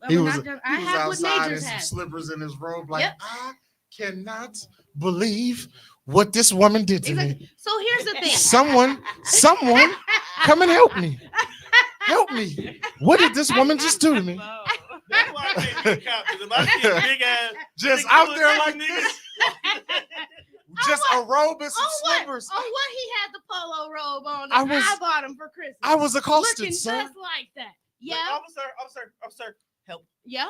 He well, was, not Jon- he I was have what outside in Majors some had. slippers in his robe, like, Yep. I cannot believe what this woman did to me. Exactly. So here's the thing. Someone, come and help me. Help me. What did this woman just do to me? That's why I can't be a cop. Because if I see a big ass, Just nigga out with there these like niggas, this, just a robe and some slippers. Oh, what he had the polo robe on. I I was- bought him for Christmas. I was accosted, looking sir. just like that. Yeah. officer, help. Yep.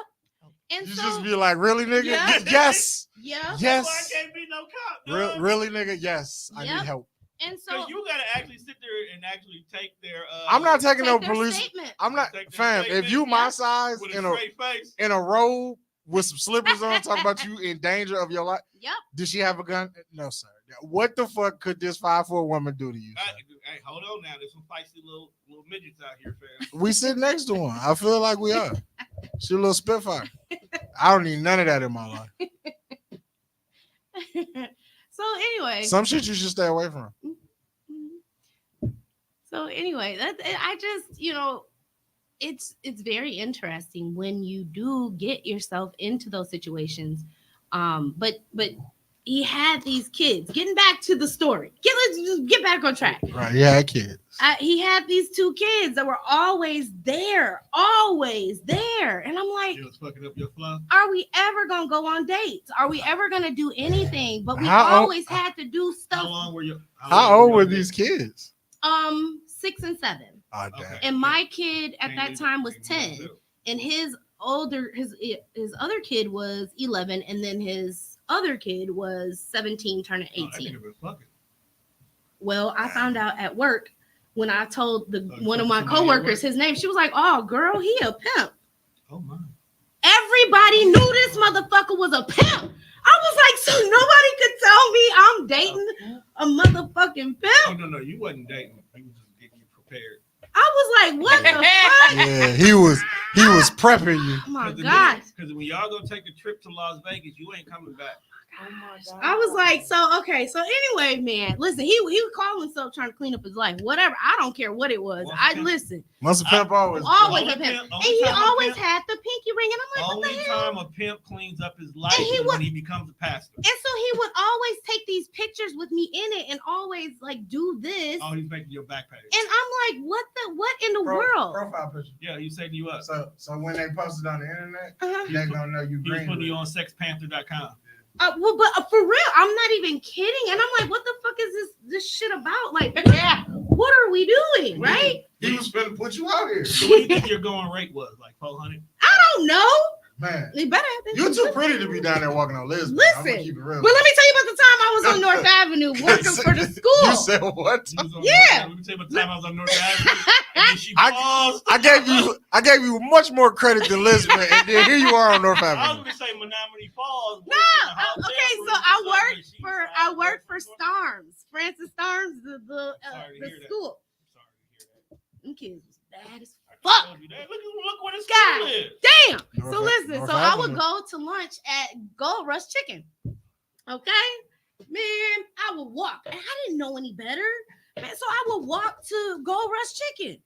And You so just be like, really, nigga? Yeah. Yes. yeah. That's why I Yes. can't be no cop. dog. Really, nigga? Yes. I Yep. need help. And so Because you gotta actually sit there and actually take their. I'm not taking no take their police. statement. I'm not, Take the fam. If statement, you my yeah. size with in a a straight face. in a robe with some slippers on, talking about you in danger of your life. Yep. Did she have a gun? No, sir. What the fuck could this 5'4" woman do to you? Sir? Hey, hold on now. There's some feisty little midgets out here, fam. We sit next to one. I feel like we are. She a little spitfire. I don't need none of that in my life. So anyway. Some shit you should stay away from. So anyway, that I just, it's very interesting when you do get yourself into those situations. But he had these kids. Getting back to the story. Let's just get back on track. Right? Yeah, kids. He had these two kids that were always there, and I'm like, She was fucking up your flow. are we ever gonna go on dates? Are we ever gonna do anything? But we How old- always had to do How stuff. long were you? How old were you? these kids? 6 and 7. Oh, damn. Okay. And my kid at Can't that leave time it- was can't leave 10, it. and his other kid was 11, and then his other kid was 17 turning Oh, that 18. nigga been fucking. Well, I found out at work when I told you one of told my somebody at coworkers work? his name. She was like, "Oh, girl, he a pimp." Oh my. Everybody knew this motherfucker was a pimp. I was like, so nobody could tell me I'm dating a motherfucking Oh pimp. no, you wasn't dating. You was just getting you prepared. I was like, what the fuck? Yeah, he was prepping you. Oh my Because god. Because when y'all gonna take a trip to Las Vegas, you ain't coming back. Oh my god. I was like, so okay, so anyway, man, listen, he was calling himself trying to clean up his life, whatever. I don't care what it was. Well, I okay. listen, Must have pimp always. always Only a pimp, pimp- and only he time a always pimp- had the pinky ring, and I'm like, what Only the hell? time a pimp cleans up his life And he is would- when he becomes a pastor. And so he would always take these pictures with me in it, and always like do this, Oh, he's making your back page. and I'm like, what in the world? Profile picture. Yeah, he's setting you up. So when they post it on the internet, Uh-huh. they gonna know you He was green. putting you on sexpanther.com. Well, but for real, I'm not even kidding. And I'm like, what the fuck is this shit about? Like, what are we doing, right? He was finna put you out here. So what do you think your going rate was? Like 400? I don't know. Man, They better have been. you're too pretty to be down there walking on Lisbon. I'm gonna Listen, keep it real. Well, let me tell you about the time I was on North Avenue working for the school. You said what? You was on Yeah. Let me tell you about the time I was on North Avenue. And then she I- paused. I gave you much more credit than Lisbon, and then here you are on North I was Avenue. going to say Menominee Falls. No, okay, so I worked for Starms, Francis Starms, the Sorry to hear that. school. Sorry to hear that. Them kids was bad as I fuck. told you that. Look where this God. school is. Damn. So North- listen, North so I would Avenue. go to lunch at Gold Rush Chicken. Okay, man, I would walk, and I didn't know any better, man. So I would walk to Gold Rush Chicken,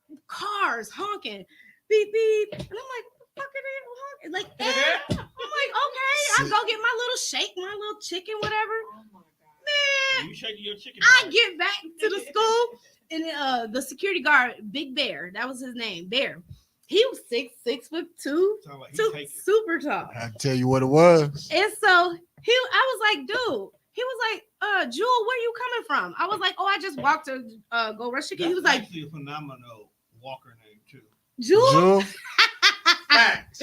and cars honking, beep beep, and I'm like, what the fuck are they honking? Like, I'm like, okay, I go get my little shake, my little chicken, whatever. Oh my God. Man, You shaking your chicken. I get back to the school, and the security guard, Big Bear, that was his name, Bear. He was 6'2", Sound like he two, take it. super tall. I tell you what it was. And so I was like, dude, he was like, Jewel, where you coming from? I was like, oh, I just walked to Go Rush Chicken. He was That's like, actually a phenomenal Walker name too. Jewel? Jewel? Facts.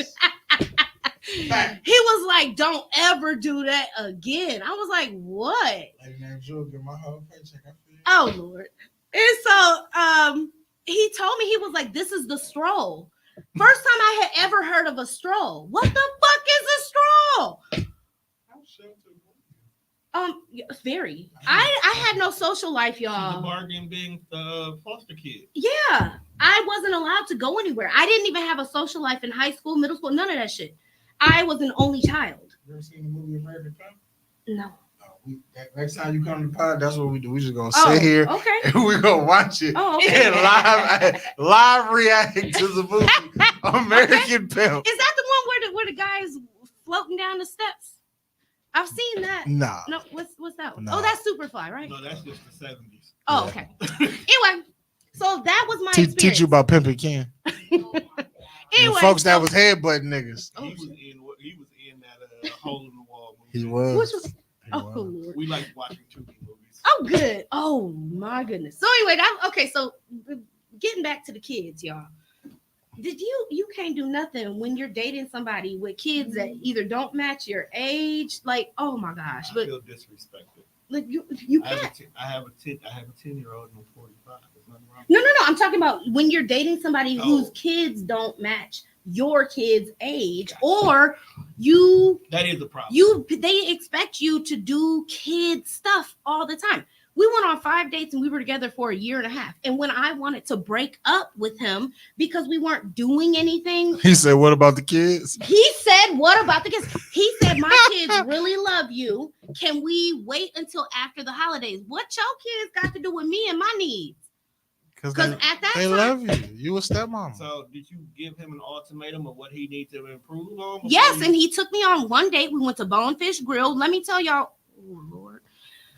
Facts. He was like, don't ever do that again. I was like, what? Lady named Jewel, get my whole paycheck. I feel you. Oh, Lord. And so he told me, he was like, this is the stroll. First time I had ever heard of a stroll. What the fuck is a stroll? How sheltered. Yeah, very. I had no social life, She's a y'all. bargain being the foster kid. Yeah, I wasn't allowed to go anywhere. I didn't even have a social life in high school, middle school, none of that shit. I was an only child. You ever seen the movie American Pie? No. Next time you come to the pod, that's what we do. We just gonna Oh, sit here okay. and we gonna watch it Oh, okay. and live react to the movie American Pimp. Is that the one where the guy is floating down the steps? I've seen that. Nah. No, what's that one? No. Oh, that's Superfly, right? No, that's just the 70s. Oh, Yeah. okay. Anyway, so that was my experience. Teach you about pimping Ken. Oh my God. Anyway, And folks that so- was headbutting niggas. Oh, He was in that hole in the wall movie. He was. Which was- He oh was. Lord. We like watching Tubi movies. Oh, good. Oh my goodness. So anyway, okay. So getting back to the kids, y'all. Did you can't do nothing when you're dating somebody with kids that either don't match your age? Like, oh my gosh, I but feel disrespected. like you I have can't. I have a 10-year-old and I'm 45. There's nothing wrong. No. I'm talking about when you're dating somebody Oh. whose kids don't match your kid's age, or you That is a problem. they expect you to do kid stuff all the time. We went on 5 dates and we were together for a year and a half. And when I wanted to break up with him because we weren't doing anything, He said, "What about the kids?" he said, what about the kids? He said, my kids really love you. Can we wait until after the holidays? What your kids got to do with me and my needs? Because Because at that they time, love you. You a stepmom. So did you give him an ultimatum of what he needs to improve on? before yes, you- and he took me on one date. We went to Bonefish Grill. Let me tell y'all, oh Lord.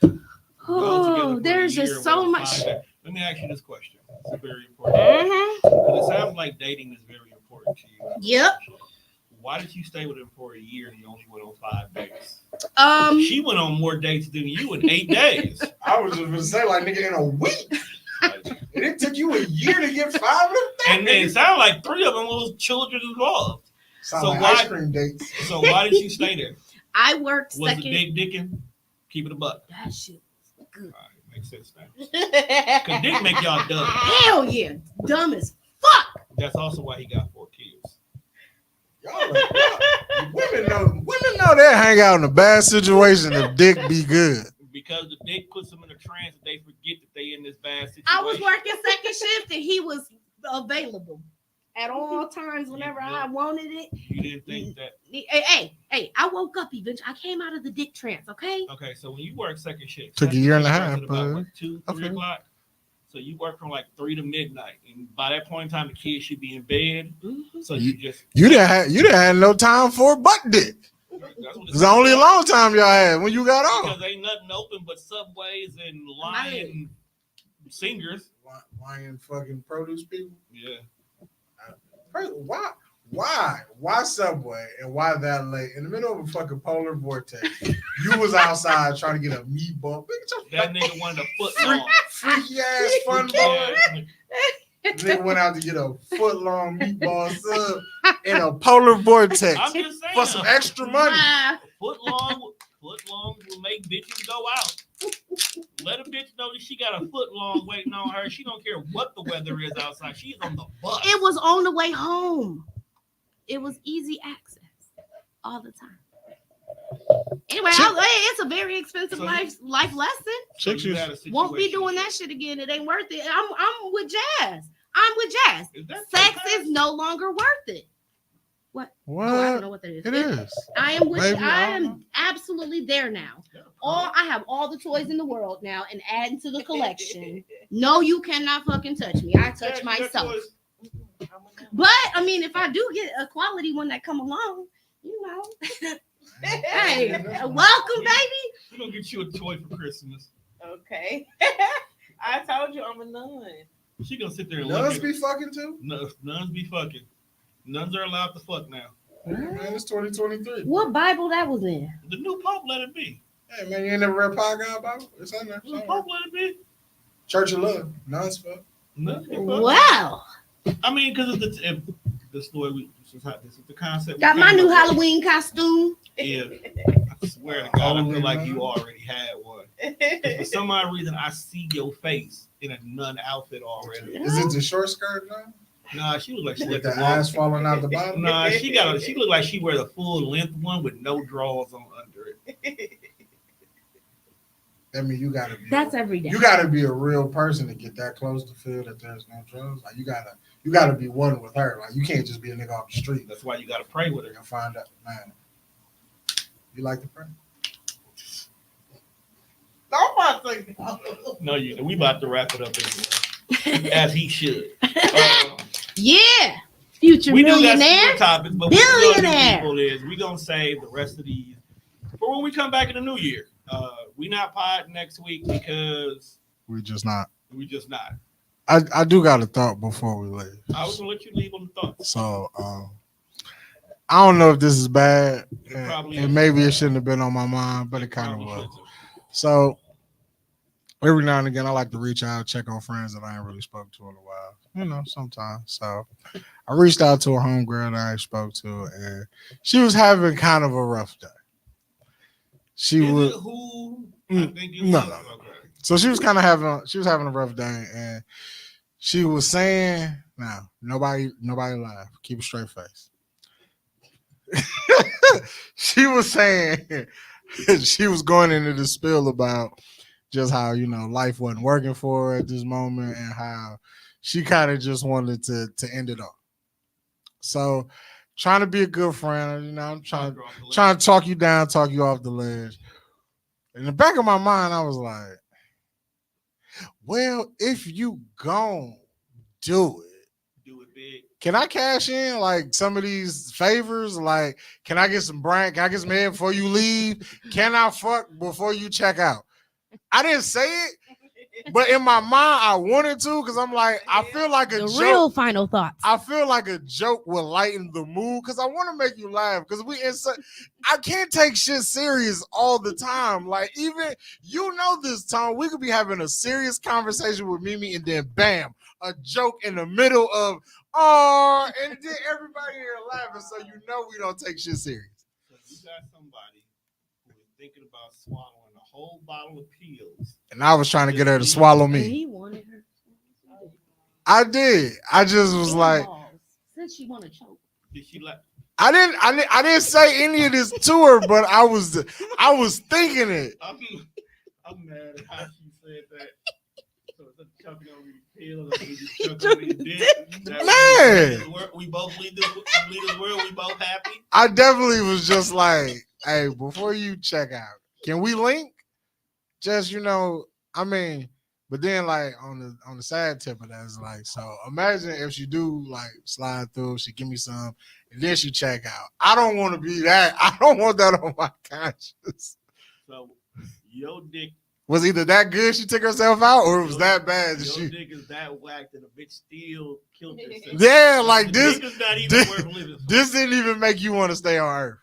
Go together Oh, for a there's year, just so well, much. 5 days. Let me ask you this question. It's very important. Mhm. It sounds like dating is very important to you. Yep. Why did you stay with him for a year and you only went on 5 dates? Um, She went on more dates than you in 8 days. I was just gonna say, like, nigga, in a week. And it took you a year to get 5 of them. And it sounded like 3 of them was children involved. Sound So like why- ice cream dates. So why did you stay there? I worked Was second. the dick dicking? Keep it a buck. That shit was good. All right, makes sense now. Because dick make y'all dumb. Hell yeah, dumb as fuck. That's also why he got 4 kids. Women know they hang out in a bad situation if dick be good. Because the dick puts them in a trance that they forget that they in this bad situation. I was working second shift and he was available at all times whenever I wanted it. You didn't think that. Hey, I woke up eventually. I came out of the dick trance, okay? Okay, so when you work second shift, Took a second year and a shift half, starts at about, but- what, 2, 3 okay. o'clock. So you work from like 3 to midnight, and by that point in time, the kids should be in bed. Mhm. So you just You didn't have no time for butt dick. that's what It's the only long time y'all had when you got off. because ain't nothing open but Subways and Lion Singers. Lion fucking produce people. Yeah, First, why Subway and why that late in the middle of a fucking polar vortex? You was outside trying to get a meatball. that nigga wanted a foot long. Freaky ass fun boy. Yeah, Nigga went out to get a foot long meatball sub in a polar vortex I'm just saying, for some extra money. Ah, foot long will make bitches go out. Let a bitch know that she got a foot long waiting on her. She don't care what the weather is outside. She's on the bus. it was on the way home. It was easy access all the time. Anyway, it's a very expensive So life lesson. So Chicks you used- had a Won't be situation. doing that shit again. It ain't worth it. I'm with Jazz. I'm with Jazz. Is that Sex sometimes? is no longer worth it. What? What? Oh, I don't know what that is. It is. I am with Maybe, you. I I don't know. am absolutely there now. I have all the toys in the world now and adding to the collection. No, you cannot fucking touch me. I touch myself. But I mean, if I do get a quality one that come along, you know. Hey, welcome, baby. We're gonna get you a toy for Christmas. Okay. I told you I'm a nun. She gonna sit there and Nuns look be at fucking too? nuns be fucking. Nuns are allowed to fuck now. Yeah, man, it's 2023. What Bible that was in? The new Pope let it be. Hey, man, you ain't never read Pie God Bible? It's on there. The new somewhere. Pope let it be. Church of Love. Nuns fuck. Nuns can fuck. Wow. I mean, because if the story, this is the concept. Got my new Halloween costume. Yeah, I swear to God, I feel like you already had one. 'Cause for some odd reason, I see your face in a nun outfit already. Is it the short skirt, man? Nah, she look like she With let the the ass falling out the bottom? Nah, she look like she wear the full length one with no drawers on under it. I mean, you gotta be. That's every day. You gotta be a real person to get that close to feel that there's no drugs. Like you gotta be one with her. Like you can't just be a nigga off the street. That's why you gotta pray with her. And find out, man. You like to pray? Don't say no. No, we about to wrap it up anyway, as he should. Yeah. Future We do got some millionaire. more topics, but Billionaire. we gonna save the rest of these for when we come back in the new year. We not pod next week because We just not. we just not. I do got a thought before we leave. I was gonna let you leave on the thoughts. So I don't know if this is bad, It probably and is. maybe it shouldn't have been on my mind, but it kind of Probably was. should've. So every now and again, I like to reach out, check on friends that I ain't really spoke to in a while. You know, sometimes. So I reached out to a homegirl that I ain't spoke to, and she was having kind of a rough day. She Is was it who I Mm, think it no. was? Okay. so she was having a rough day, and she was saying, "Now, nobody laugh. Keep a straight face." She was saying she was going into the spill about just how life wasn't working for her at this moment, and how she kind of just wanted to end it off. So, trying to be a good friend, I'm trying to talk you down, talk you off the ledge. In the back of my mind, I was like, well, if you gon' do it, do it big. can I cash in like some of these favors? Like, can I get some brand? Can I get some head before you leave? Can I fuck before you check out? I didn't say it, but in my mind, I wanted to because I'm like, I feel like a The joke. real final thoughts. I feel like a joke will lighten the mood because I want to make you laugh because I can't take shit serious all the time. Like, even this time, we could be having a serious conversation with Mimi and then bam, a joke in the middle of and then everybody here laughing, so we don't take shit serious. So you got somebody who is thinking about swallowing a whole bottle of pills. And I was trying to get her to swallow And me. he wanted her. I did. I just was like, Since she want to choke. Did she like? I didn't say any of this to her, but I was thinking it. I'm mad at how she said that. So it's a choking over the pills. We just choking over the dick. Man. We both leave this world. We both happy. I definitely was just like, hey, before you check out, can we link? Just but then like on the sad tip of that is like, so imagine if she do like slide through, she give me some, and then she check out. I don't want to be that. I don't want that on my conscience. So your dick. Was either that good she took herself out, or it was that bad that Your she. dick is that whacked that a bitch still killed herself. Yeah, like The this. dick is not even this- worth living for. This didn't even make you want to stay on Earth.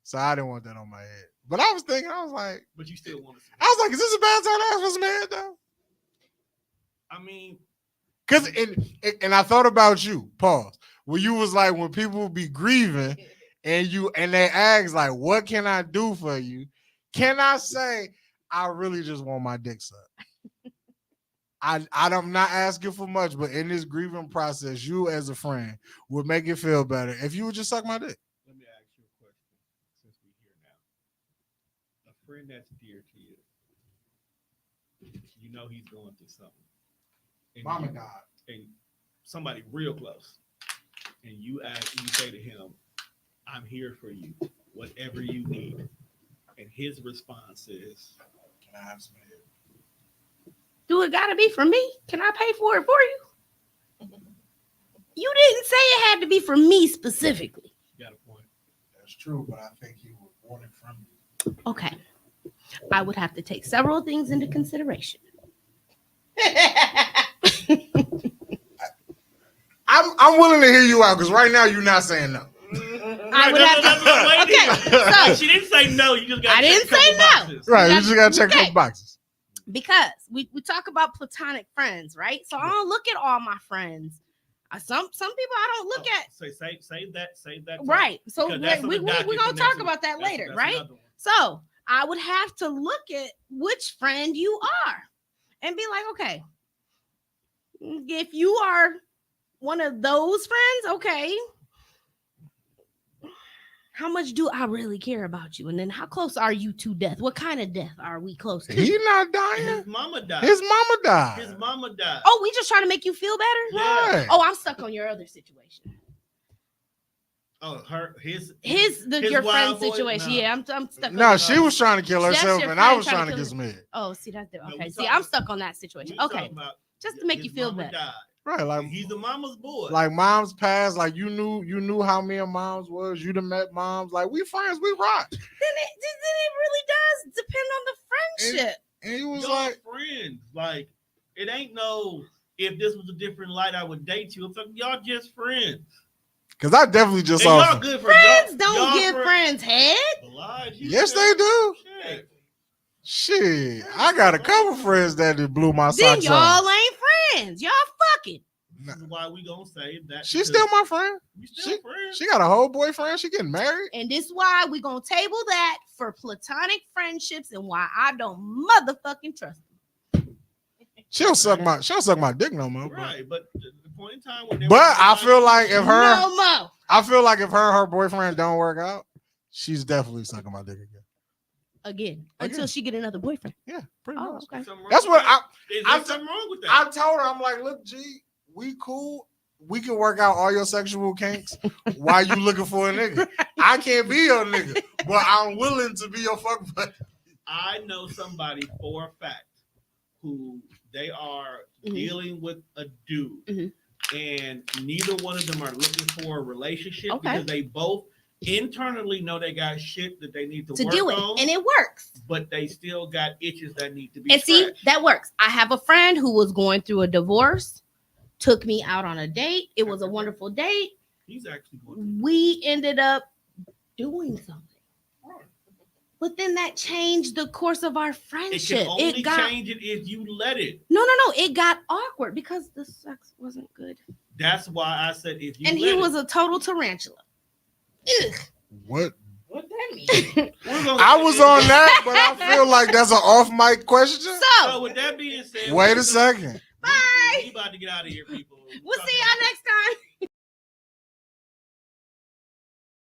So I didn't want that on my head. But I was thinking, I was like, But you still want to. I was like, is this a bad time to ask for some head though? I mean, Cause and I thought about you, pause. When you was like, when people be grieving and they ask like, what can I do for you? Can I say I really just want my dick sucked? I'm not asking for much, but in this grieving process, you as a friend would make it feel better if you would just suck my dick. let me ask you a question. Since we're here now, a friend that's dear to you, he's going through something. And God. and somebody real close, and you say to him, I'm here for you, whatever you need. And his response is, Can I have some head? Do it gotta be for me? Can I pay for it for you? You didn't say it had to be for me specifically. you got a point. That's true, but I think he would want it from you. Okay. I would have to take several things into consideration. I'm willing to hear you out because right now you're not saying no. I would have to. Okay, so She didn't say no. You just got. I didn't say no. Boxes. Right, you That's- just gotta check okay. those boxes. because we talk about platonic friends, right? So I don't look at all my friends. Some people I don't look at. So save that. Right. So Because that's we're on the gonna docket talk for next about that week. later, That's right? another one. So I would have to look at which friend you are and be like, okay, if you are one of those friends, okay, how much do I really care about you? And then how close are you to death? What kind of death are we close to? He not His dying. mama died. His mama died. His mama died. Oh, we just trying to make you feel better? Yeah. Right. Oh, I'm stuck on your other situation. Oh, Your His friend's wild boy? situation. No. Yeah, I'm stuck on No, your- she was trying to kill That's herself, your and I friend was trying trying to to kill get some head. Oh, see that's No, okay. we See, talking- I'm stuck on that situation. we Okay, talking about just to make you his feel mama better. died. Right, like He's the mama's boy. mom's passed. Like you knew how me and moms was. You'd have met moms. Like we friends, we rock. Then it really does depend on the friendship. And he was Y'all like, friends. Like it ain't no. If this was a different light, I would date you. It's like y'all just friends. because I definitely just And saw. y'all some- good for Friends y'all, don't y'all give friends head. Lies, you Yes, said. they do. Shit. Shit, I got a couple friends that blew my Then socks y'all off. ain't friends. Y'all fucking. This is why we gonna say that. She's because still my friend. we still friends. She got a whole boyfriend. She getting married. And this why we gonna table that for platonic friendships and why I don't motherfucking trust them. She'll suck my dick no more. Right, but the point in time when they But were- I feel like if her, No more. I feel like if her and her boyfriend don't work out, she's definitely sucking my dick again. Again, Again. until she get another boyfriend. Yeah, pretty Oh, much. okay. Something wrong That's with what that? Is there I'm- something wrong with that? I told her, I'm like, look, G, we cool. We can work out all your sexual kinks while you looking for a nigga. I can't be your nigga, but I'm willing to be your fuck buddy. I know somebody for a fact who they are Mhm. dealing with a dude, Mhm. and neither one of them are looking for a relationship Okay. because they both internally know they got shit that they need to To work do it. on, And it works. but they still got itches that need to be And see, scratched. that works. I have a friend who was going through a divorce, took me out on a date. It was a wonderful date. He's actually going We ended up doing something. through it. But then that changed the course of our It friendship. can only It got change it if you let it. no. It got awkward because the sex wasn't good. That's why I said if you And let he it. was a total tarantula. Ugh. What? What that mean? We're gonna- I was on that, but I feel like that's an off mic question. So So with that being said, Wait a second. bye. We about to get out of here, people. We'll see y'all next time.